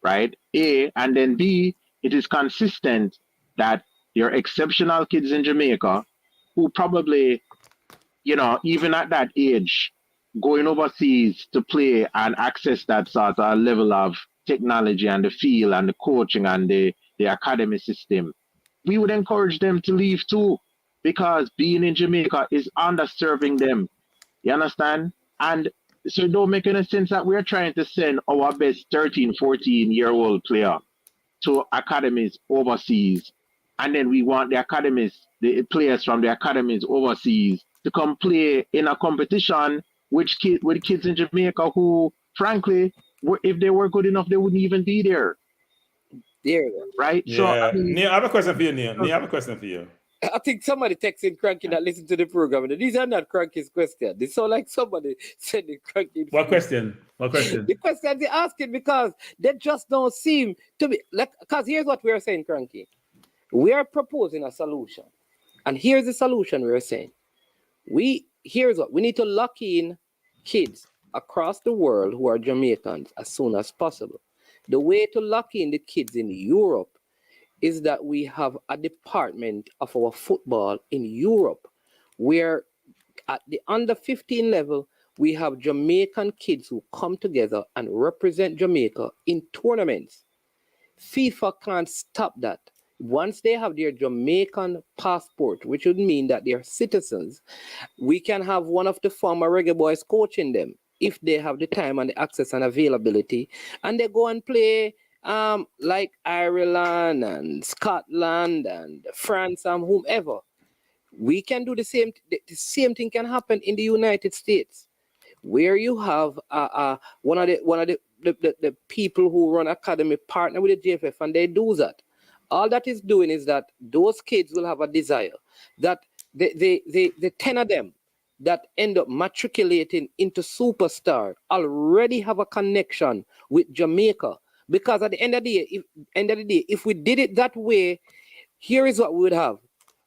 right? A, and then B, it is consistent that there are exceptional kids in Jamaica who probably, even at that age, going overseas to play and access that sort of level of technology and the feel and the coaching and the academy system, we would encourage them to leave too, because being in Jamaica is underserving them. You understand? And so it don't make any sense that we're trying to send our best 13, 14-year-old player to academies overseas, and then we want the players from the academies overseas to come play in a competition with kids in Jamaica who, frankly, if they were good enough, they wouldn't even be there. Right? Yeah. So I mean, Neil, I have a question for you, Neil. I have a question for you. I think somebody texting Kranky that listen to the program. These are not Kranky's questions. They sound like somebody sending Kranky. What question? The question they're asking because they just don't seem to be like. Because here's what we're saying, Kranky. We are proposing a solution, and here's the solution we're saying. Here's what we need to lock in kids across the world who are Jamaicans as soon as possible. The way to lock in the kids in Europe is that we have a department of our football in Europe, where at the under 15 level, we have Jamaican kids who come together and represent Jamaica in tournaments. FIFA can't stop that. Once they have their Jamaican passport, which would mean that they're citizens, we can have one of the former reggae boys coaching them if they have the time and the access and availability, and they go and play like Ireland and Scotland and France and whomever. We can do the same. The same thing can happen in the United States, where you have one of the people who run academy partner with the JFF, and they do that. All that is doing is that those kids will have a desire that the 10 of them that end up matriculating into superstar already have a connection with Jamaica. Because at the end of the day, if we did it that way, here is what we would have.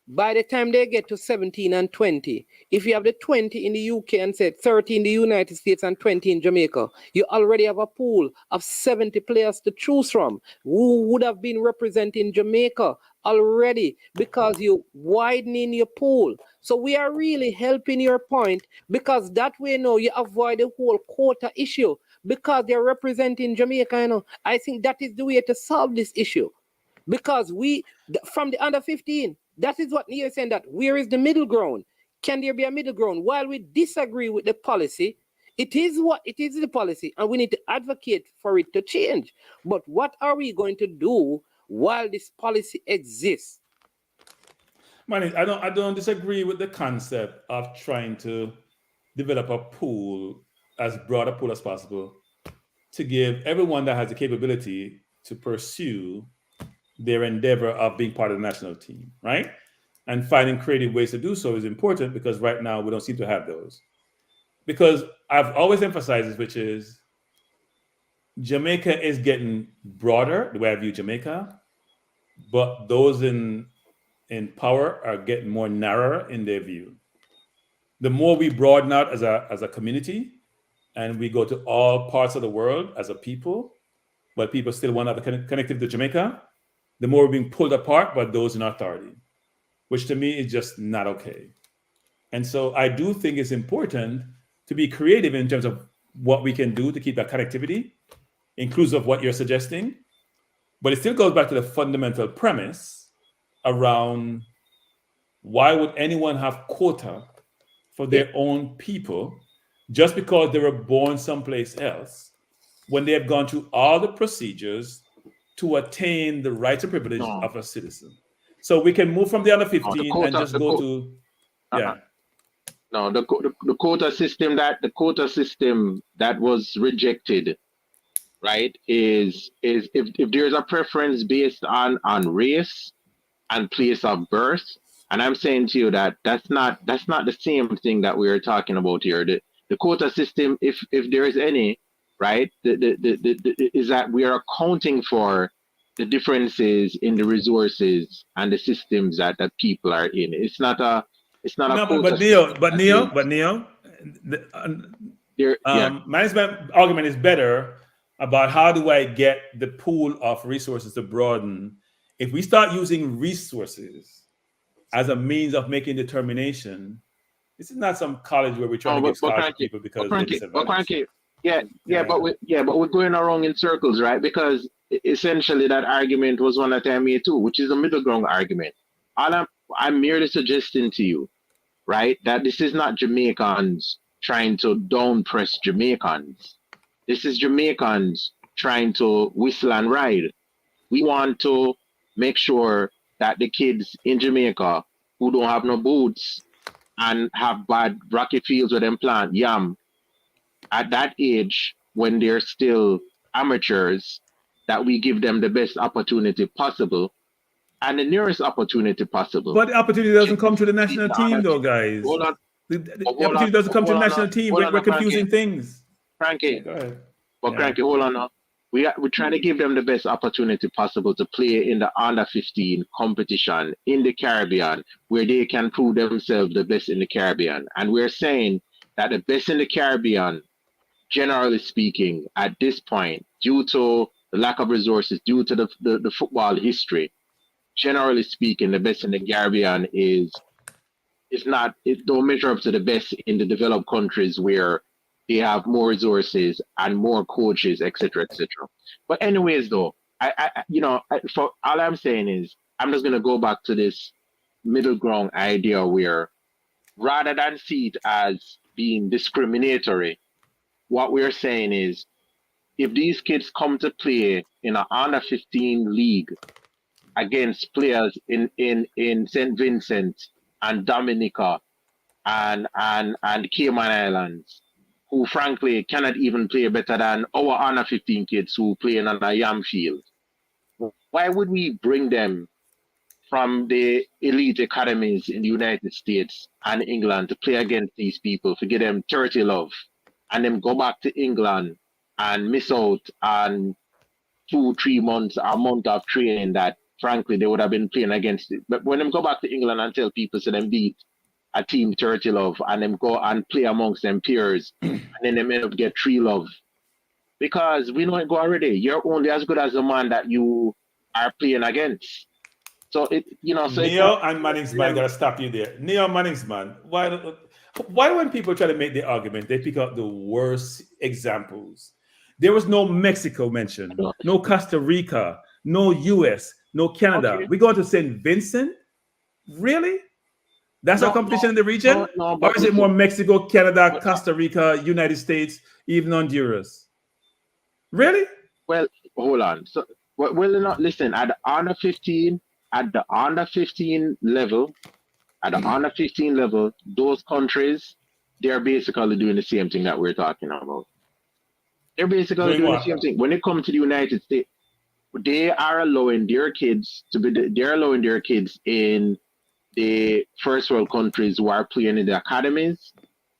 By the time they get to 17 and 20, if you have the 20 in the UK and say 30 in the United States and 20 in Jamaica, you already have a pool of 70 players to choose from who would have been representing Jamaica already, because you're widening your pool. So we are really helping your point, because that way now you avoid the whole quota issue, because they're representing Jamaica. I think that is the way to solve this issue, because from the under 15, that is what Neil is saying, that where is the middle ground? Can there be a middle ground? While we disagree with the policy, it is the policy, and we need to advocate for it to change. But what are we going to do while this policy exists? Manny, I don't disagree with the concept of trying to develop a pool, as broad a pool as possible, to give everyone that has the capability to pursue their endeavor of being part of the national team, right? And finding creative ways to do so is important, because right now we don't seem to have those. Because I've always emphasized this, which is Jamaica is getting broader, the way I view Jamaica, but those in power are getting more narrower in their view. The more we broaden out as a community, and we go to all parts of the world as a people, but people still want to have a connective to Jamaica, the more we're being pulled apart by those in authority, which to me is just not okay. And so I do think it's important to be creative in terms of what we can do to keep that connectivity, inclusive of what you're suggesting. But it still goes back to the fundamental premise around, why would anyone have quota for their own people just because they were born someplace else, when they have gone through all the procedures to attain the rights and privilege of a citizen? So we can move from the under 15 and just go to, yeah. No, the quota system that was rejected, right, is if there's a preference based on race and place of birth, and I'm saying to you that that's not the same thing that we are talking about here. The quota system, if there is any, right, is that we are accounting for the differences in the resources and the systems that people are in. It's not a Neo, management argument is better about how do I get the pool of resources to broaden. If we start using resources as a means of making determination, this is not some college where we're trying to give scholars to people because they're disadvantaged. But we're going around in circles, right? Because essentially that argument was one that I made too, which is a middle ground argument. I'm merely suggesting to you, right, that this is not Jamaicans trying to down press Jamaicans. This is Jamaicans trying to whistle and ride. We want to make sure that the kids in Jamaica who don't have no boots and have bad rocky fields where them plant yam, at that age, when they're still amateurs, that we give them the best opportunity possible and the nearest opportunity possible. But the opportunity doesn't come to the national team, though, guys. Hold on. The opportunity doesn't come to the national team. We're confusing things. Kranky. Go ahead. But Kranky, hold on now. We're trying to give them the best opportunity possible to play in the under 15 competition in the Caribbean, where they can prove themselves the best in the Caribbean. And we're saying that the best in the Caribbean, generally speaking, at this point, due to the lack of resources, due to the football history, generally speaking, the best in the Caribbean it don't measure up to the best in the developed countries where they have more resources and more coaches, etc., etc. But anyways, though, for all I'm saying is, I'm just gonna go back to this middle ground idea where, rather than see it as being discriminatory, what we're saying is, if these kids come to play in an under 15 league against players in St. Vincent and Dominica and Cayman Islands, who frankly cannot even play better than our under 15 kids who play on a yam field, why would we bring them from the elite academies in the United States and England to play against these people, to get them 30 love, and then go back to England and miss out on 2-3 months, a month of training that frankly they would have been playing against it? But when them go back to England and tell people so them beat a team 30 love, and them go and play amongst them peers, and then they end up get 3 love, because we know it go already. You're only as good as the man that you are playing against. So Neo and Manningsman, gotta stop you there. Neo Manningsman, why when people try to make the argument, they pick out the worst examples? There was no Mexico mentioned, no Costa Rica, no US, no Canada. Okay. We go to St. Vincent? Really? That's our competition in the region? Or is it more Mexico, Canada, Costa Rica, United States, even Honduras? Really? Well, hold on. So, listen, at the under 15 level, At the under 15 level, those countries, they're basically doing the same thing that we're talking about. They're basically doing the same thing. When it comes to the United States, they are allowing their kids they're allowing their kids in the first world countries who are playing in the academies.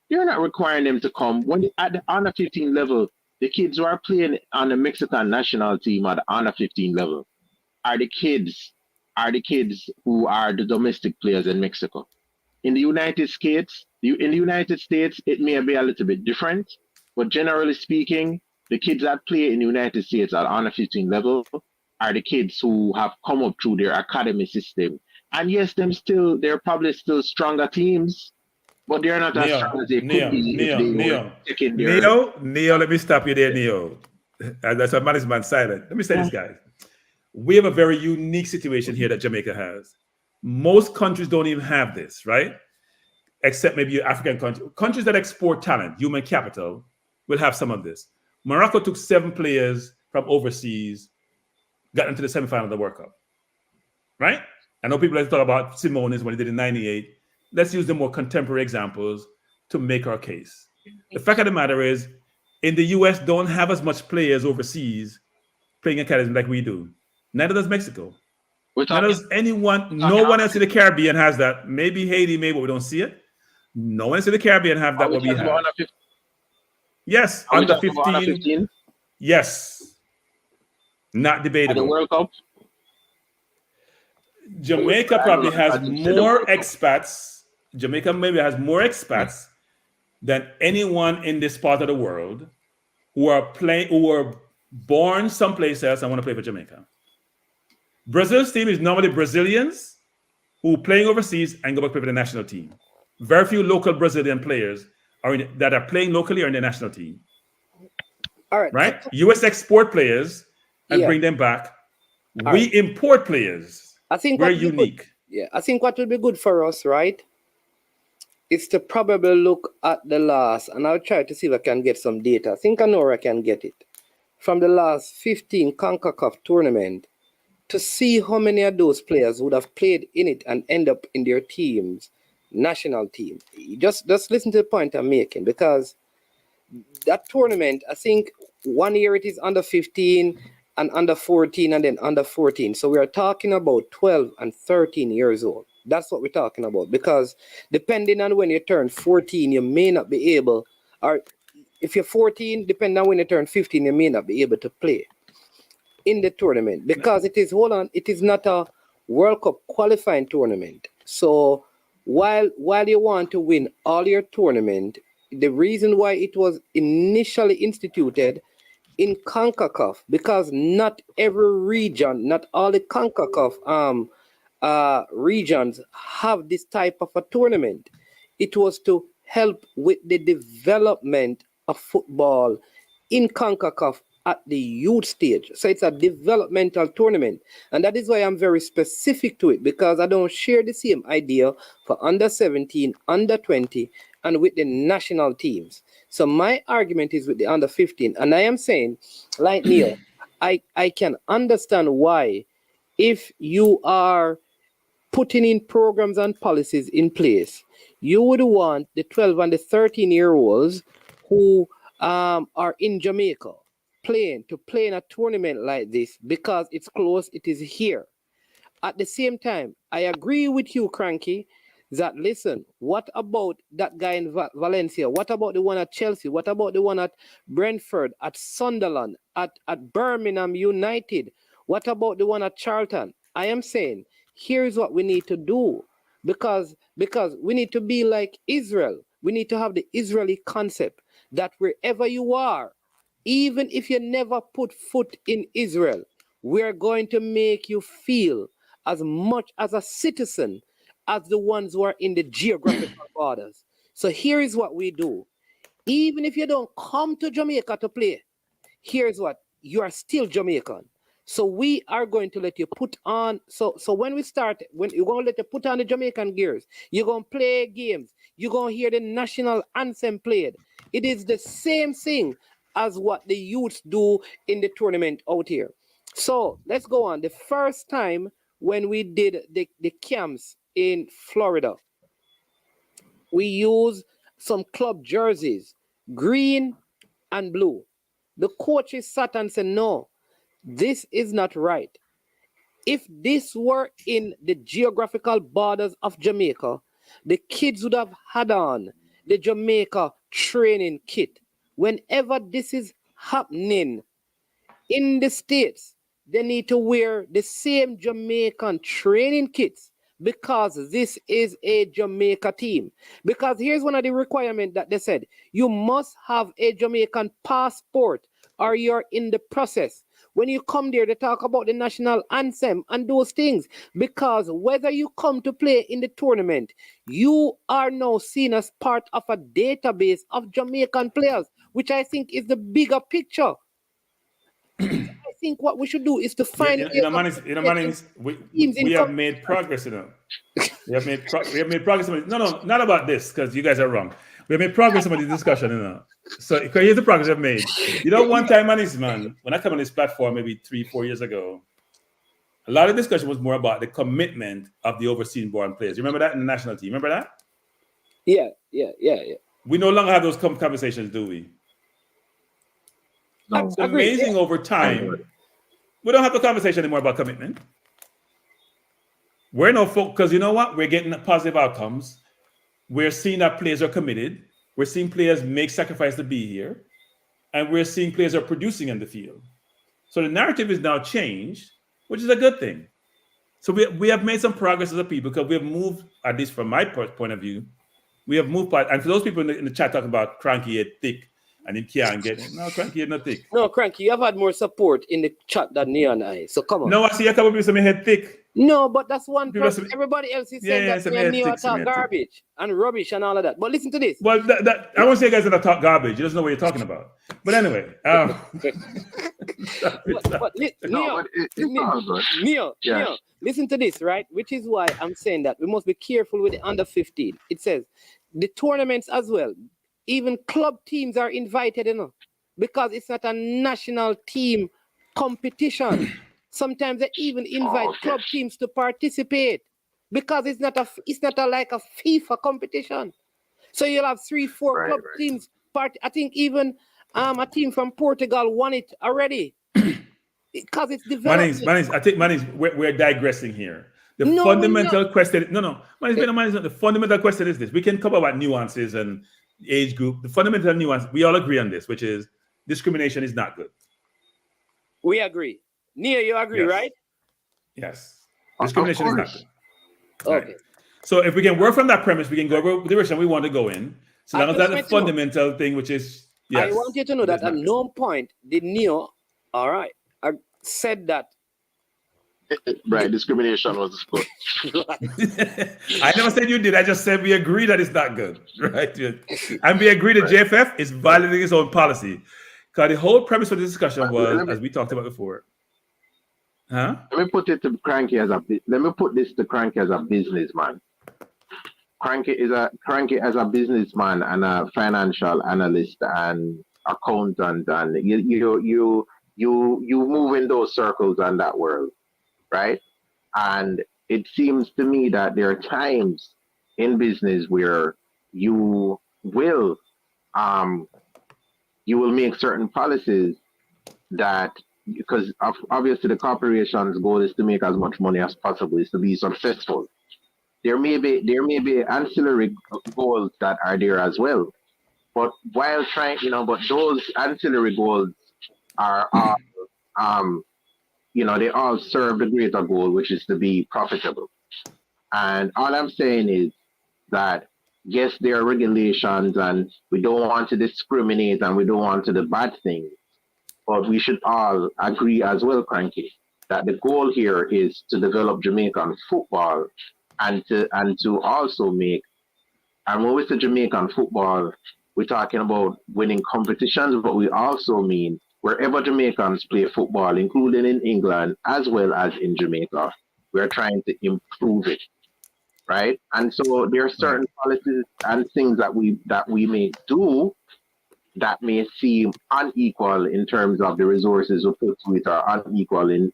They're not requiring them to come. When at the under 15 level, the kids who are playing on the Mexican national team at the under 15 level are the kids who are the domestic players in Mexico. In the United States, it may be a little bit different, but generally speaking, the kids that play in the United States at under 15 level are the kids who have come up through their academy system. And yes, they're probably still stronger teams, but they're not as strong as they could be if they were taking their... Neo, let me stop you there, Neo. That's why management silent. Let me say this, guys. We have a very unique situation here that Jamaica has. Most countries don't even have this, right? Except maybe African countries. Countries that export talent, human capital, will have some of this. Morocco took 7 players from overseas, got into the semifinal of the World Cup, right? I know people like to talk about Simonis when he did in '98. Let's use the more contemporary examples to make our case. The fact of the matter is, in the US, don't have as much players overseas playing academies like we do. Neither does Mexico. Neither does anyone. No one else in the Caribbean has that. Maybe Haiti, maybe, but we don't see it. No one else in the Caribbean have that. What we have. Yes, under 15. Yes, not debatable. The World Cup. Jamaica probably has more expats. Jamaica maybe has more expats than anyone in this part of the world who are born someplace else and want to play for Jamaica. Brazil's team is normally Brazilians who are playing overseas and go back to play for the national team. Very few local Brazilian players that are playing locally or in the national team. All right. Right? US export players and bring them back. We import players. I think we're unique. I think what will be good for us, right, is to probably look at the last, and I'll try to see if I can get some data. I think I know where I can get it. From the last 15 CONCACAF tournament, to see how many of those players would have played in it and end up in their teams, national team. Just listen to the point I'm making, because that tournament, I think one year it is under 15 and under 14 and then under 14. So we are talking about 12 and 13 years old. That's what we're talking about, because depending on when you turn 14, you may not be able, or if you're 14, depending on when you turn 15, you may not be able to play in the tournament, because it is not a World Cup qualifying tournament. So while you want to win all your tournament, the reason why it was initially instituted in CONCACAF, because not every region, not all the CONCACAF regions have this type of a tournament. It was to help with the development of football in CONCACAF at the youth stage. So it's a developmental tournament. And that is why I'm very specific to it, because I don't share the same idea for under 17, under 20, and with the national teams. So my argument is with the under 15. And I am saying, like Neil, I can understand why, if you are putting in programs and policies in place, you would want the 12 and the 13-year-olds who are in Jamaica to play in a tournament like this, because it's close, it is here. At the same time, I agree with you, Kranky, that listen, what about that guy in Valencia? What about the one at Chelsea? What about the one at Brentford, at Sunderland, at Birmingham United? What about the one at Charlton? I am saying, here's what we need to do, because we need to be like Israel. We need to have the Israeli concept that wherever you are, even if you never put foot in Israel, we're going to make you feel as much as a citizen as the ones who are in the geographical borders. So here is what we do. Even if you don't come to Jamaica to play, here's what, you are still Jamaican. So we are going to let you put on, so when we start, when you're going to let you put on the Jamaican gears, you're going to play games, you're going to hear the national anthem played. It is the same thing as what the youths do in the tournament out here. So let's go on. The first time when we did the camps in Florida, We use some club jerseys, green and blue. The coaches sat and said, no, this is not right. If this were in the geographical borders of Jamaica, the kids would have had on the Jamaica training kit. Whenever this is happening in the States, they need to wear the same Jamaican training kits because this is a Jamaica team. Because here's one of the requirements that they said, you must have a Jamaican passport or you're in the process. When you come there, they talk about the national anthem and those things. Because whether you come to play in the tournament, you are now seen as part of a database of Jamaican players, which I think is the bigger picture. I think what we should do is to find. We have made progress, We have made progress. No, not about this, because you guys are wrong. We have made progress on the discussion, So here's the progress I've made. One time, man, when I come on this platform maybe 3-4 years ago, a lot of discussion was more about the commitment of the overseas born players. You remember that in the national team? Remember that? Yeah. We no longer have those conversations, do we? No. It's amazing over time. We don't have the conversation anymore about commitment. We're no folk, because you know what? We're getting positive outcomes. We're seeing that players are committed. We're seeing players make sacrifice to be here. And we're seeing players are producing in the field. So the narrative is now changed, which is a good thing. So we have made some progress as a people because we have moved, at least from my point of view, we have moved past, and for those people in the chat talking about Kranky head thick and he can't get it. No, Kranky head not thick. No, Kranky, you have had more support in the chat than me and I. So come on. No, I see a couple people say my head thick. No, but that's one person. Everybody else is saying that me and Neo talk garbage and rubbish and all of that. But listen to this. Well, I won't say you guys that talk garbage. You just know what you're talking about. But anyway. Neo, listen to this, right? Which is why I'm saying that we must be careful with the under 15. It says the tournaments as well. Even club teams are invited, because it's not a national team competition. Sometimes they even invite club teams to participate because it's not like a FIFA competition. So you'll have 3-4 club teams. I think even a team from Portugal won it already because it's developed. We're digressing here. The fundamental question is this. We can cover about nuances and age group. The fundamental nuance, we all agree on this, which is discrimination is not good. We agree. Nia, you agree, right? Yes. Discrimination is not good. Okay. Right. So if we can work from that premise, we can go the direction we want to go in. So long as that's the fundamental thing, which is, yes. I want you to know that at no point did Neo, said that. Right, discrimination was the sport. I never said you did. I just said we agree that it's not good, right? And we agree that JFF is violating its own policy. Because the whole premise of the discussion was, as we talked about before. Huh? Let me put this to Kranky as a businessman. Kranky as a businessman and a financial analyst and accountant, and you move in those circles and that world, right? And it seems to me that there are times in business where you will make certain policies that, because obviously the corporation's goal is to make as much money as possible, is to be successful. There may be ancillary goals that are there as well, but while trying, but those ancillary goals are they all serve the greater goal, which is to be profitable. And all I'm saying is that yes, there are regulations, and we don't want to discriminate, and we don't want to do bad things. But we should all agree as well, Kranky, that the goal here is to develop Jamaican football and to also make, and when we say Jamaican football, we're talking about winning competitions, but we also mean wherever Jamaicans play football, including in England as well as in Jamaica, we're trying to improve it, right? And so there are certain policies and things that we may do that may seem unequal in terms of the resources we put to it, are unequal in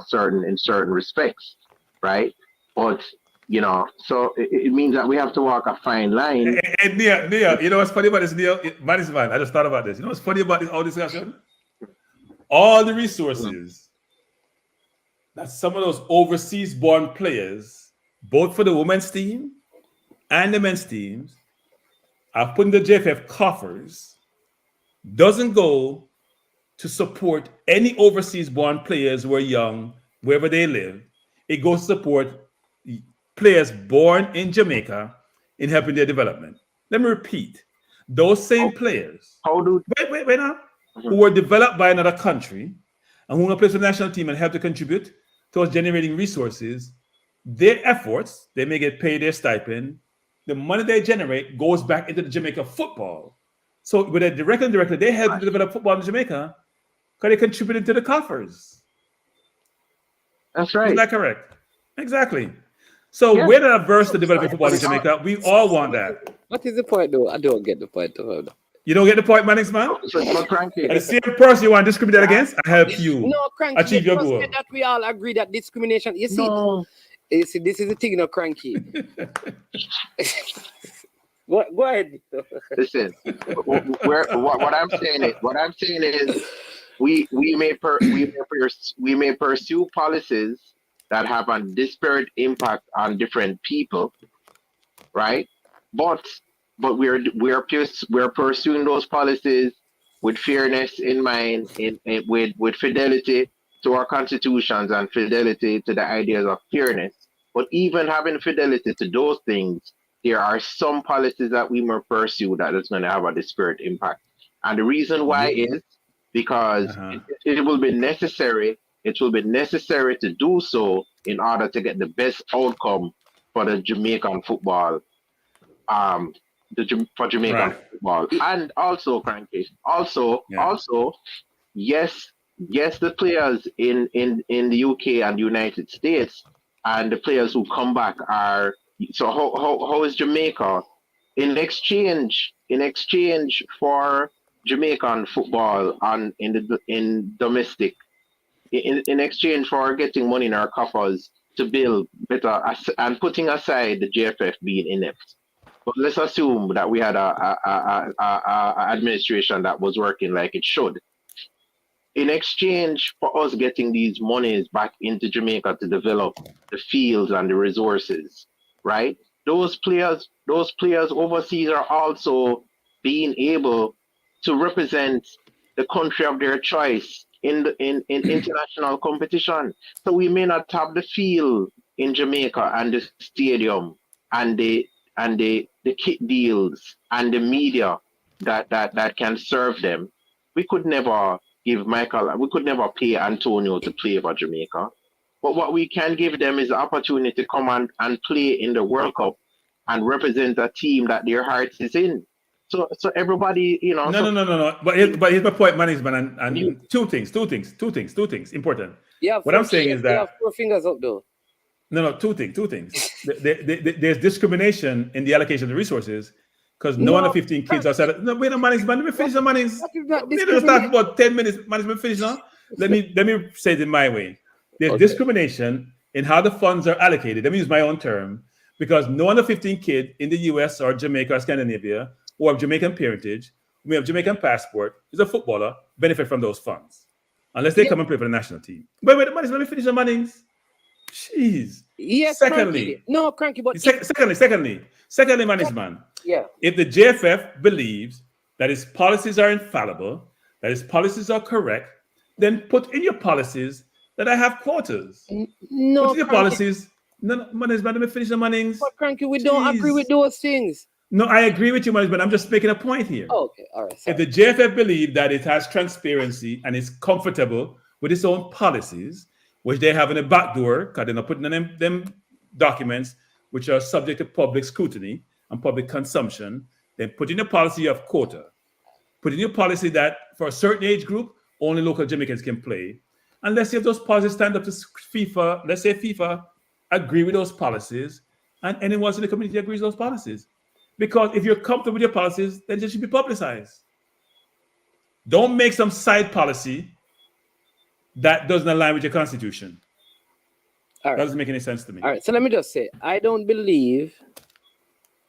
certain respects, right? But You know, so it means that we have to walk a fine line. And Nia, you know what's funny about this, Nia? Man, I just thought about this. You know what's funny about this whole discussion? All the resources that some of those overseas-born players, both for the women's team and the men's teams, are put in the JFF coffers, doesn't go to support any overseas-born players who are young, wherever they live. It goes to support players born in Jamaica in helping their development. Let me repeat. Those same players wait now, who were developed by another country and who want to play for the national team and help to contribute towards generating resources, their efforts, they may get paid their stipend. The money they generate goes back into the Jamaica football. So with a direct and indirectly, they help to develop football in Jamaica because they contributed to the coffers. That's right. Is that correct? Exactly. So we're not averse to developing football in Jamaica. We all want that. What is the point, though? I don't get the point. You don't get the point, Mannix, man? Kranky. And the same person you want to discriminate against, I help you achieve your goal. That we all agree that discrimination. You see, this is the thing, Kranky. Go ahead. Listen, what I'm saying is, we may pursue policies that have a disparate impact on different people, right? But we're pursuing those policies with fairness in mind, with fidelity to our constitutions and fidelity to the ideas of fairness. But even having fidelity to those things, there are some policies that we may pursue that is going to have a disparate impact. And the reason why is because it will be necessary. It will be necessary to do so in order to get the best outcome for the Jamaican football, football, and also, Kranky, yes, the players in the UK and the United States and the players who come back are. So how is Jamaica in exchange for Jamaican football in domestic? In exchange for getting money in our coffers to build better and putting aside the JFF being inept. But let's assume that we had a administration that was working like it should. In exchange for us getting these monies back into Jamaica to develop the fields and the resources, right? Those players overseas are also being able to represent the country of their choice in international competition. So we may not have the field in Jamaica and the stadium and the kit deals and the media that can serve them. We could never pay Antonio to play for Jamaica. But what we can give them is the opportunity to come and play in the World Cup and represent a team that their heart is in. So everybody, you know. No. But here's my point, management, and two things. Important. Yeah. What I'm saying is that you have 4 fingers up, though. No, two things. There's discrimination in the allocation of the resources because no one of 15 kids outside. No, wait a management. Let me finish the management. We need to start for about 10 minutes. Management finish now. Let me say it in my way. There's discrimination in how the funds are allocated. Let me use my own term because no one of 15 kid in the US or Jamaica or Scandinavia or of Jamaican parentage, who may have Jamaican passport, is a footballer, benefit from those funds. Unless they come and play for the national team. Wait, let me finish the Mannings. Jeez. Yes, Secondly. Kranky. No, Kranky, but... Secondly, management. Yeah. If the JFF believes that its policies are infallible, that its policies are correct, then put in your policies that I have quotas. No, put in your policies... No, management, let me finish the Mannings. But Kranky, we don't agree with those things. No, I agree with you, but I'm just making a point here. Oh, okay, all right. Sorry. If the JFF believe that it has transparency and is comfortable with its own policies, which they have in the back door, because they're not putting in them documents which are subject to public scrutiny and public consumption, then put in a policy of quota. Put in your policy that for a certain age group, only local Jamaicans can play. And let's see if those policies stand up to FIFA. Let's say FIFA agree with those policies and anyone in the community agrees with those policies. Because if you're comfortable with your policies, then they should be publicized. Don't make some side policy that doesn't align with your constitution. That doesn't make any sense to me. All right, so let me just say, I don't believe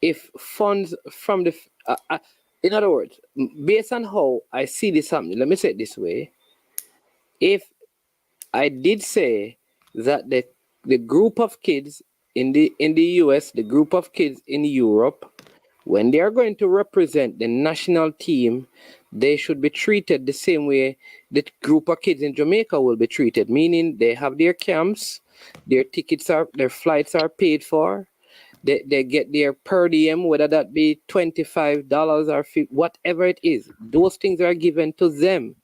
if funds from the, in other words, based on how I see this happening, let me say it this way. If I did say that the group of kids in the US, the group of kids in Europe, when they are going to represent the national team, they should be treated the same way the group of kids in Jamaica will be treated, meaning they have their camps, their flights are paid for, they get their per diem, whether that be $25 or $50, whatever it is. Those things are given to them.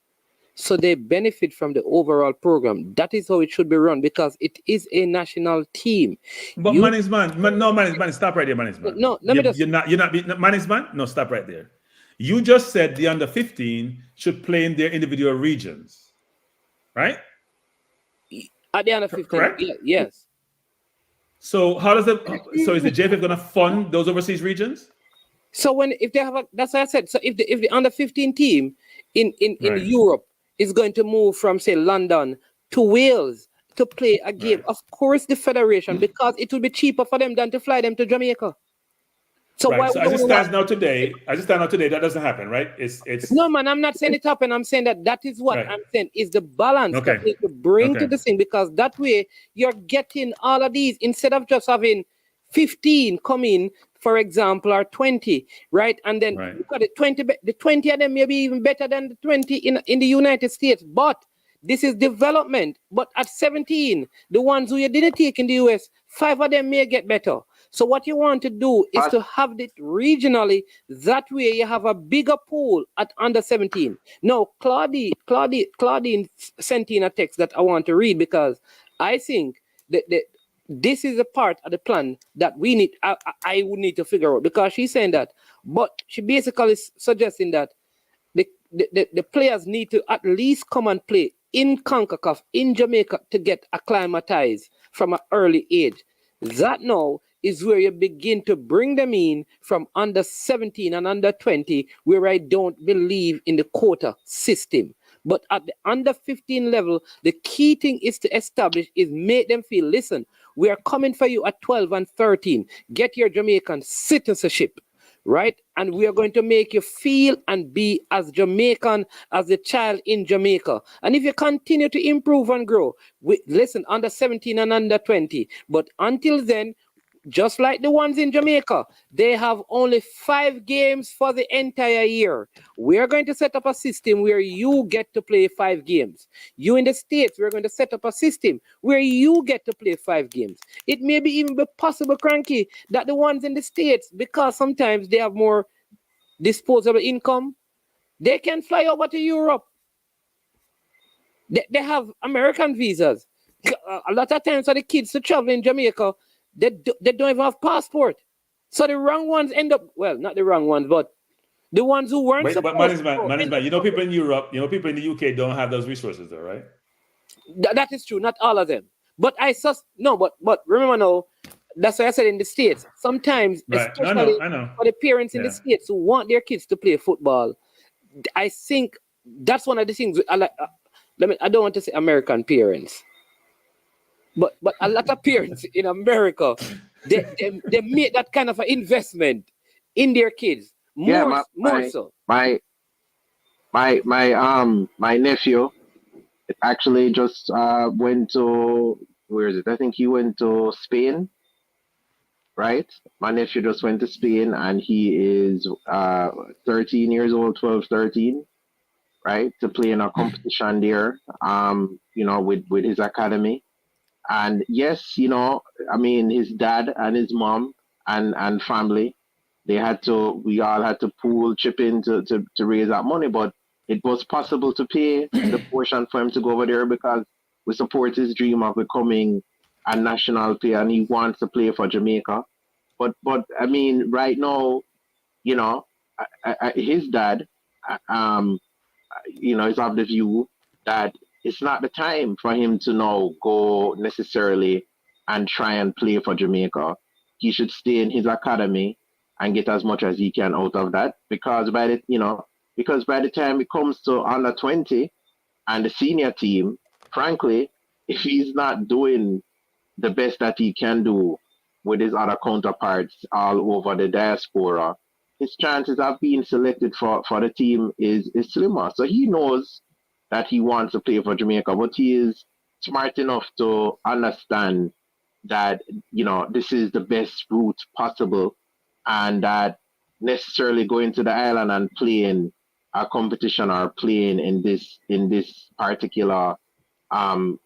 So they benefit from the overall program. That is how it should be run because it is a national team. But man is man. No, man is man. Stop right there, man is man. No, let me just. You're not man is man. No, stop right there. You just said the under 15 should play in their individual regions, right? At the under 15, correct? Yes. So how does so is the JFF going to fund those overseas regions? So if they have that's what I said. So if the under 15 team in Europe is going to move from, say, London to Wales to play a game, of course the federation, because it will be cheaper for them than to fly them to Jamaica. So why? So as it stands now today, that doesn't happen, right? It's no, man. I'm not saying it happen. I'm saying that is what I'm saying is the balance that you bring to the thing, because that way you're getting all of these instead of just having 15 come in, for example, or 20, right? And then look at the 20 of them may be even better than the 20 in the United States. But this is development. But at 17, the ones who you didn't take in the US, 5 of them may get better. So what you want to do is to have it regionally. That way you have a bigger pool at under 17. Now, Claudine sent in a text that I want to read because I think that this is a part of the plan that we need. I would need to figure out, because she's saying that, but she basically is suggesting that the players need to at least come and play in CONCACAF in Jamaica to get acclimatized from an early age. That now is where you begin to bring them in from under 17 and under 20, where I don't believe in the quota system. But at the under 15 level, the key thing is to establish is make them feel, listen, we are coming for you at 12 and 13. Get your Jamaican citizenship, right? And we are going to make you feel and be as Jamaican as the child in Jamaica. And if you continue to improve and grow, listen, under 17 and under 20. But until then, just like the ones in Jamaica, they have only 5 games for the entire year. We're going to set up a system where you get to play 5 games. You in the States, we're going to set up a system where you get to play 5 games. It may be even be possible, Kranky, that the ones in the States, because sometimes they have more disposable income, they can fly over to Europe. They have American visas. A lot of times for the kids to travel in Jamaica, they don't even have passport. So the wrong ones end up, well, not the wrong ones, but the ones who weren't supposed to. You know, people in Europe, people in the UK don't have those resources though, right? That is true, not all of them. But but remember now, that's why I said in the States, sometimes, especially for the parents in the States who want their kids to play football, I think that's one of the things, I don't want to say American parents, but a lot of parents in America, they make that kind of an investment in their kids. More so. My nephew actually just went to, where is it? I think he went to Spain, right? My nephew just went to Spain, and he is 13 years old, 12, 13, right? To play in a competition there, with his academy. And yes, his dad and his mom and family, we all had to chip in to raise that money, but it was possible to pay the portion for him to go over there because we support his dream of becoming a national player, and he wants to play for Jamaica. But I mean, right now, his dad, is of the view that it's not the time for him to now go necessarily and try and play for Jamaica. He should stay in his academy and get as much as he can out of that, because by the time it comes to under 20 and the senior team, frankly, if he's not doing the best that he can do with his other counterparts all over the diaspora, his chances of being selected for the team is slimmer. So he knows that he wants to play for Jamaica, but he is smart enough to understand that, you know, this is the best route possible, and that necessarily going to the island and playing a competition or playing in this particular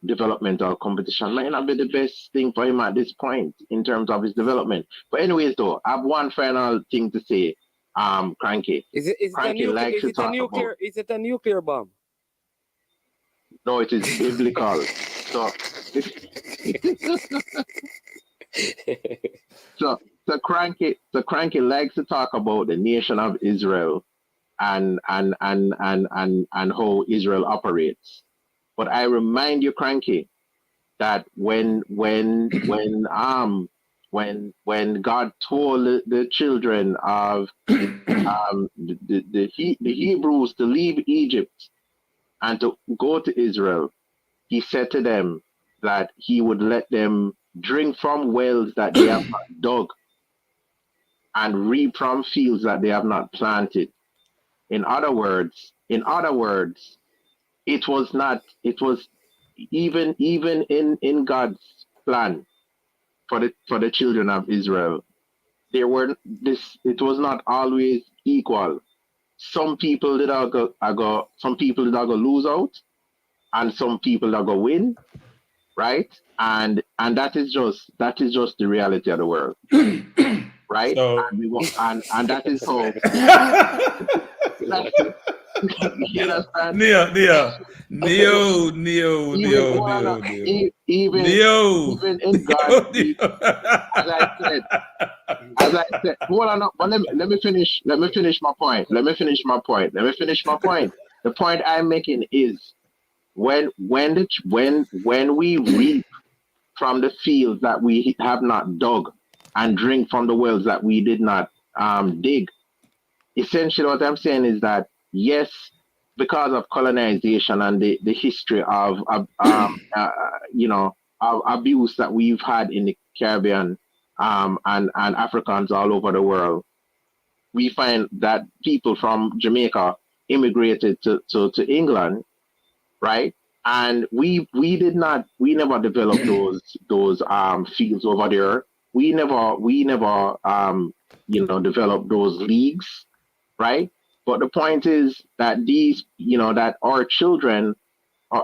developmental competition might not be the best thing for him at this point in terms of his development. But anyways, though, I have one final thing to say. Kranky. Is it a nuclear bomb? No, it is biblical. So, so Kranky likes to talk about the nation of Israel and how Israel operates. But I remind you, Kranky, that when God told the children of the Hebrews to leave Egypt and to go to Israel, he said to them that he would let them drink from wells that they have not dug and reap from fields that they have not planted. In other words, it was even in God's plan for the children of Israel, it was not always equal. Some people did go lose out, and some people that go win, right? And that is just the reality of the world, right? So, and that is how. You understand? Neo. Even in God, as I said, hold on, but let me finish my point. The point I'm making is when we reap from the fields that we have not dug and drink from the wells that we did not dig. Essentially, what I'm saying is that yes, because of colonization and the history of abuse that we've had in the Caribbean and Africans all over the world, we find that people from Jamaica immigrated to England, right? And we never developed those fields over there. We never developed those leagues, right? But the point is that that our children,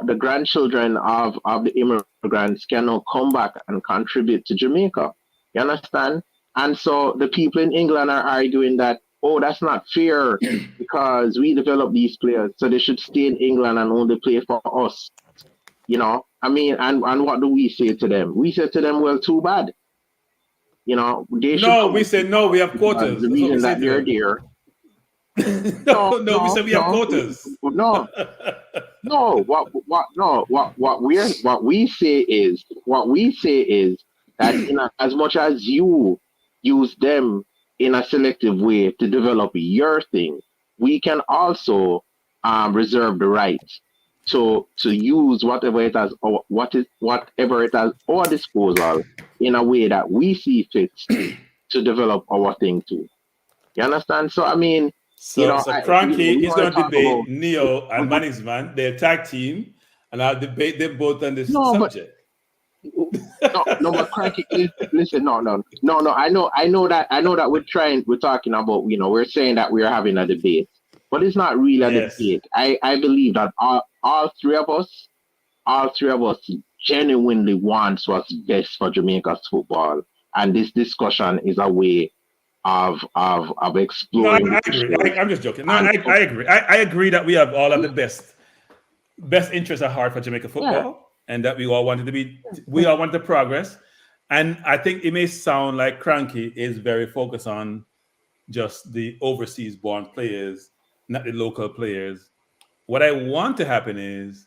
the grandchildren of the immigrants, can now come back and contribute to Jamaica. You understand? And so the people in England are arguing that, oh, that's not fair because we developed these players, so they should stay in England and only play for us. You know, I mean, and what do we say to them? We say to them, well, too bad. You know, they should. No, we say no. We have quotas. The reason that they're there. We said we have quotas. No. What we say is that as much as you use them in a selective way to develop your thing, we can also reserve the right to use whatever it has our disposal in a way that we see fit to develop our thing too. You understand? So I mean. So Kranky is going to debate Neo and Manixman, their tag team, and I'll debate them both on this subject. But Kranky, listen, no. I know that we're talking about, we're saying that we're having a debate, but it's not really a debate. I believe that all three of us genuinely wants what's best for Jamaica's football, and this discussion is a way of exploring. No, I agree. I'm just joking. No, I agree. I agree that we have all of the best interests at heart for Jamaica football, and that we all want to progress. And I think it may sound like Kranky is very focused on just the overseas born players, not the local players. What I want to happen is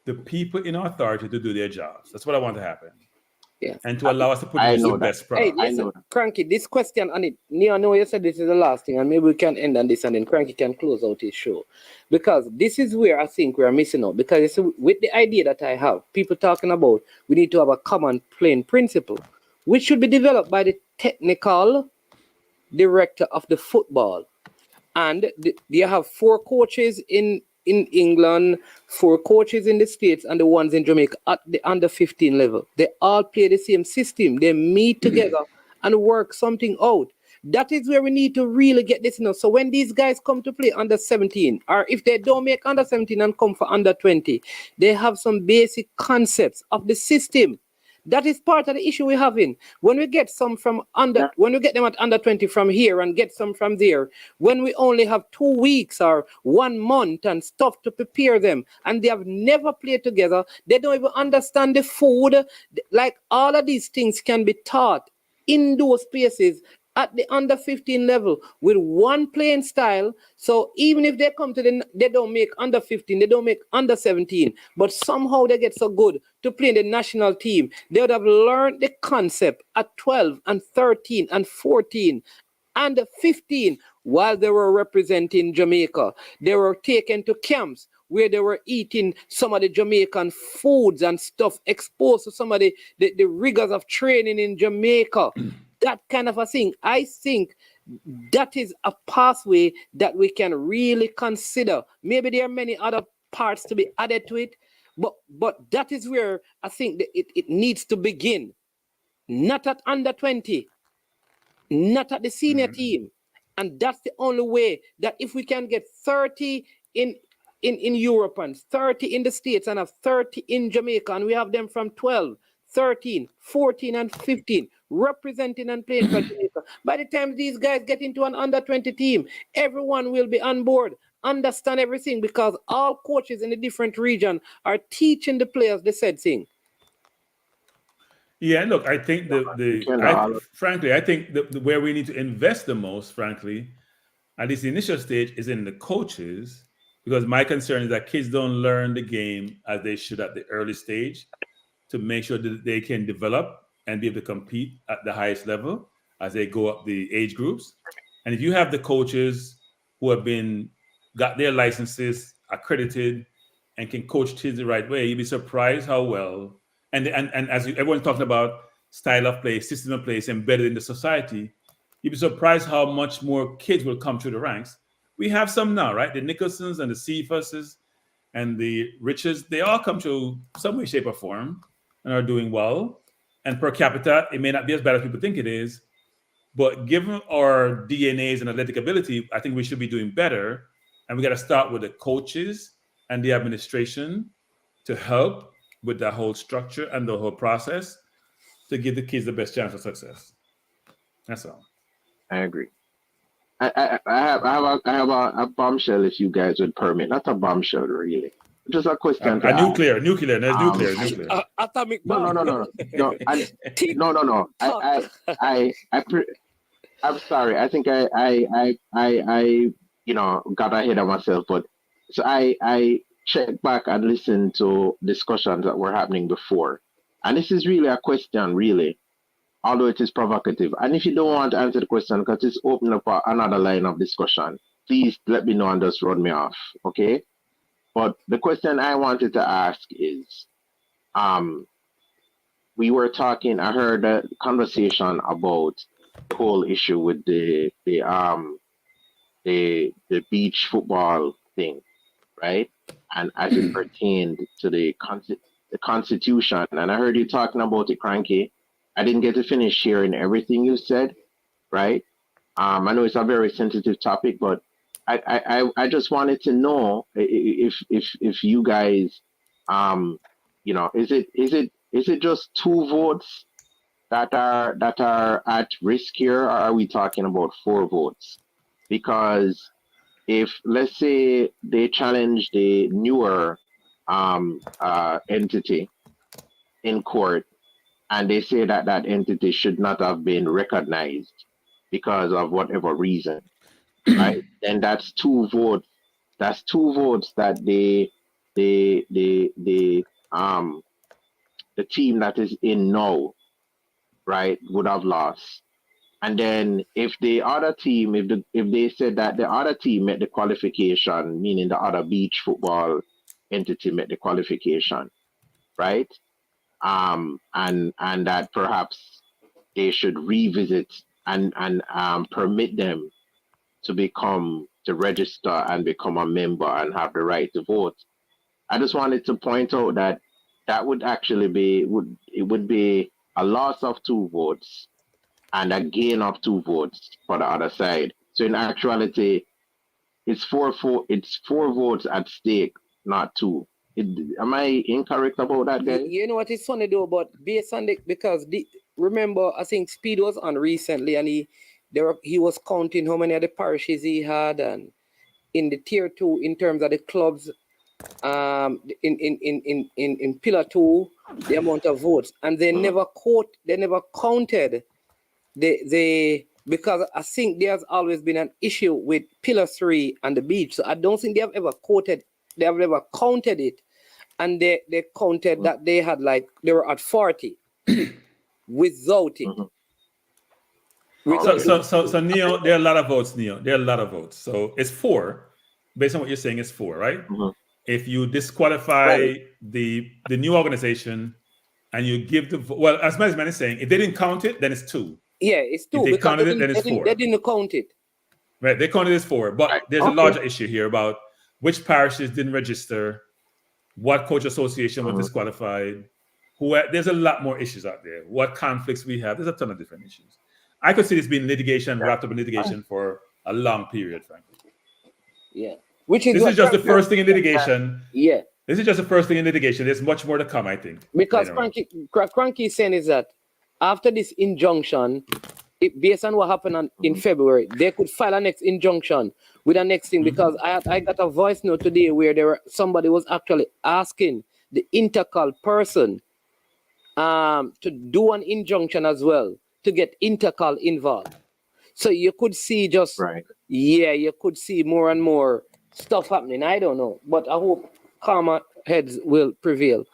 the people in authority to do their jobs. That's what I want to happen. Yes. and to allow us to I produce the know that. best Hey, product. I listen, know that. Cranky, this question on it. I know you said this is the last thing, and maybe we can end on this, and then Cranky can close out his show. Because this is where I think we are missing out. Because you see, with the idea that I have, people talking about we need to have a common playing principle, which should be developed by the technical director of the football. And you have 4 coaches in England, 4 coaches in the States, and the ones in Jamaica at the under 15 level. They all play the same system. They meet together and work something out. That is where we need to really get this. So when these guys come to play under 17, or if they don't make under 17 and come for under 20, they have some basic concepts of the system. That is part of the issue we're having. When we get some from under, when we get them at under 20 from here and get some from there, when we only have 2 weeks or 1 month and stuff to prepare them, and they have never played together, they don't even understand the food. Like all of these things can be taught in those places at the under 15 level with one playing style. So even if they come to they don't make under 15, they don't make under 17, but somehow they get so good to play in the national team. They would have learned the concept at 12 and 13 and 14 and 15 while they were representing Jamaica. They were taken to camps where they were eating some of the Jamaican foods and stuff, exposed to some of the rigors of training in Jamaica. That kind of a thing. I think that is a pathway that we can really consider. Maybe there are many other parts to be added to it, but that is where I think that it needs to begin. Not at under 20, not at the senior team. And that's the only way that if we can get 30 in Europe and 30 in the States and have 30 in Jamaica, and we have them from 12, 13, 14, and 15 representing and playing for Jamaica. By the time these guys get into an under 20 team, everyone will be on board, understand everything, because all coaches in the different region are teaching the players the said thing. Yeah, look, I think frankly, I think where we need to invest the most, frankly, at least the initial stage, is in the coaches, because my concern is that kids don't learn the game as they should at the early stage to make sure that they can develop and be able to compete at the highest level as they go up the age groups. And if you have the coaches who have got their licenses accredited and can coach kids the right way, you'd be surprised how well, and as everyone's talking about style of play, system of play is embedded in the society, you'd be surprised how much more kids will come through the ranks. We have some now, right? The Nicholsons and the Cephas and the Riches, they all come through some way, shape, or form and are doing well. And per capita, it may not be as bad as people think it is, but given our DNAs and athletic ability, I think we should be doing better. And we got to start with the coaches and the administration to help with the whole structure and the whole process to give the kids the best chance of success. That's all. I agree. I have a bombshell, if you guys would permit. Not a bombshell, really. Just a question. Nuclear. There's nuclear. Atomic bomb. No. I'm sorry. I think I got ahead of myself. But so I checked back and listened to discussions that were happening before, and this is really a question, really, although it is provocative. And if you don't want to answer the question because it's opening up another line of discussion, please let me know and just run me off, okay? But the question I wanted to ask is, we were talking, I heard a conversation about the whole issue with the beach football thing, right? And as it pertained to the Constitution. And I heard you talking about it, Kranky. I didn't get to finish hearing everything you said, right? I know it's a very sensitive topic, but I just wanted to know if you guys, is it just 2 votes that are at risk here, or are we talking about 4 votes? Because if, let's say, they challenge the newer entity in court, and they say that that entity should not have been recognized because of whatever reason, right? Then that's 2 votes. That's 2 votes that the team that is in now right, would have lost. And then if the other team, if they said that the other team met the qualification, meaning the other beach football entity met the qualification, right? And that perhaps they should revisit and permit them to register and become a member and have the right to vote. I just wanted to point out that that would actually be a loss of 2 votes and a gain of 2 votes for the other side. So in actuality, it's 4 votes at stake, not 2. Am I incorrect about that, guys? You know what is funny though, but based on remember, I think Speed was on recently, and he was counting how many of the parishes he had, and in the tier 2 in terms of the clubs, in pillar 2, the amount of votes, and they never counted because I think there's always been an issue with pillar 3 and the beach. So I don't think they have ever counted it. And they counted that they were at 40 without it. So Neo, there are a lot of votes, Neo. There are a lot of votes. So it's 4. Based on what you're saying, it's 4, right? If you disqualify the new organization and you give as man is saying, if they didn't count it, then it's 2. Yeah, it's 2. If they counted it, then it's 4. They didn't count it. Right, they counted it as 4. But there's a larger issue here about which parishes didn't register, what coach association was disqualified, there's a lot more issues out there. What conflicts we have. There's a ton of different issues. I could see this being litigation, wrapped up in litigation for a long period, frankly. Yeah. This is just the first thing in litigation. Yeah. This is just the first thing in litigation. There's much more to come, I think. Because Kranky is saying is that after this injunction, based on what happened in February, they could file a next injunction with a next thing, because I got a voice note today where somebody was actually asking the Intercal person to do an injunction as well, to get Intercal involved. So you could see you could see more and more stuff happening. I don't know, but I hope calmer heads will prevail.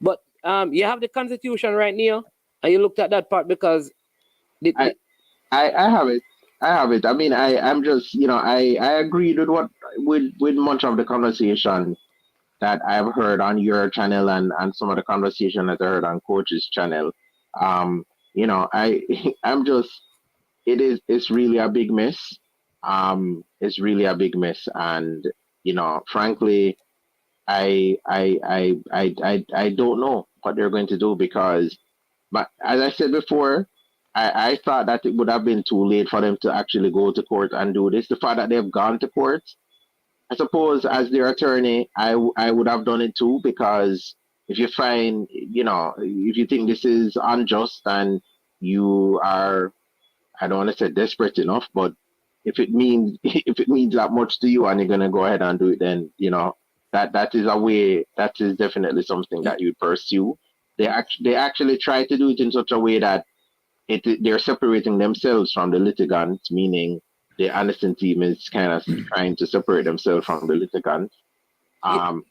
But you have the Constitution right now, and you looked at that part, because I have it. I mean, I'm just, I agreed with much of the conversation that I've heard on your channel and some of the conversation that I heard on Coach's channel. It's really a big mess. It's really a big mess, and frankly, I don't know what they're going to do, because, but as I said before, I thought that it would have been too late for them to actually go to court and do this. The fact that they've gone to court, I suppose as their attorney, I would have done it too, because if you find, if you think this is unjust and you are, I don't want to say desperate enough, but if it means that much to you and you're going to go ahead and do it, then, that is a way, that is definitely something that you pursue. They actually try to do it in such a way that they're separating themselves from the litigants, meaning the Anderson team is kind of trying to separate themselves from the litigants. But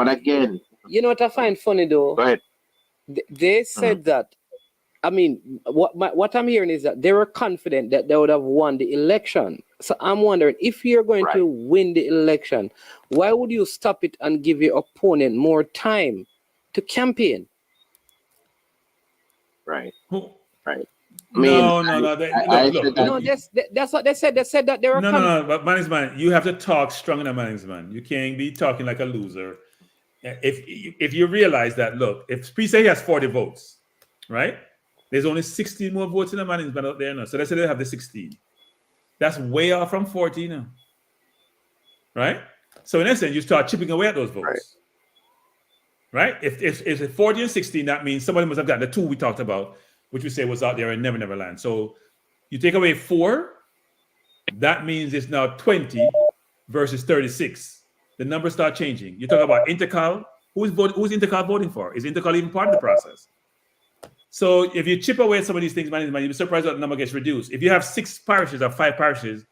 again, you know what I find funny though? Go ahead. They said that. I mean, what I'm hearing is that they were confident that they would have won the election. So I'm wondering, if you're going to win the election, why would you stop it and give your opponent more time to campaign? Right. Right. No. That's what they said. They said that they were. No. But management, you have to talk strong in a management. You can't be talking like a loser. If you realize that, look, if Spree say he has 40 votes, right? There's only 16 more votes in the management out there now. So let's say they have the 16. That's way off from 40 now. Right? So in essence, you start chipping away at those votes. Right? If it's 40 and 16, that means somebody must have gotten the 2 we talked about, which we say was out there in Never Land. So you take away 4, that means it's now 20 versus 36. The numbers start changing. You talk about Intercal. Who's Intercal voting for? Is Intercal even part of the process? So if you chip away at some of these things, man, you'll be surprised that the number gets reduced. If you have 6 parishes or 5 parishes,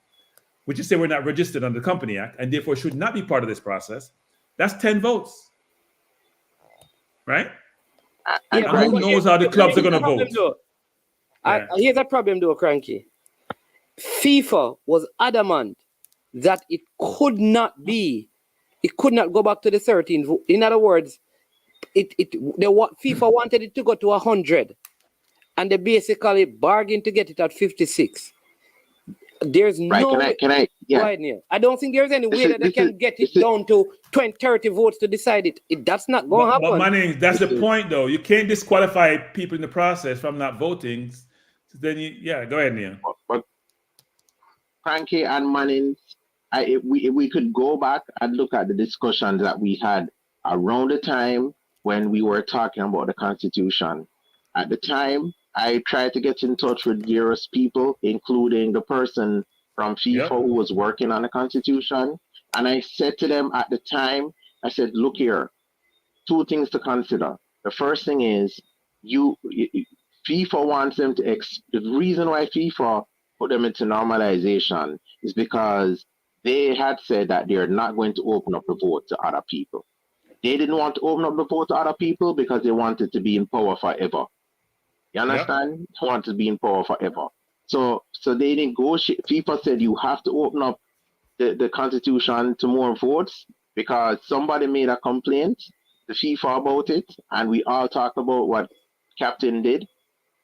which you say we're not registered under the Company Act and therefore should not be part of this process, that's 10 votes. Right? Yeah, And who knows how the clubs are going to vote? Yeah. Here's a problem, though, Kranky. FIFA was adamant that it could not go back to the 13. In other words, FIFA wanted it to go to 100, and they basically bargained to get it at 56. There's no. Can I? Yeah. Right, Neil. I don't think there's any way that they can get it down to 20, 30 votes to decide it. That's not going to happen. But Manning, that's the point, though. You can't disqualify people in the process from not voting. So then go ahead, Neil. But Kranky and Manning, if we could go back and look at the discussions that we had around the time when we were talking about the Constitution. At the time, I tried to get in touch with various people, including the person from FIFA who was working on the Constitution. And I said to them at the time, I said, look here, two things to consider. The first thing is FIFA wants them to, the reason why FIFA put them into normalization is because they had said that they're not going to open up the vote to other people. They didn't want to open up the vote to other people because they wanted to be in power forever. You understand? They wanted to be in power forever. So they negotiate. FIFA said you have to open up the Constitution to more votes because somebody made a complaint to FIFA about it, and we all talked about what Captain did,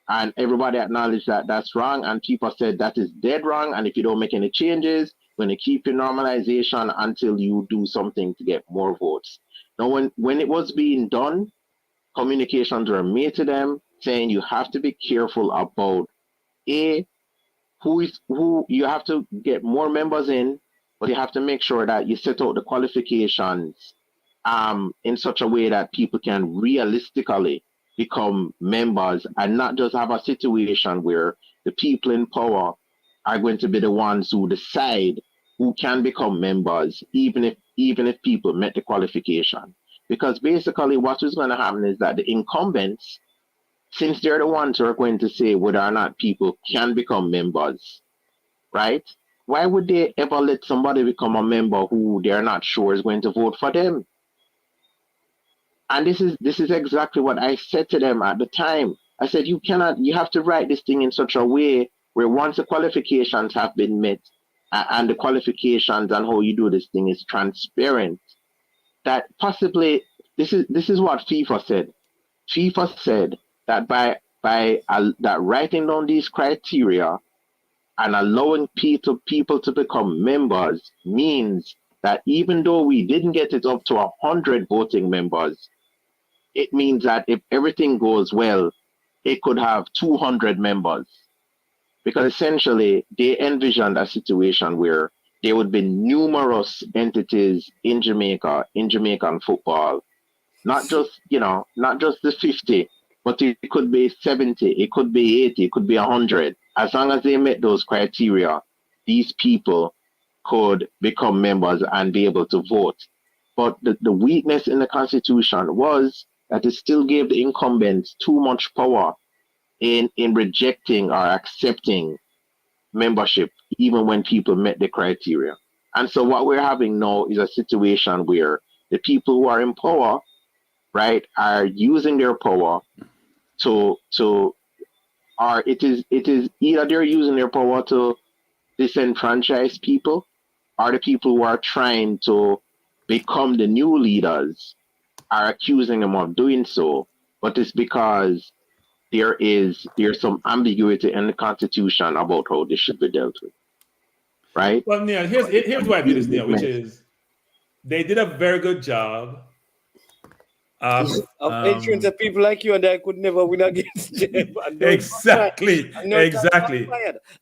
and everybody acknowledged that that's wrong, and FIFA said that is dead wrong, and if you don't make any changes, we're going to keep your normalization until you do something to get more votes. Now, when it was being done, communications were made to them saying you have to be careful about who you have to get more members in, but you have to make sure that you set out the qualifications in such a way that people can realistically become members and not just have a situation where the people in power are going to be the ones who decide who can become members, even if people met the qualification. Because basically what is going to happen is that the incumbents, since they're the ones who are going to say whether or not people can become members, right? Why would they ever let somebody become a member who they're not sure is going to vote for them? And this is exactly what I said to them at the time. I said, you have to write this thing in such a way where once the qualifications have been met and the qualifications and how you do this thing is transparent, that possibly this is what FIFA said. FIFA said that by that writing down these criteria and allowing people to become members means that even though we didn't get it up to 100 voting members, it means that if everything goes well, it could have 200 members. Because essentially, they envisioned a situation where there would be numerous entities in Jamaica, in Jamaican football, not just the 50, but it could be 70, it could be 80, it could be 100. As long as they met those criteria, these people could become members and be able to vote. But the weakness in the Constitution was that it still gave the incumbents too much power in rejecting or accepting membership, even when people met the criteria. And so what we're having now is a situation where the people who are in power, right, are using their power or it is either they're using their power to disenfranchise people, or the people who are trying to become the new leaders are accusing them of doing so, but it's because there's some ambiguity in the Constitution about how this should be dealt with, right? Well, Neil, here's why I view this, Neil, which is they did a very good job of ensuring that people like you and I could never win against them. Exactly.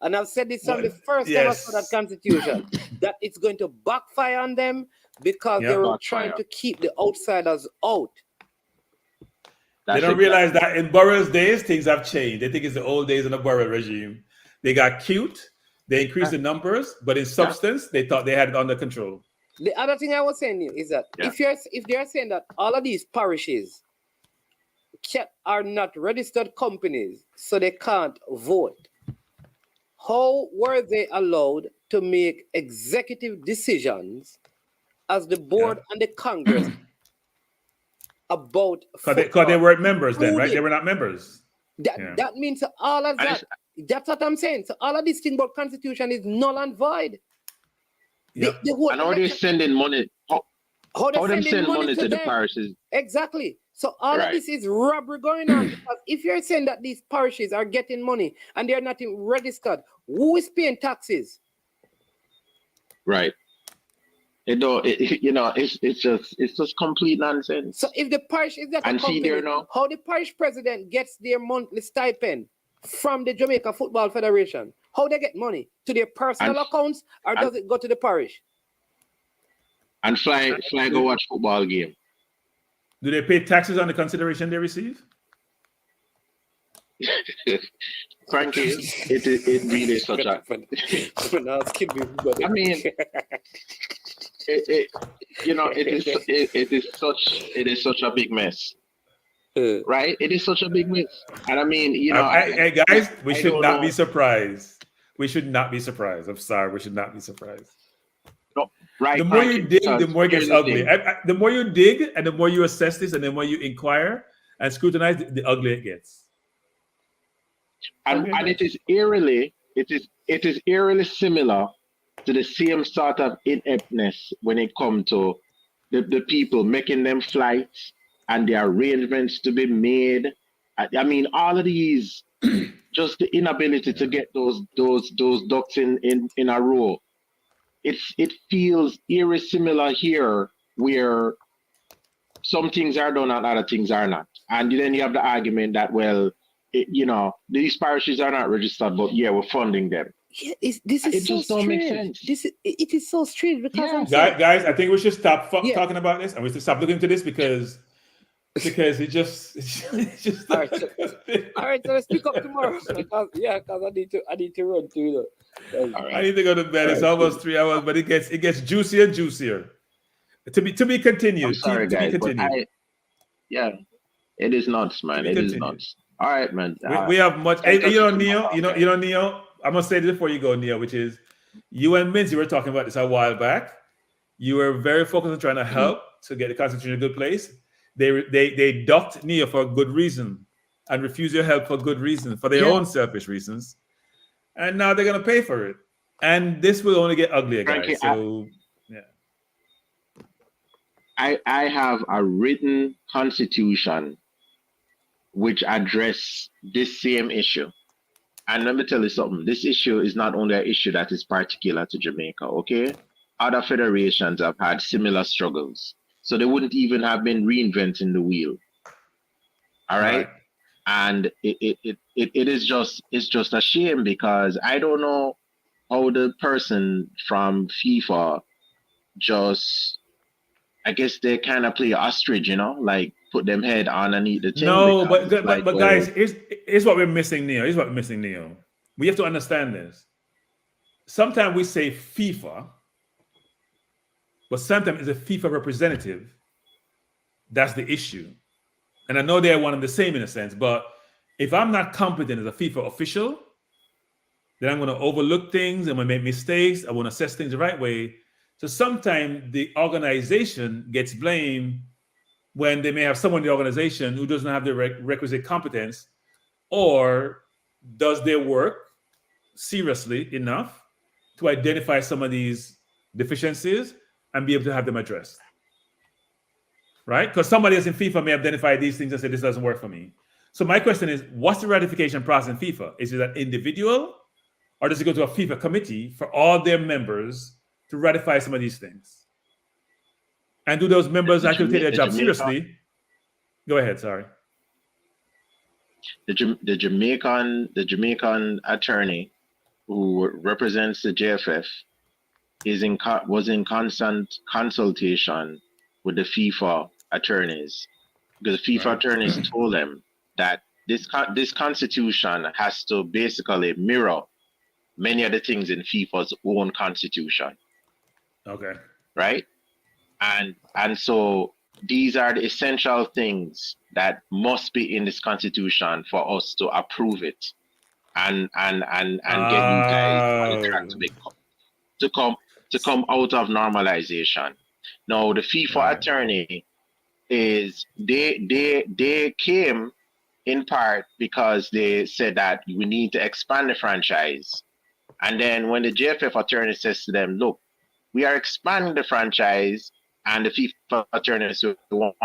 And I've said this on the first time I saw that Constitution, that it's going to backfire on them because they were trying to keep the outsiders out. They don't realize that in Burrell's days, things have changed. They think it's the old days in the Burrell regime. They got cute, they increased the numbers, but in substance, they thought they had it under control. The other thing I was saying is that if they are saying that all of these parishes are not registered companies, so they can't vote, how were they allowed to make executive decisions as the board and the Congress about Because they weren't members then, right? They were not members. That means all of that. That's what I'm saying. So all of this thing about constitution is null and void. Yep. And how they sending money? How they send money to the parishes? Exactly. So all of this is robbery going on, because if you're saying that these parishes are getting money and they're not registered, who is paying taxes? Right. It's just complete nonsense. So if the parish is not a company, how the parish president gets their monthly stipend from the Jamaica Football Federation? How they get money? To their personal accounts, or does it go to the parish? And fly go watch football game. Do they pay taxes on the consideration they receive? Frankly, it really is such a. I mean, it is such a big mess, right? It is such a big mess, and I mean, hey guys, we should not be surprised. We should not be surprised. I'm sorry, we should not be surprised. No, right. The more you dig, the more it gets ugly. The more you dig, and the more you assess this, and the more you inquire and scrutinize, the uglier it gets. And it is eerily similar to the same sort of ineptness when it comes to the people making them flights and the arrangements to be made. I mean, all of these, just the inability to get those ducks in a row. It feels eerily similar here, where some things are done and other things are not. And then you have the argument that, well, these parishes are not registered, but we're funding them. Yeah, it so just don't make sense. It is so strange because guys, I think we should stop talking about this, and we should stop looking into this because it just all right, so let's pick up tomorrow. Because I need to run too. I need to go to bed. It's almost 3 hours, but it gets juicier and juicier. To be continued. I'm sorry, guys, but it is nuts, man. It is nuts. All right, man. We have much. Neil. Neil. I'm gonna say this before you go, Neil, which is you and Minzy were talking about this a while back. You were very focused on trying to help to get the Constitution in a good place. They ducked Neil for a good reason and refused your help for good reason, for their own selfish reasons. And now they're gonna pay for it. And this will only get uglier, guys. I have a written constitution which address this same issue. And let me tell you something. This issue is not only an issue that is particular to Jamaica, okay? Other federations have had similar struggles. So they wouldn't even have been reinventing the wheel. All right? And it's just a shame, because I don't know how the person from FIFA just, I guess they kind of play ostrich, like put them head underneath the thing. No, but guys, here's what we're missing, Neil. We have to understand this. Sometimes we say FIFA, but sometimes it's a FIFA representative. That's the issue. And I know they're one and the same in a sense, but if I'm not competent as a FIFA official, then I'm going to overlook things. I'm going to make mistakes. I want to assess things the right way. So sometimes the organization gets blamed when they may have someone in the organization who doesn't have the requisite competence or does their work seriously enough to identify some of these deficiencies and be able to have them addressed. Right? Because somebody else in FIFA may identify these things and say, this doesn't work for me. So my question is, what's the ratification process in FIFA? Is it an individual, or does it go to a FIFA committee for all their members to ratify some of these things? And do those members actually take their job seriously? Go ahead, sorry. The Jamaican attorney who represents the JFF was in constant consultation with the FIFA attorneys, because the FIFA attorneys told them that this constitution has to basically mirror many of the things in FIFA's own constitution. Okay. Right? And so these are the essential things that must be in this constitution for us to approve it and get you guys on the track to come out of normalization. Now the FIFA attorney is they came in part because they said that we need to expand the franchise. And then when the JFF attorney says to them, look, we are expanding the franchise, and the FIFA attorney says we want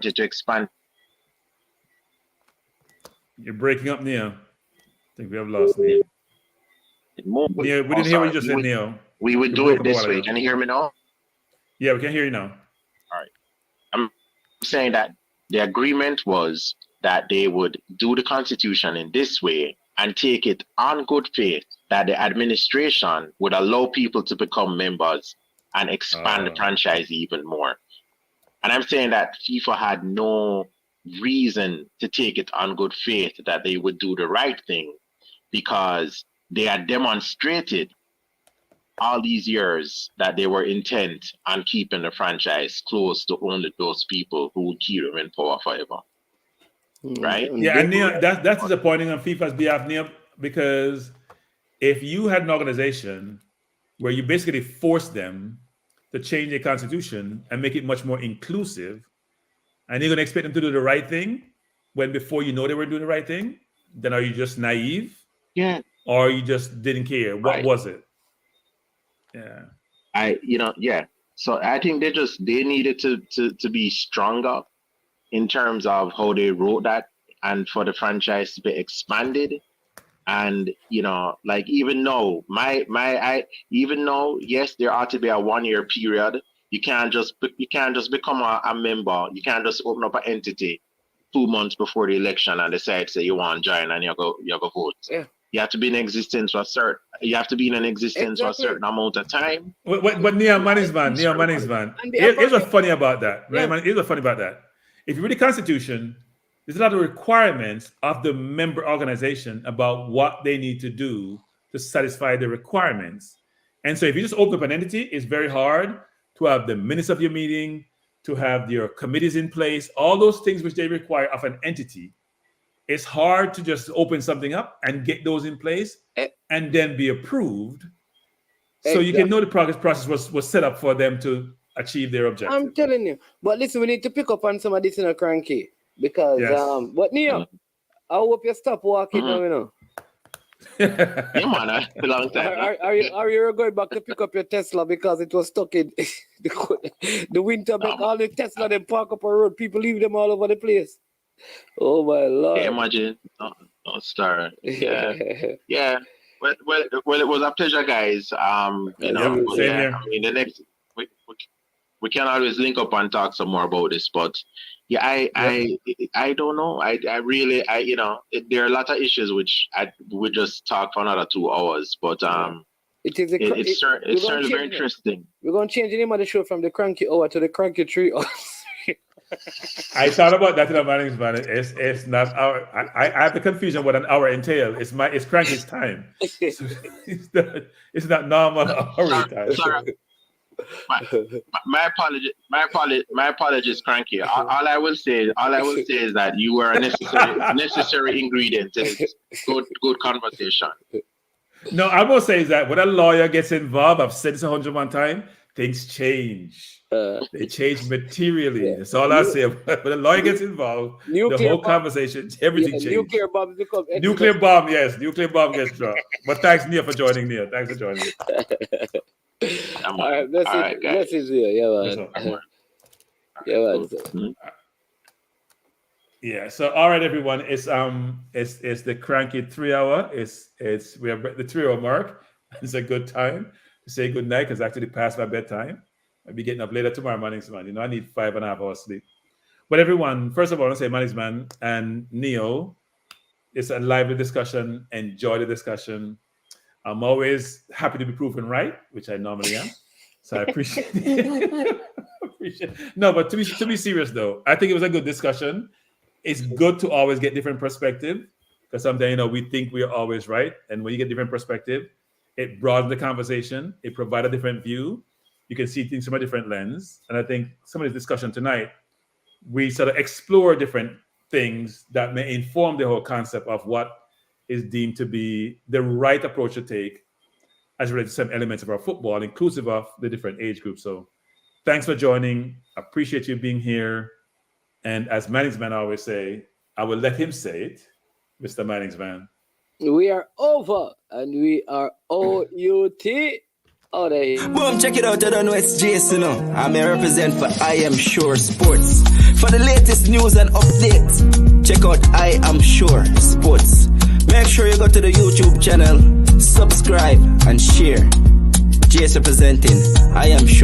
to expand. You're breaking up, Neo. I think we have lost Neo. Neo, we didn't hear what you just said, Neo. We would do it this way. Can you hear me now? Yeah, we can hear you now. All right. I'm saying that the agreement was that they would do the Constitution in this way and take it on good faith that the administration would allow people to become members and expand the franchise even more. And I'm saying that FIFA had no reason to take it on good faith that they would do the right thing, because they had demonstrated all these years that they were intent on keeping the franchise close to only those people who would keep them in power forever. Right? Yeah, and Neil, that's disappointing on FIFA's behalf, Neil, because if you had an organization where you basically forced them to change their constitution and make it much more inclusive, and you're going to expect them to do the right thing when before you know they were doing the right thing, then are you just naive? Yeah. Or you just didn't care? What was it? Yeah. So I think they needed to be stronger in terms of how they wrote that, and for the franchise to be expanded. And even though yes, there ought to be a 1-year period. You can't just become a member. You can't just open up an entity 2 months before the election and decide say you want to join and you go vote. Yeah. You have to be in existence for a certain. You have to be in existence for a certain amount of time. But Neil Manningsman. Here's what's funny about that, right? Man, here's what's funny about that. If you read the Constitution, there's a lot of requirements of the member organization about what they need to do to satisfy the requirements. And so if you just open up an entity, it's very hard to have the minutes of your meeting, to have your committees in place, all those things which they require of an entity. It's hard to just open something up and get those in place and then be approved. So you can know the process was set up for them to achieve their objective. I'm telling you. But listen, we need to pick up on some of this in a Kranky. Because, but Neo, I hope you stop walking now, Yeah, man, a long time. Are you going back to pick up your Tesla because it was stuck in the winter? Make all the Tesla them park up a road. People leave them all over the place. Oh my Lord! Yeah, imagine. No star. Yeah, yeah. Well, it was a pleasure, guys. I mean, the next we can always link up and talk some more about this, but. Yeah, I don't know. I really there are a lot of issues which I would just talk for another 2 hours. But it's certainly very interesting. We're gonna change the name of the show from the Kranky Hour to the Kranky 3 hours. I thought about that in the mornings, man. It's not our. I have the confusion what an hour entails. It's Kranky's time. So it's not normal hour time. Sorry. My apologies, Kranky. All I will say is that you were a necessary ingredient in this good conversation. No, I will say is that when a lawyer gets involved, I've said this 101 times, things change. They change materially. That's all I say. When a lawyer gets involved, the whole conveison, everything changes. Nuclear bomb becomes nuclear bomb, yes. Nuclear bomb gets dropped. But thanks, Neil, for joining, Neil. Thanks for joining. All right, message here. Yeah, man. Yeah, so all right, everyone. It's the Kranky 3 hour. We have the 3 hour mark. It's a good time to say good night because actually past my bedtime. I'll be getting up later tomorrow morning, man. I need 5.5 hours sleep. But everyone, first of all, I want to say Manningsman and Neo. It's a lively discussion. Enjoy the discussion. I'm always happy to be proven right, which I normally am. So I appreciate it. No, but to be serious though, I think it was a good discussion. It's good to always get different perspective because sometimes we think we're always right, and when you get different perspective, it broadens the conversation. It provides a different view. You can see things from a different lens, and I think some of this discussion tonight, we sort of explore different things that may inform the whole concept of what is deemed to be the right approach to take as related to some elements of our football, inclusive of the different age groups. So thanks for joining. Appreciate you being here. And as Manningsman always say, I will let him say it, Mr. Manningsman. We are over and we are OUT. Out of here. Boom, check it out. I don't know it's Jason. I may represent for I Am Sure Sports. For the latest news and updates, check out I Am Sure Sports. Make sure you go to the YouTube channel, subscribe and share. Jason representing I Am Sure.